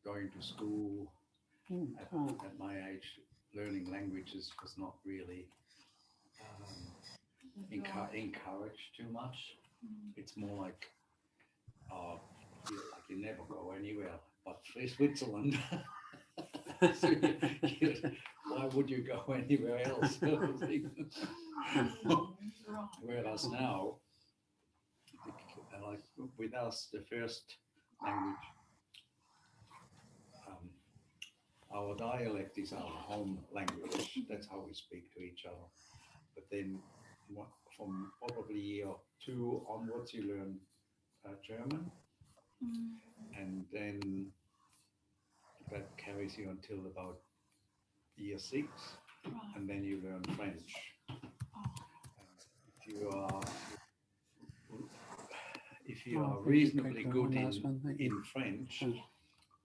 going to school at my age, learning languages was not really encouraged too much. It's more like, you never go anywhere but Switzerland. So why would you go anywhere else? Whereas now, like with us, the first language, our dialect is our home language. That's how we speak to each other. But then from probably year 2 onwards, you learn German. And then that carries you until about year 6. And then you learn French. If you are reasonably good in French,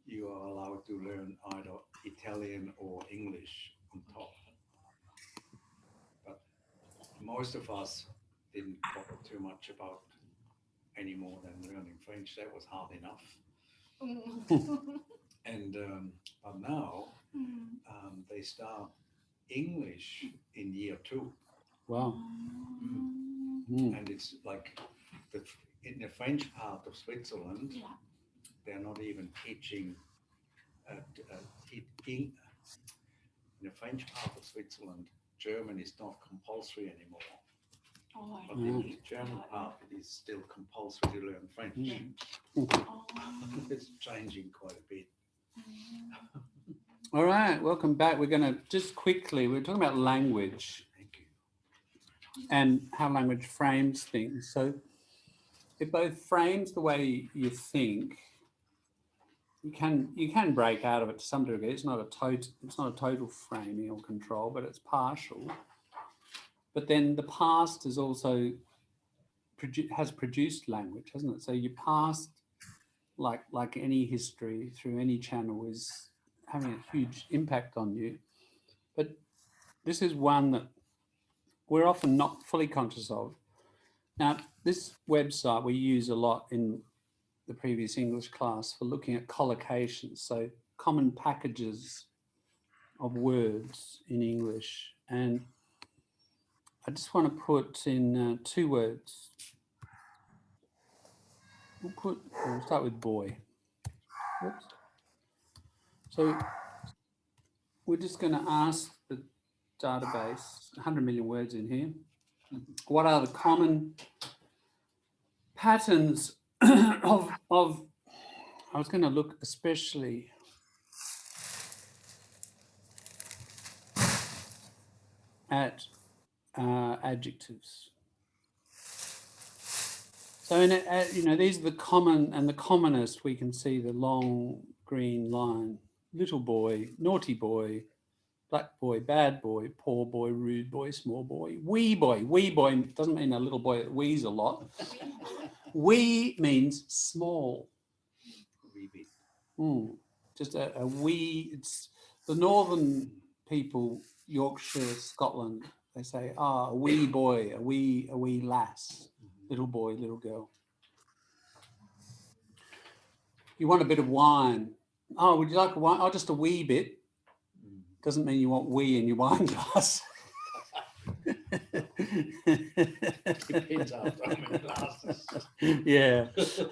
you are allowed to learn either Italian or English on top. But most of us didn't bother too much about any more than learning French. That was hard enough. And but now they start English in year 2. Wow. And it's like in the French part of Switzerland, they're not even teaching in the French part of Switzerland, German is not compulsory anymore. But in the German part, it is still compulsory to learn French. It's changing quite a bit. All right, welcome back. We're going to just quickly, we're talking about language. Thank you. And how language frames things. So it both frames the way you think. You can break out of it to some degree. It's not a total framing or control, but it's partial. But then the past is also has produced language, hasn't it? So your past, like any history through any channel, is having a huge impact on you. But this is one that we're often not fully conscious of. Now, this website we use a lot in the previous English class for looking at collocations, so common packages of words in English. And I just want to put in 2 words. We'll start with boy. Oops. So we're just going to ask the database, 100 million words in here, what are the common patterns of I was going to look especially at adjectives. So these are the common, and the commonest we can see the long green line: little boy, naughty boy, black boy, bad boy, poor boy, rude boy, small boy, wee boy. Wee boy doesn't mean a little boy that wheezes a lot. Wee means small. Wee bit. Just a wee. It's the northern people, Yorkshire, Scotland. They say, a wee boy, a wee lass, little boy, little girl. You want a bit of wine. Oh, would you like a wine? Oh, just a wee bit. Doesn't mean you want wee in your wine glass. Depends on how many glasses. Yeah. So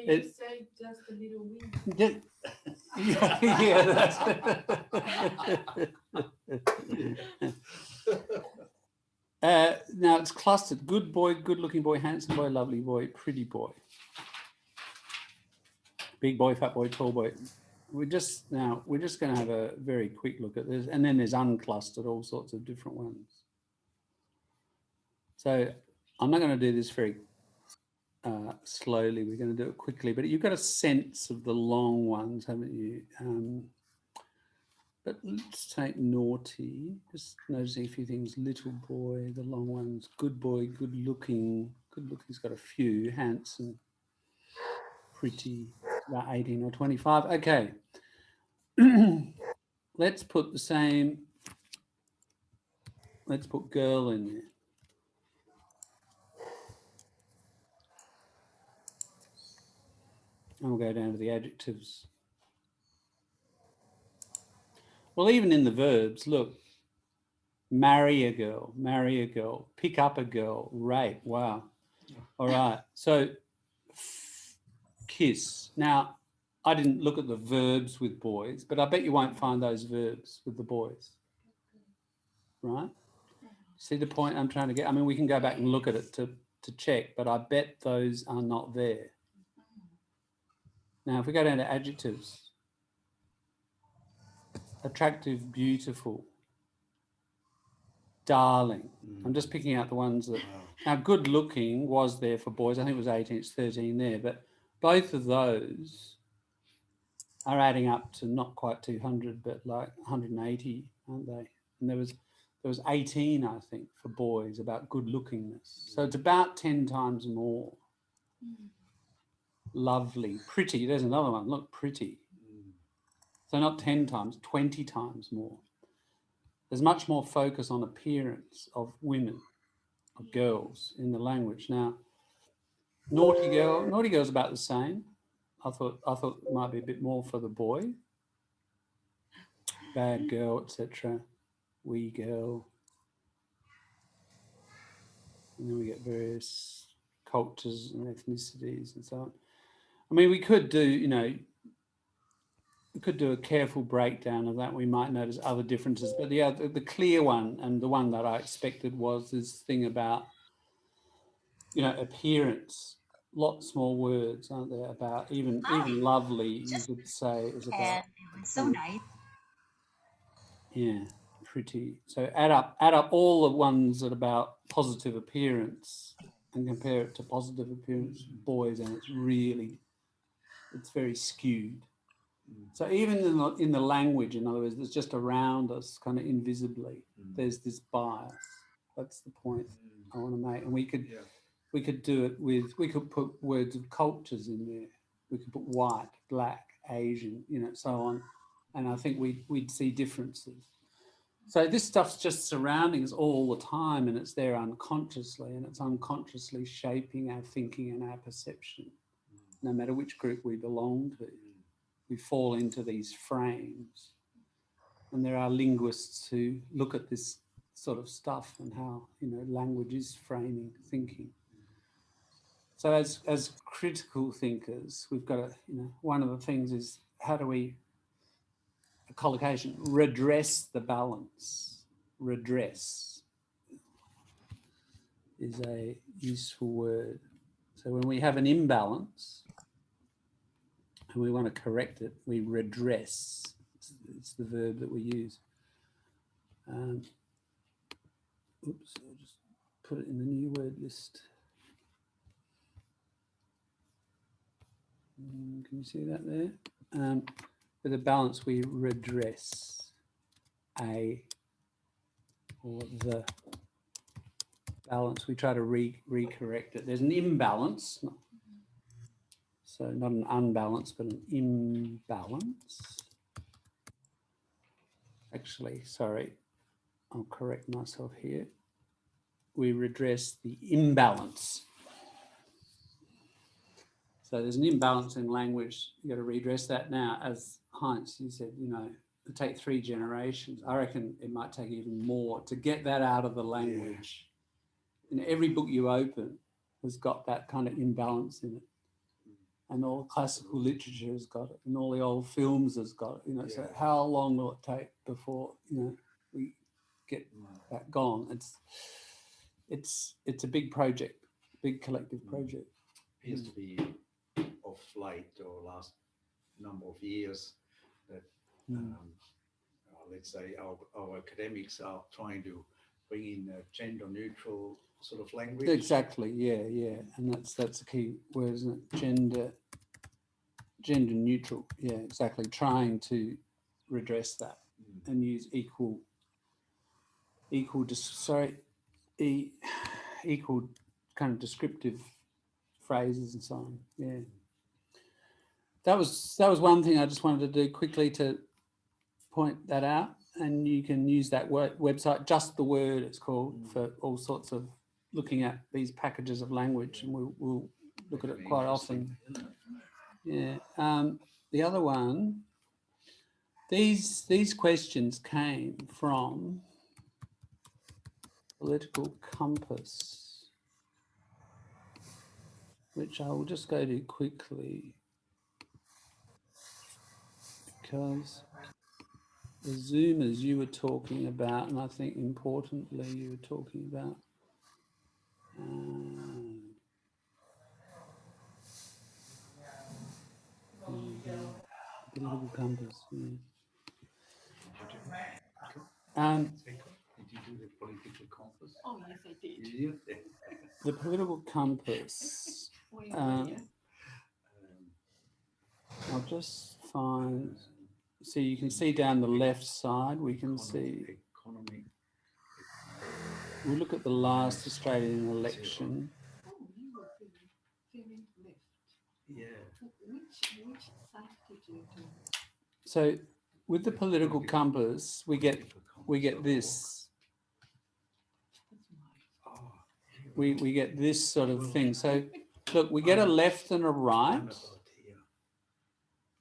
you say just a little wee. Yeah, that's Now it's clustered. Good boy, good-looking boy, handsome boy, lovely boy, pretty boy. Big boy, fat boy, tall boy. We're just going to have a very quick look at this, and then there's unclustered, all sorts of different ones. So I'm not going to do this very slowly. We're going to do it quickly, but you've got a sense of the long ones, haven't you? But let's take naughty. Just noticing a few things. Little boy, the long ones. Good boy, good looking. Good looking's got a few. Handsome, pretty. About 18 or 25. Okay. Let's put the same. Let's put girl in there. And we'll go down to the adjectives. Well, even in the verbs, look. Marry a girl, pick up a girl, rape. Wow. All right. So kiss. Now, I didn't look at the verbs with boys, but I bet you won't find those verbs with the boys. Right? See the point I'm trying to get? I mean, we can go back and look at it to check, but I bet those are not there. Now, if we go down to adjectives, attractive, beautiful, darling. I'm just picking out the ones that... Now, good looking was there for boys. I think it was 18, it's 13 there, but both of those are adding up to not quite 200, but like 180, aren't they? And there was 18, I think, for boys about good lookingness. So it's about 10 times more. Lovely, pretty. There's another one. Look, pretty. So not 10 times, 20 times more. There's much more focus on appearance of women, of girls in the language. Now, naughty girl's about the same. I thought it might be a bit more for the boy. Bad girl, etc. Wee girl. And then we get various cultures and ethnicities and so on. I mean, we could do, we could do a careful breakdown of that. We might notice other differences, but the clear one and the one that I expected was this thing about, appearance. Lots more words, aren't there? About even lovely, you could say, is about. So nice. Yeah, pretty. So add up all the ones that are about positive appearance and compare it to positive appearance boys, and it's very skewed. So even in the language, in other words, that's just around us, kind of invisibly, there's this bias. That's the point I want to make. And we could do it with, we could put words of cultures in there. We could put white, black, Asian, so on. And I think we'd see differences. So this stuff's just surrounding us all the time, and it's there unconsciously, and it's unconsciously shaping our thinking and our perception, no matter which group we belong to. We fall into these frames. And there are linguists who look at this sort of stuff and how, language is framing thinking. So as critical thinkers, we've got to, one of the things is how do we, a collocation, redress the balance. Redress is a useful word. So when we have an imbalance and we want to correct it, we redress. It's the verb that we use. Oops, I'll just put it in the new word list. Can you see that there? With a balance, we redress a or the balance. We try to recorrect it. There's an imbalance. So not an unbalance, but an imbalance. Actually, sorry, I'll correct myself here. We redress the imbalance. So there's an imbalance in language. You've got to redress that now. As Heinz, you said, it'll take 3 generations. I reckon it might take even more to get that out of the language. And every book you open has got that kind of imbalance in it. And all classical literature has got it, and all the old films has got it. So how long will it take before we get that gone? it's a big project, big collective project. Appears to be of late or last number of years that let's say our academics are trying to bring in a gender neutral sort of language. Exactly, yeah, and that's a key word, isn't it? Gender neutral, yeah, exactly. Trying to redress that and use equal kind of descriptive phrases and so on. Yeah, that was one thing I just wanted to do quickly to point that out. And you can use that website, Just the Word it's called, for all sorts of looking at these packages of language, and we'll look at it quite often. Yeah. The other one, these questions came from Political Compass, which I will just go to quickly because the Zoomers you were talking about, and I think importantly you were talking about Political Compass. Yeah. Did you do the Political Compass? Oh, yes, I did. The Political Compass. I'll just find. So you can see down the left side. We can see. We'll look at the last Australian election. Oh, you were very left. Yeah. Which side did you do? So with the Political Compass, we get this. We get this sort of thing. So look, we get a left and a right,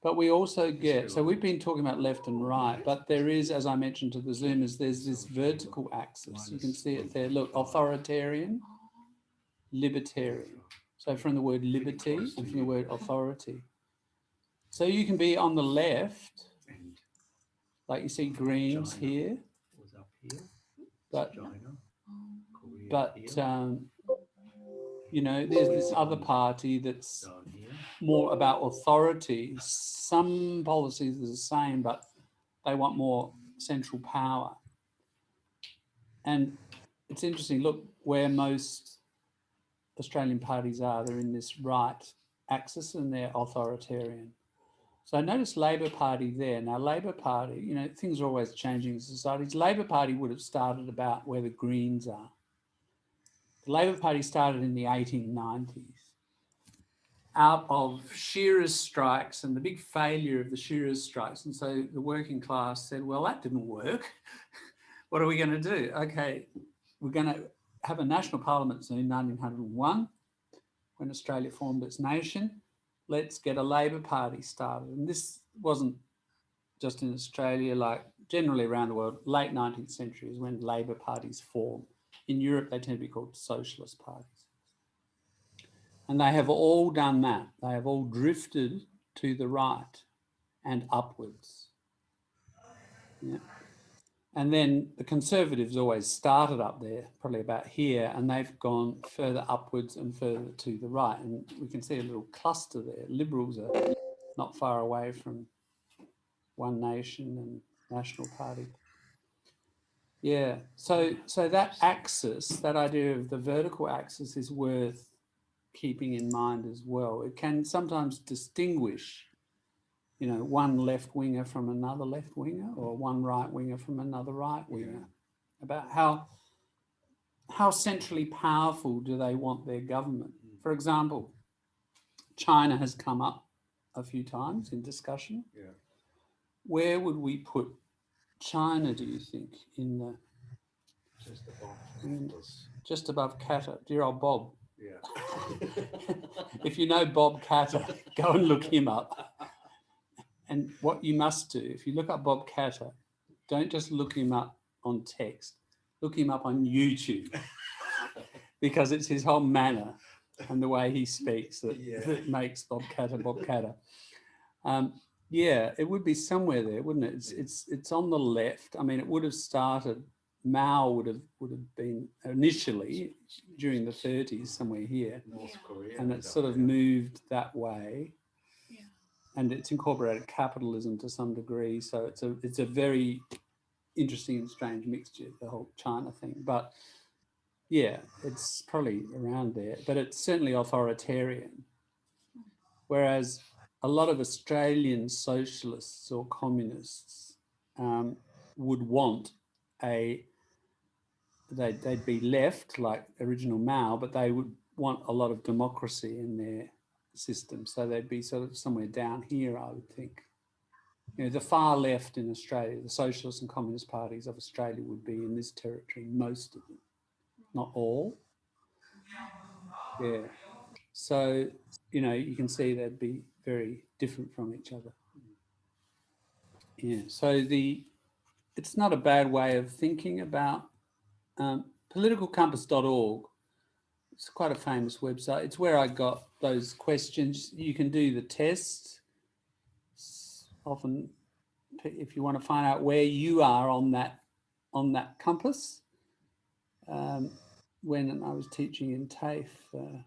but we also get, so we've been talking about left and right, but there is, as I mentioned to the Zoomers, there's this vertical axis. You can see it there. Look, authoritarian, libertarian. So from the word liberty and from the word authority. So you can be on the left, like you see Greens here, but you know, there's this other party that's more about authority. Some policies are the same, but they want more central power. And it's interesting, look where most Australian parties are. They're in this right axis and they're authoritarian. So notice Labor Party there. Now, Labor Party, you know, things are always changing in societies. Labor Party would have started about where the Greens are. The Labor Party started in the 1890s out of shearers' strikes and the big failure of the shearers' strikes. And so the working class said, well, that didn't work. What are we going to do? Okay, we're going to have a national parliament soon, 1901, when Australia formed its nation. Let's get a Labor Party started. And this wasn't just in Australia, like generally around the world. Late 19th century is when Labor parties form. In Europe, they tend to be called socialist parties. And they have all done that. They have all drifted to the right and upwards. Yeah. And then the Conservatives always started up there, probably about here, and they've gone further upwards and further to the right. And we can see a little cluster there. Liberals are not far away from One Nation and National Party. Yeah, so that axis, that idea of the vertical axis is worth keeping in mind as well. It can sometimes distinguish, you know, one left winger from another left winger or one right winger from another right winger, about how centrally powerful do they want their government. For example, China has come up a few times in discussion. Yeah. Where would we put China, do you think, in the just above Qatar? Dear old Bob. Yeah. If you know Bob Qatar, go and look him up. And what you must do, if you look up Bob Qatar, don't just look him up on text, look him up on YouTube, because it's his whole manner and the way he speaks that makes Bob Qatar Bob Qatar. Yeah, it would be somewhere there, wouldn't it? It's on the left. I mean, it would have started Mao would have been initially during the 30s somewhere here, North Korea. and it's sort of moved that way. And it's incorporated capitalism to some degree, so it's a very interesting and strange mixture, the whole China thing. But yeah, it's probably around there, but it's certainly authoritarian. Whereas a lot of Australian socialists or communists would want they'd be left like original Mao, but they would want a lot of democracy in their system. So they'd be sort of somewhere down here, I would think. You know, the far left in Australia, the socialist and communist parties of Australia would be in this territory, most of them, not all. Yeah. So, you know, you can see they'd be very different from each other. Yeah. So it's not a bad way of thinking about politicalcompass.org. It's quite a famous website. It's where I got those questions. You can do the test. Often, if you want to find out where you are on that compass. When I was teaching in TAFE,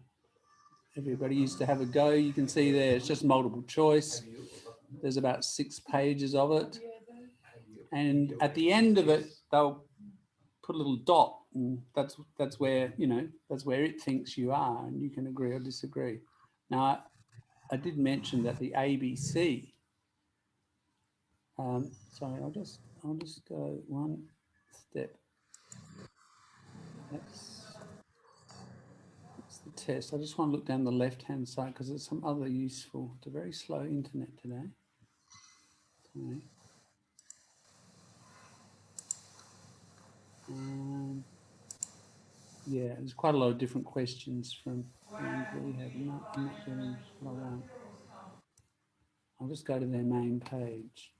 everybody used to have a go. You can see there, it's just multiple choice. There's about 6 pages of it. And at the end of it, they'll put a little dot, and that's where, you know, that's where it thinks you are, and you can agree or disagree. Now, I did mention that the ABC, sorry, I'll just go one step. That's the test. I just want to look down the left-hand side because there's some other useful. It's a very slow internet today. Sorry. Yeah, there's quite a lot of different questions from the ones we have. I'm not getting what I want. I'll just go to their main page.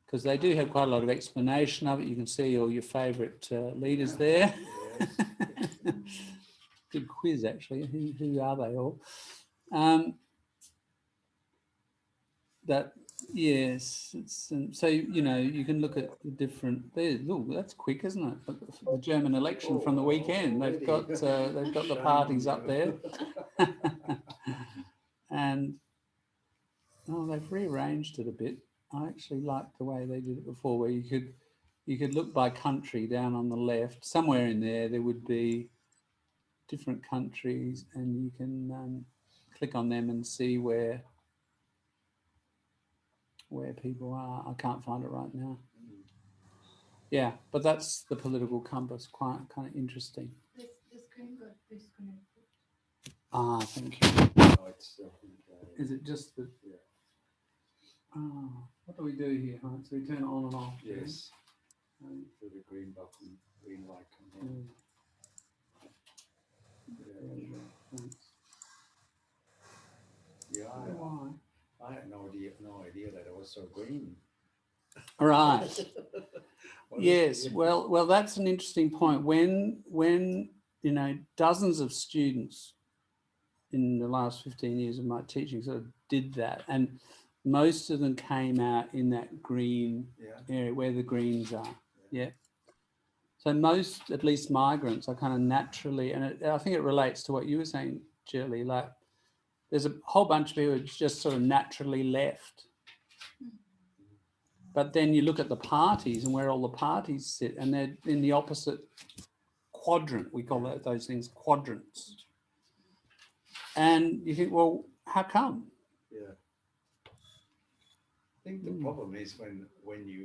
Because they do have quite a lot of explanation of it. You can see all your favourite leaders there. Good quiz, actually. Who are they all? Yes, it's so, you know, you can look at the different. There, look, that's quick, isn't it? The German election from the weekend. They've got the parties up there, and they've rearranged it a bit. I actually liked the way they did it before, where you could look by country down on the left. Somewhere in there would be different countries, and you can click on them and see where people are. I can't find it right now. Yeah, but that's the political compass. Quite kind of interesting. The screen got disconnected. Ah, thank you. Is it just the? Yeah. What do we do here, huh? So we turn it on and off. Yes. For the green button, green light comes on. Yeah. I had no idea that it was so green. Right. Yes. Well, that's an interesting point. When you know, dozens of students in the last 15 years of my teaching sort of did that, and most of them came out in that green area where the greens are. Yeah. So most, at least migrants, are kind of naturally, and I think it relates to what you were saying, Shirley, like there's a whole bunch of people who just sort of naturally left. But then you look at the parties and where all the parties sit, and they're in the opposite quadrant. We call those things quadrants. And you think, well, how come? Yeah. I think the problem is when you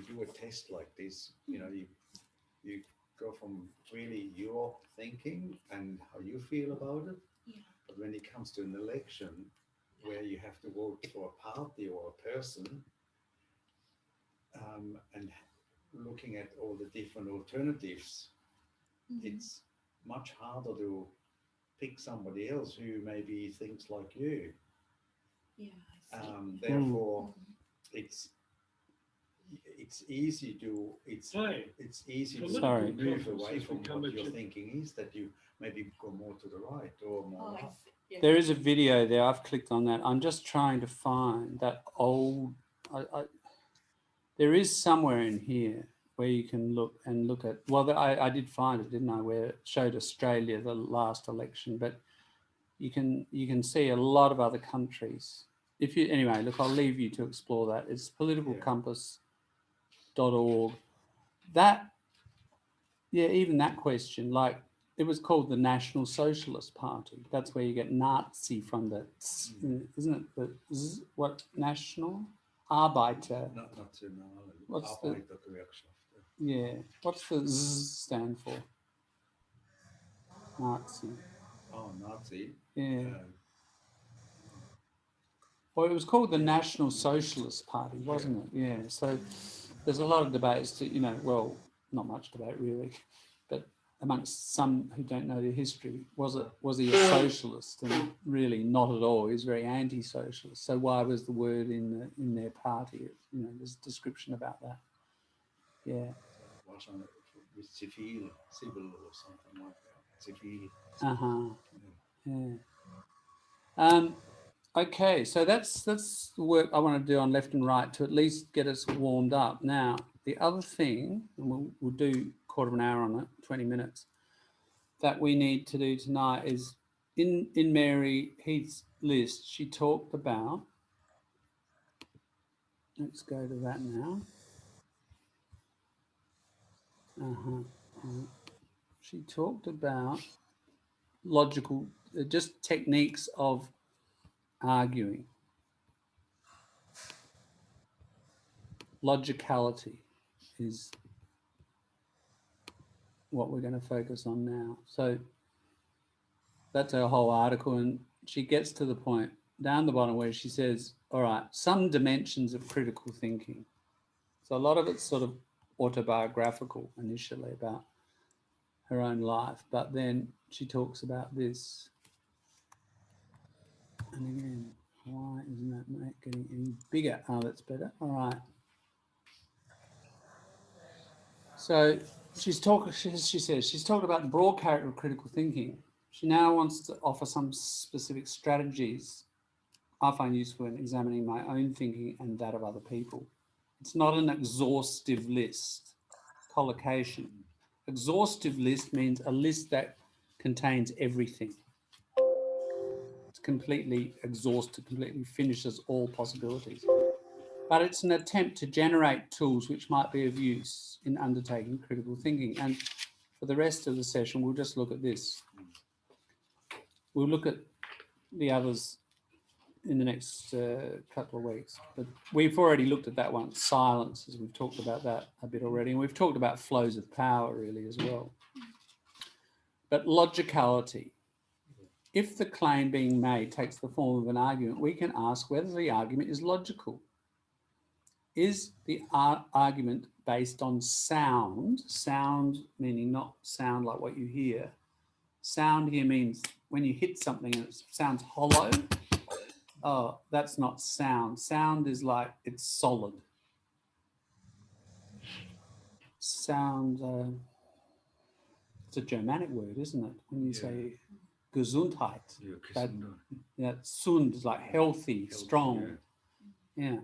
do a test like this, you know, you go from really your thinking and how you feel about it. Yeah. But when it comes to an election where you have to vote for a party or a person, and looking at all the different alternatives, it's much harder to pick somebody else who maybe thinks like you. Yeah. Therefore, it's it's easy to Sorry. move away from what your thinking is, that you maybe go more to the right or more left. There is a video there. I've clicked on that. I'm just trying to find that old. There is somewhere in here where you can look at. Well, I did find it, didn't I? Where it showed Australia the last election, but you can see a lot of other countries. Anyway, look, I'll leave you to explore that. It's politicalcompass.org. That, yeah, even that question, like it was called the National Socialist Party. That's where you get Nazi from the, isn't it? The what national? Arbeiter. What's the? Yeah. What's the Z stand for? Nazi. Oh, Nazi. Yeah. Well, it was called the National Socialist Party, wasn't it? Yeah. So there's a lot of debates to, well, not much debate really, but amongst some who don't know the history, was he a socialist? And really not at all. He was very anti-socialist. So why was the word in their party? There's a description about that. Yeah. Was on it with civil or something like that. Civil. Yeah. Okay, so that's the work I want to do on left and right to at least get us warmed up. Now, the other thing, and we'll do a quarter of an hour on it, 20 minutes, that we need to do tonight is in Mary Heath's list, she talked about, let's go to that now. She talked about logical, just techniques of arguing. Logicality is what we're going to focus on now. So that's her whole article, and she gets to the point down the bottom where she says, all right, some dimensions of critical thinking. So a lot of it's sort of autobiographical initially about her own life, but then she talks about this. And again, why isn't that getting any bigger? Oh, that's better. All right. So she says she's talked about the broad character of critical thinking. She now wants to offer some specific strategies I find useful in examining my own thinking and that of other people. It's not an exhaustive list. Collocation. Exhaustive list means a list that contains everything. It's completely exhausted, completely finishes all possibilities. But it's an attempt to generate tools which might be of use in undertaking critical thinking. And for the rest of the session, we'll just look at this. We'll look at the others in the next couple of weeks. But we've already looked at that one, silences. We've talked about that a bit already. And we've talked about flows of power really as well. But logicality. If the claim being made takes the form of an argument, we can ask whether the argument is logical. Is the argument based on sound? Sound meaning not sound like what you hear. Sound here means when you hit something and it sounds hollow. Oh, that's not sound. Sound is like it's solid. Sound, it's a Germanic word, isn't it? When you say Gesundheit. Yeah, Sund is like healthy, strong. Yeah.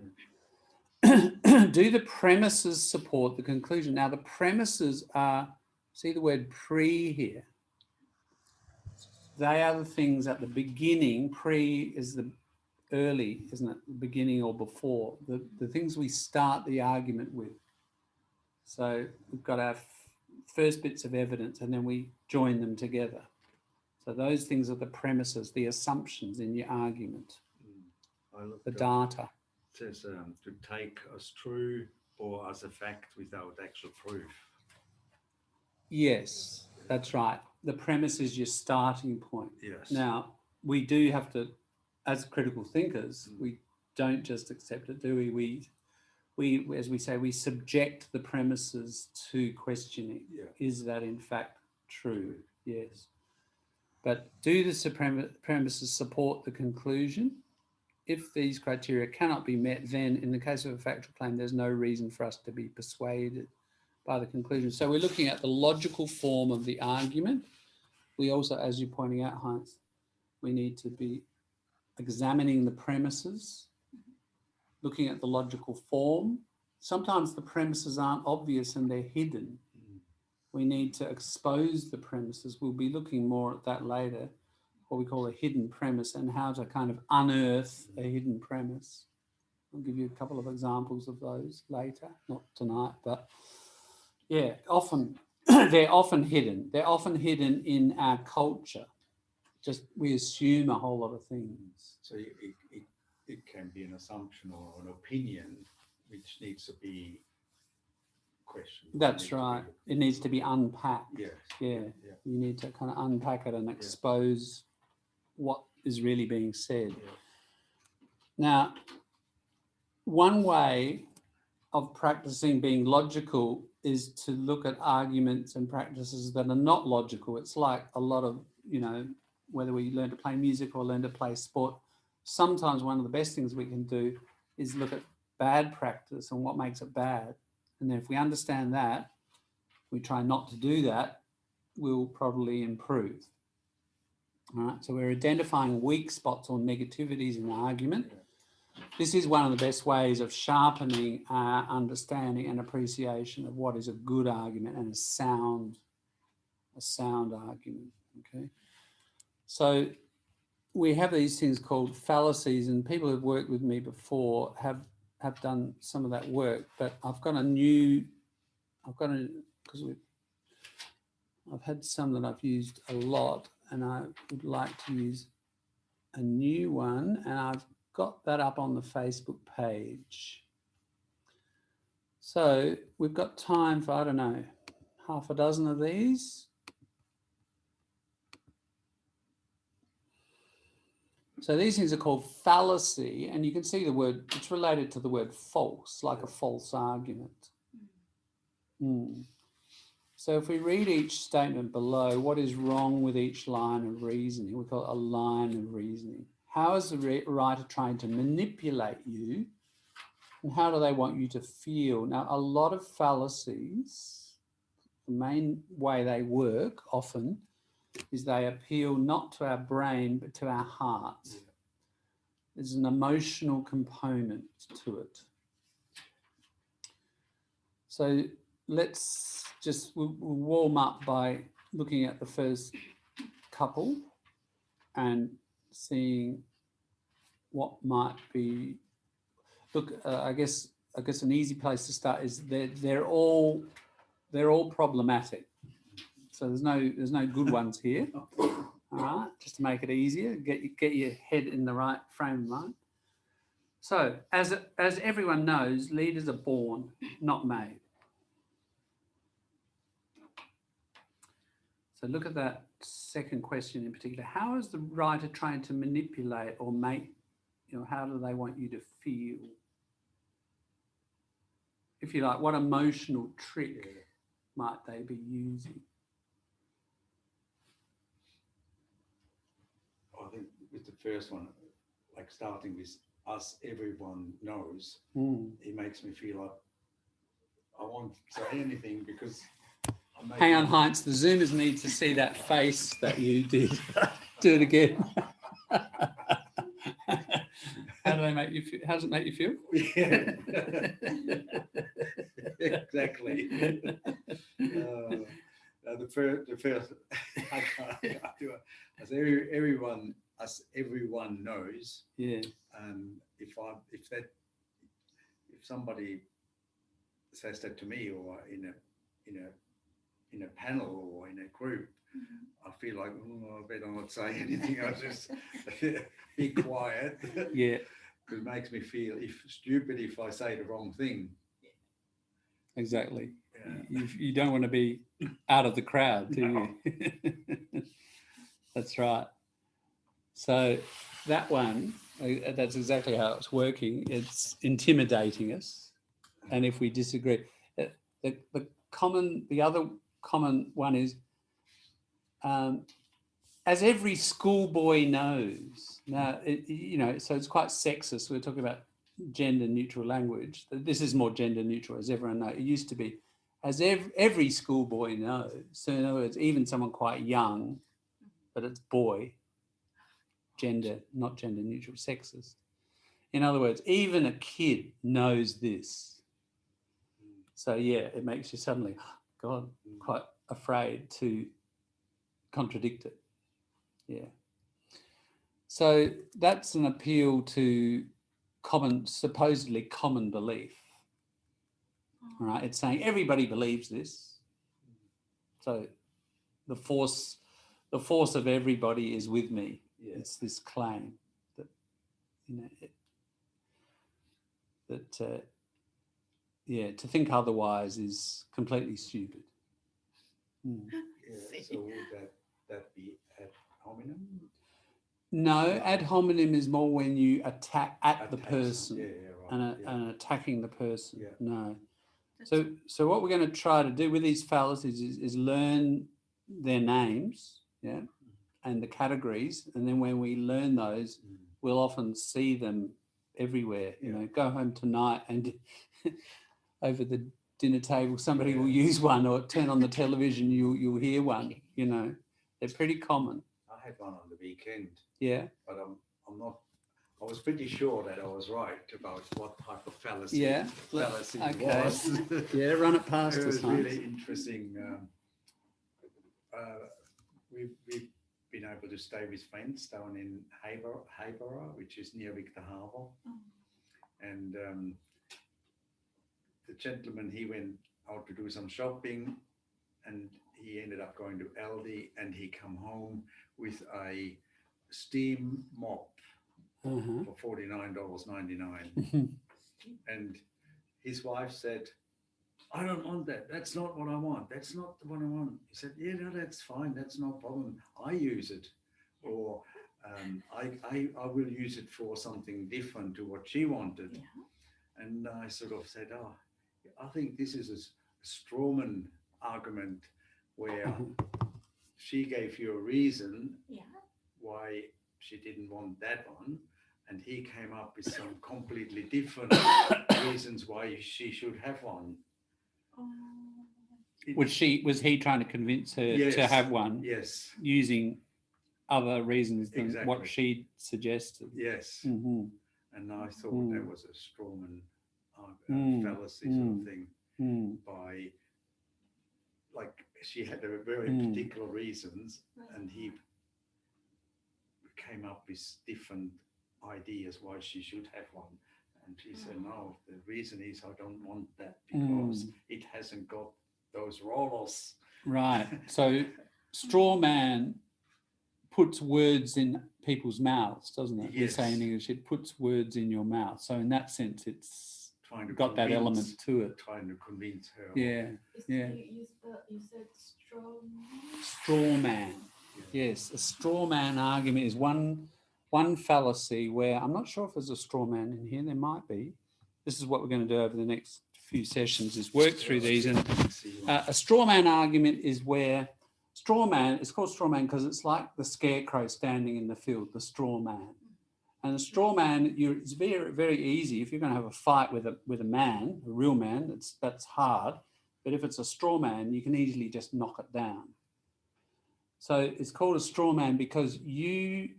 Do the premises support the conclusion? Now, the premises are, see the word pre here. They are the things at the beginning. Pre is the early, isn't it? The beginning or before. The things we start the argument with. So we've got our first bits of evidence and then we join them together. So those things are the premises, the assumptions in your argument, the data. It says to take as true or as a fact without actual proof. Yes, that's right. The premise is your starting point. Yes. Now, we do have to, as critical thinkers, we don't just accept it, do we? We, as we say, we subject the premises to questioning. Yeah. Is that in fact true? Yes. But do the premises support the conclusion? if these criteria cannot be met, then in the case of a factual claim, there's no reason for us to be persuaded by the conclusion. So we're looking at the logical form of the argument. We also, as you're pointing out, Heinz, we need to be examining the premises, looking at the logical form. Sometimes the premises aren't obvious and they're hidden. We need to expose the premises. We'll be looking more at that later, what we call a hidden premise, and how to kind of unearth a hidden premise. I'll give you a couple of examples of those later, not tonight, but yeah, often they're often hidden. They're often hidden in our culture. Just we assume a whole lot of things. So it can be an assumption or an opinion which needs to be questioned. That's right. It needs to be unpacked. Yes. Yeah. You need to kind of unpack it and expose what is really being said. Yeah. Now, one way of practicing being logical is to look at arguments and practices that are not logical. It's like a lot of, whether we learn to play music or learn to play sport, sometimes one of the best things we can do is look at bad practice and what makes it bad. And then if we understand that, we try not to do that, we'll probably improve. All right, so we're identifying weak spots or negativities in the argument. This is one of the best ways of sharpening our understanding and appreciation of what is a good argument and a sound argument. Okay, so we have these things called fallacies, and people who've worked with me before have done some of that work. But I've had some that I've used a lot, and I would like to use a new one, and I've got that up on the Facebook page. So we've got time for, I don't know, half a dozen of these. So these things are called fallacy, and you can see the word, it's related to the word false, like a false argument. So if we read each statement below, what is wrong with each line of reasoning? We call it a line of reasoning. How is the writer trying to manipulate you, and how do they want you to feel? Now, a lot of fallacies, the main way they work often is they appeal not to our brain, but to our heart. There's an emotional component to it. So let's just we'll warm up by looking at the first couple and seeing what might be. Look, I guess an easy place to start is they're all problematic. So there's no good ones here. All right, just to make it easier, get your head in the right frame of mind. So as everyone knows, leaders are born, not made. So look at that second question in particular. How is the writer trying to manipulate or make, how do they want you to feel? If you like, what emotional trick might they be using? I think with the first one, like starting with us, everyone knows, it makes me feel like I won't say anything because hang on, Heinz, the Zoomers need to see that face that you did. Do it again. How does it make you feel? Yeah. Exactly. The first I can't do it. As everyone knows. Yeah. If somebody says that to me, or in a panel or in a group, I feel like I better not say anything. I just be quiet. Yeah. Because it makes me feel stupid if I say the wrong thing. Exactly. Yeah. You don't want to be out of the crowd, do you? That's right. So that one, that's exactly how it's working. It's intimidating us, and if we disagree, the other common one is as every schoolboy knows now, you know, so it's quite sexist. We're talking about gender neutral language. This is more gender neutral, as everyone knows. It used to be, as every schoolboy knows. So in other words, even someone quite young, but it's boy, gender, not gender neutral, sexist. In other words, even a kid knows this. So yeah, it makes you suddenly, God, quite afraid to contradict it. Yeah. So that's an appeal to supposedly common belief. All right, it's saying everybody believes this. So the force of everybody is with me. Yeah. It's this claim that, you know, to think otherwise is completely stupid. Yeah, so would that be ad hominem? No, ad hominem is more when you attack the person, right. and attacking the person. Yeah. No. So what we're going to try to do with these fallacies is learn their names, yeah, and the categories, and then when we learn those, we'll often see them everywhere. You know, go home tonight and over the dinner table, somebody will use one, or turn on the television, you'll hear one. You know, they're pretty common. I had one on the weekend. Yeah. But I'm not. I was pretty sure that I was right about what type of fallacy. Yeah. Fallacy okay. was. Yeah, run it past us. It was really interesting. We've been able to stay with friends down in Hayborough, which is near Victor Harbour, and the gentleman, he went out to do some shopping, and he ended up going to Aldi, and he come home with a steam mop for $49.99. And his wife said, I don't want that. That's not what I want. That's not what I want. He said, yeah, no, that's fine. That's no problem. I use it. Or I will use it for something different to what she wanted. Yeah. And I sort of said, oh, I think this is a strawman argument where she gave you a reason why she didn't want that one, and he came up with some completely different reasons why she should have one. Was he trying to convince her to have one? Yes. Using other reasons than what she suggested. Yes. Mm-hmm. And I thought that was a strawman fallacy sort of thing. By, like, she had a very particular reasons, and he came up with different ideas why she should have one. And she said, no, the reason is I don't want that because it hasn't got those rollers. Right. So straw man puts words in people's mouths, doesn't it? Yes. We say in English, it puts words in your mouth. So in that sense, it's trying to got that element to it. Trying to convince her. Yeah. Yeah. You said straw man? Straw man. Yes. A straw man argument is one fallacy where I'm not sure if there's a straw man in here. There might be. This is what we're going to do over the next few sessions, is work through these. And a straw man argument is where straw man, it's called straw man because it's like the scarecrow standing in the field, the straw man. And a straw man, it's very, very easy. If you're going to have a fight with a man, a real man, that's hard. But if it's a straw man, you can easily just knock it down. So it's called a straw man because you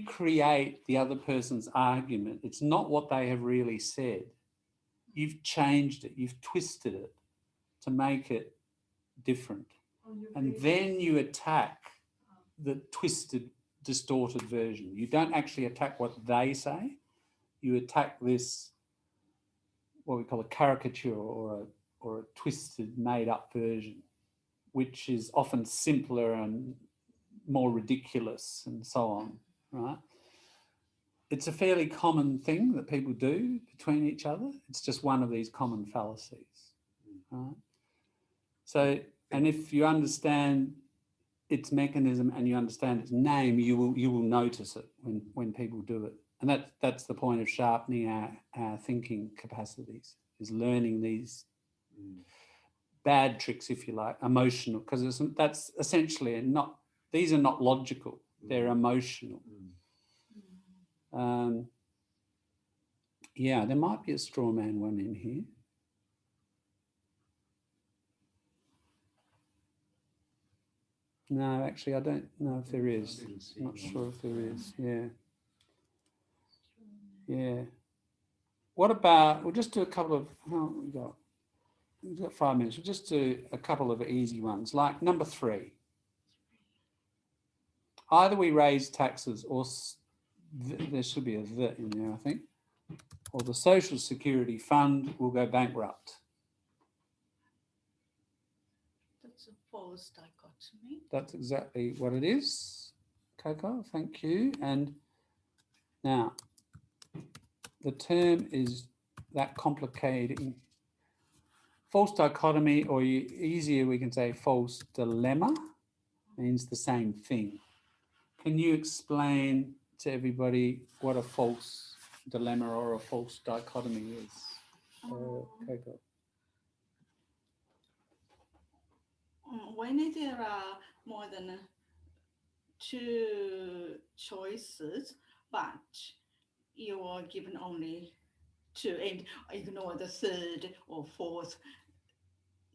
create the other person's argument. It's not what they have really said. You've changed it. You've twisted it to make it different. And then you attack the twisted, distorted version. You don't actually attack what they say. You attack this, what we call a caricature or a twisted, made-up version, which is often simpler and more ridiculous and so on, right? It's a fairly common thing that people do between each other. It's just one of these common fallacies, right? So, and if you understand its mechanism and you understand its name, you will notice it when people do it. And that's the point of sharpening our thinking capacities, is learning these bad tricks, if you like, emotional, because that's essentially These are not logical, they're emotional. Yeah, there might be a straw man one in here. No, actually, I don't know if there is. I'm not sure if there is. Yeah. Yeah. What about, we'll just do a couple of, we've got 5 minutes. We'll just do a couple of easy ones, like number 3. Either we raise taxes or there should be a "the" in there, I think, or the Social Security Fund will go bankrupt. That's a false dichotomy. That's exactly what it is, Coco, thank you. And now, the term is that complicating. False dichotomy, or easier we can say false dilemma, means the same thing. Can you explain to everybody what a false dilemma or a false dichotomy is, Coco? When there are more than 2 choices, but you are given only 2 and ignore the 3rd or 4th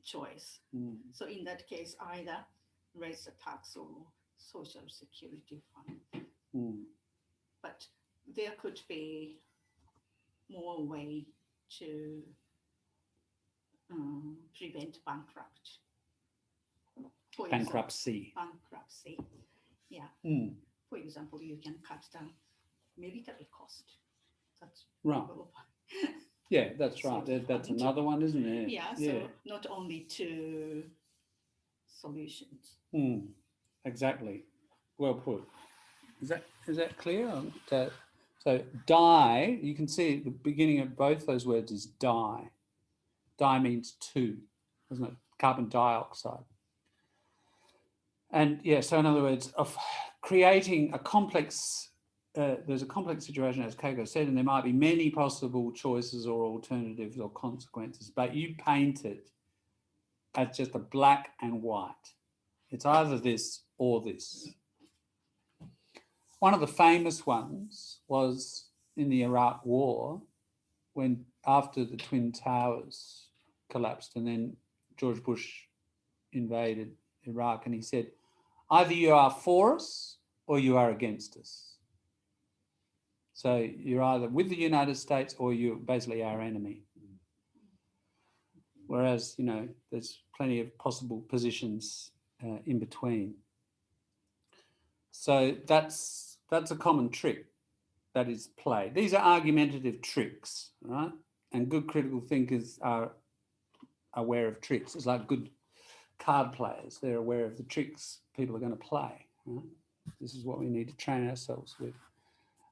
choice. So in that case, either raise the tax or Social Security Fund. But there could be more way to prevent bankruptcy. Bankruptcy, yeah. For example, you can cut down military cost. That's right. Yeah, that's right. That's another one, isn't it? Yeah, so not only 2 solutions. Exactly. Well put. Is that clear? So die, you can see at the beginning of both those words is die. Die means 2, doesn't it? Carbon dioxide. And yeah, so in other words, of creating a complex, there's a complex situation, as Keiko said, and there might be many possible choices or alternatives or consequences, but you paint it as just a black and white. It's either this or this. One of the famous ones was in the Iraq War, when after the Twin Towers collapsed and then George Bush invaded Iraq, and he said, either you are for us or you are against us. So you're either with the United States or you're basically our enemy. Whereas, you know, there's plenty of possible positions in between. So that's a common trick that is played. These are argumentative tricks, right? And good critical thinkers are aware of tricks. It's like good card players. They're aware of the tricks people are going to play. Right? This is what we need to train ourselves with.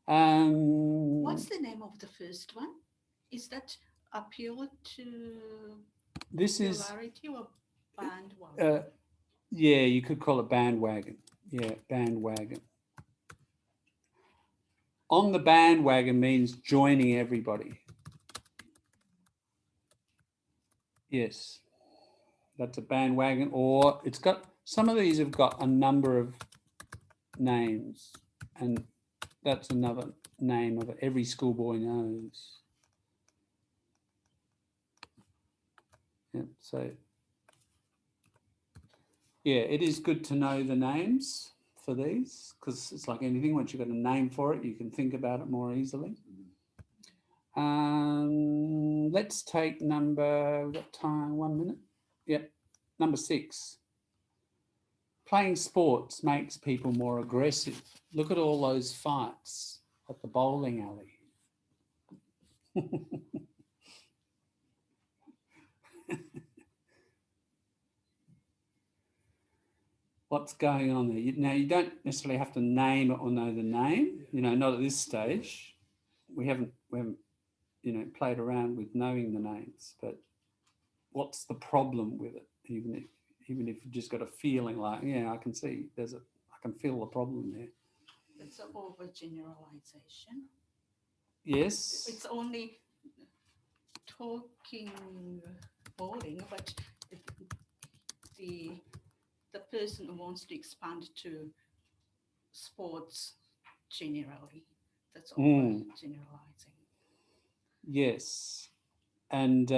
What's the name of the first one? Is that appeal to popularity or bandwagon? Yeah, you could call it bandwagon. Yeah, bandwagon. On the bandwagon means joining everybody. Yes, that's a bandwagon, or it's got, some of these have got a number of names, and that's another name of it. Every schoolboy knows. Yeah, so yeah, it is good to know the names for these, because it's like anything, once you've got a name for it, you can think about it more easily. Let's take number, we've got time, 1 minute. Yep, number 6. Playing sports makes people more aggressive. Look at all those fights at the bowling alley. What's going on there? Now, you don't necessarily have to name it or know the name, you know, not at this stage. We haven't you know, played around with knowing the names, but what's the problem with it? Even if you've just got a feeling like, yeah, I can see I can feel the problem there. It's an overgeneralization. Yes. It's only talking bowling, but the person who wants to expand it to sports generally. That's all generalizing. Yes. And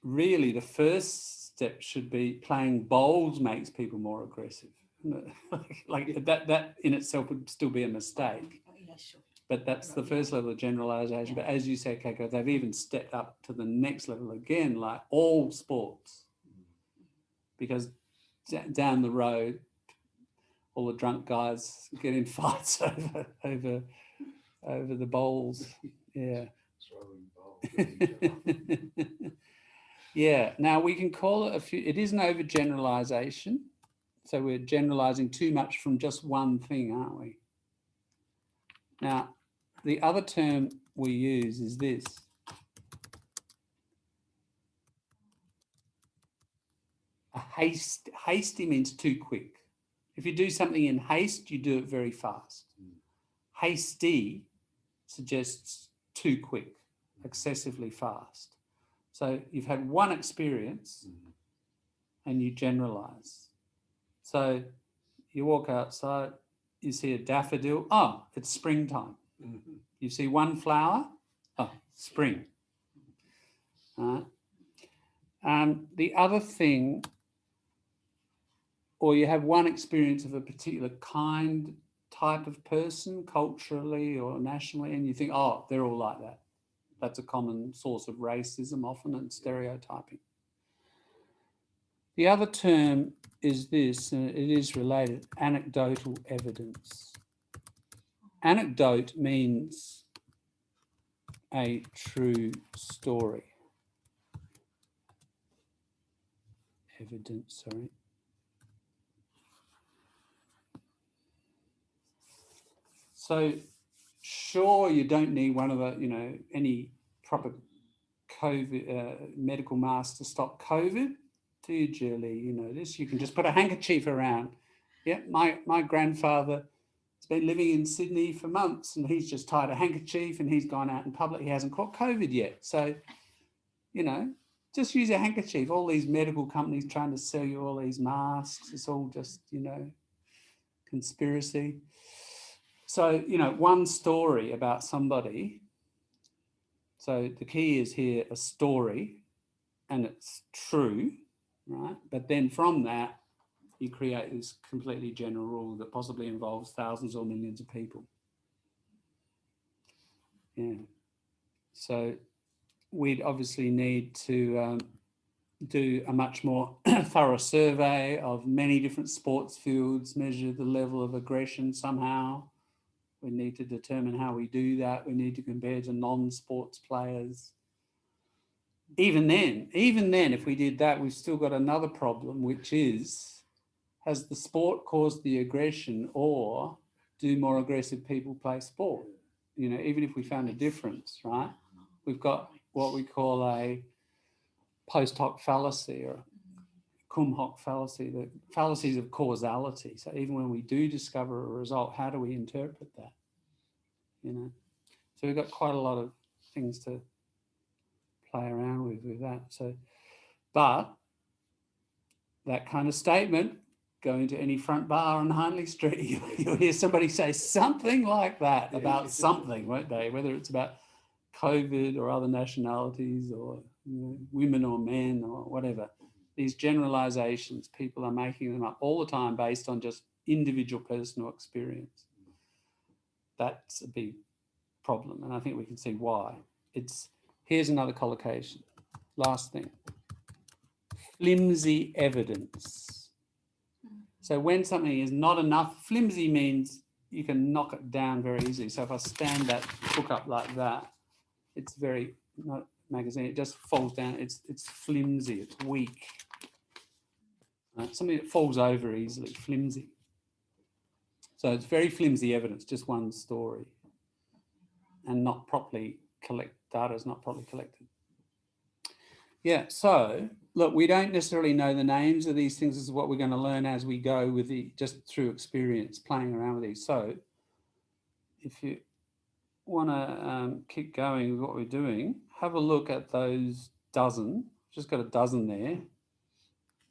really the first step should be playing bowls makes people more aggressive. Like that in itself would still be a mistake. Yeah, sure. But that's the first level of generalization. But as you say, Keiko, they've even stepped up to the next level again, like all sports. Because down the road, all the drunk guys get in fights over the bowls. Yeah. Yeah. Now we can call it it is an overgeneralization. So we're generalizing too much from just one thing, aren't we? Now, the other term we use is this. Hasty means too quick. If you do something in haste, you do it very fast. Hasty suggests too quick, excessively fast. So you've had one experience and you generalize. So you walk outside, you see a daffodil, oh, it's springtime. You see one flower, oh, spring. The other thing, or you have one experience of a particular type of person, culturally or nationally, and you think, oh, they're all like that. That's a common source of racism often and stereotyping. The other term is this, and it is related, anecdotal evidence. Anecdote means a true story. Evidence, sorry. So sure, you don't need one of the, any proper COVID medical mask to stop COVID. Do you, Julie? You know this. You can just put a handkerchief around. Yeah, my grandfather has been living in Sydney for months, and he's just tied a handkerchief, and he's gone out in public. He hasn't caught COVID yet. So, just use a handkerchief. All these medical companies trying to sell you all these masks. It's all just, conspiracy. So, one story about somebody. So the key is here a story, and it's true, right? But then from that, you create this completely general rule that possibly involves thousands or millions of people. Yeah. So we'd obviously need to do a much more thorough survey of many different sports fields, measure the level of aggression somehow. We need to determine how we do that. We need to compare to non-sports players. Even then, if we did that, we've still got another problem, which is, has the sport caused the aggression, or do more aggressive people play sport? Even if we found a difference, right? We've got what we call a post hoc fallacy or cum hoc fallacy, the fallacies of causality. So even when we do discover a result, how do we interpret that? So we've got quite a lot of things to play around with that. So, but that kind of statement, going to any front bar on Hindley Street, you'll hear somebody say something like that about something, won't they? Whether it's about COVID or other nationalities or women or men or whatever. These generalizations, people are making them up all the time based on just individual personal experience. That's a big problem, and I think we can see why. Here's another collocation. Last thing. Flimsy evidence. So when something is not enough, flimsy means you can knock it down very easily. So if I stand that book up like that, it's very, not magazine, it just falls down. It's flimsy, it's weak. Something that falls over easily, flimsy. So it's very flimsy evidence, just one story, and not properly data is not properly collected. Yeah, so look, we don't necessarily know the names of these things. This is what we're going to learn as we go with just through experience, playing around with these. So if you want to keep going with what we're doing, have a look at those dozen. Just got a dozen there.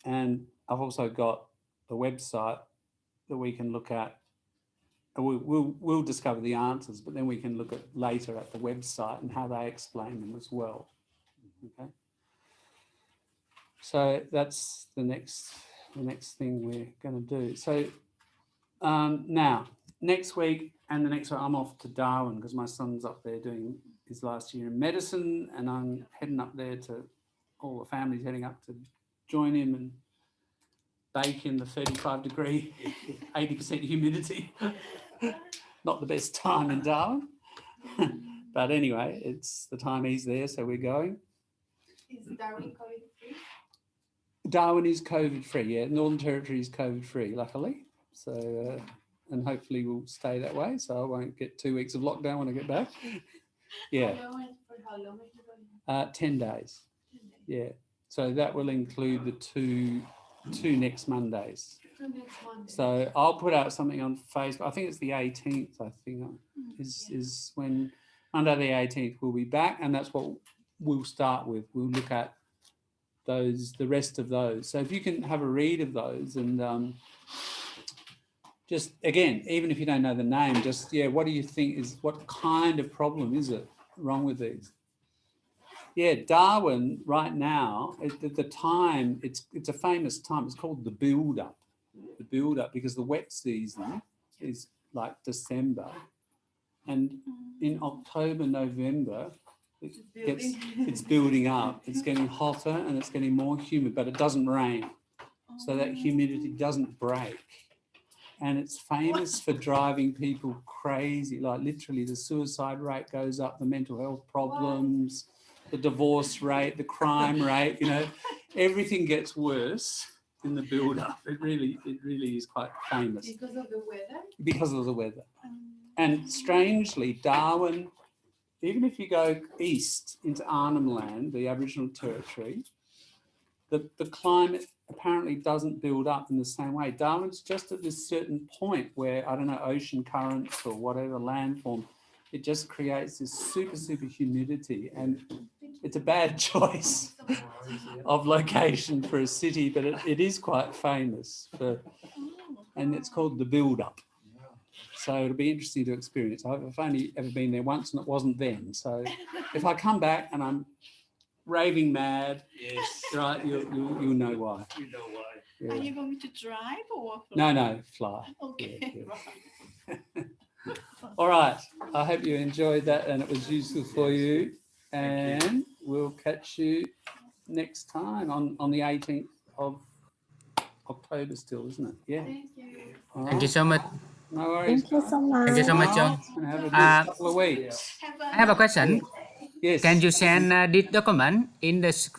And I've also got the website that we can look at. We'll discover the answers, but then we can look at later at the website and how they explain them as well. Okay. So that's the next thing we're going to do. So now, next week and the next week, I'm off to Darwin because my son's up there doing his last year in medicine, and I'm heading up there to, all the family's heading up to join him and bake in the 35-degree, 80% humidity. Not the best time in Darwin. But anyway, it's the time he's there, so we're going. Is Darwin COVID-free? Darwin is COVID-free, yeah. Northern Territory is COVID-free, luckily. So, and hopefully we'll stay that way, so I won't get 2 weeks of lockdown when I get back. Yeah. For how long are you going? 10 days. Yeah. So that will include the two next Mondays. Next Monday. So I'll put out something on Facebook. I think it's the 18th, I think, is when Monday the 18th we'll be back, and that's what we'll start with. We'll look at those, the rest of those. So if you can have a read of those and just, again, even if you don't know the name, just, yeah, what do you think is, what kind of problem is it wrong with these? Yeah, Darwin right now, at the time, it's a famous time. It's called the build-up. The build-up, because the wet season is like December. And in October, November, it's building up. It's getting hotter and it's getting more humid, but it doesn't rain. So that humidity doesn't break. And it's famous for driving people crazy. Like literally the suicide rate goes up, the mental health problems, the divorce rate, the crime rate, you know, everything gets worse in the build-up. It really is quite famous. Because of the weather? Because of the weather. And strangely, Darwin, even if you go east into Arnhem Land, the Aboriginal territory, the climate apparently doesn't build up in the same way. Darwin's just at this certain point where, I don't know, ocean currents or whatever landform, it just creates this super humidity, and it's a bad choice of location for a city, but it is quite famous for, and it's called the build-up. So it'll be interesting to experience. I've only ever been there once and it wasn't then. So if I come back and I'm raving mad, yes, right, you'll know why. You know why. Yeah. Are you going to drive or No, fly. Okay. Yeah. All right. I hope you enjoyed that and it was useful for you. And we'll catch you next time on the 18th of October still, isn't it? Yeah. Thank you. All Thank you right. so much. No worries. Thank you so much. Thank you so much, John. And have a good couple of weeks. I have a question. Yes. Can you send this document in this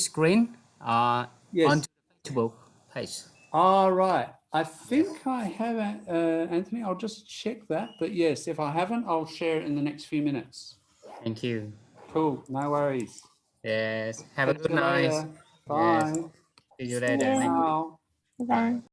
screen Yes. on Facebook page? All right. I think I have, Anthony. I'll just check that. But yes, if I haven't, I'll share it in the next few minutes. Thank you. Cool. No worries. Yes. Have a Catch good you night. later. Bye. See you later. Yeah. Ciao. Bye.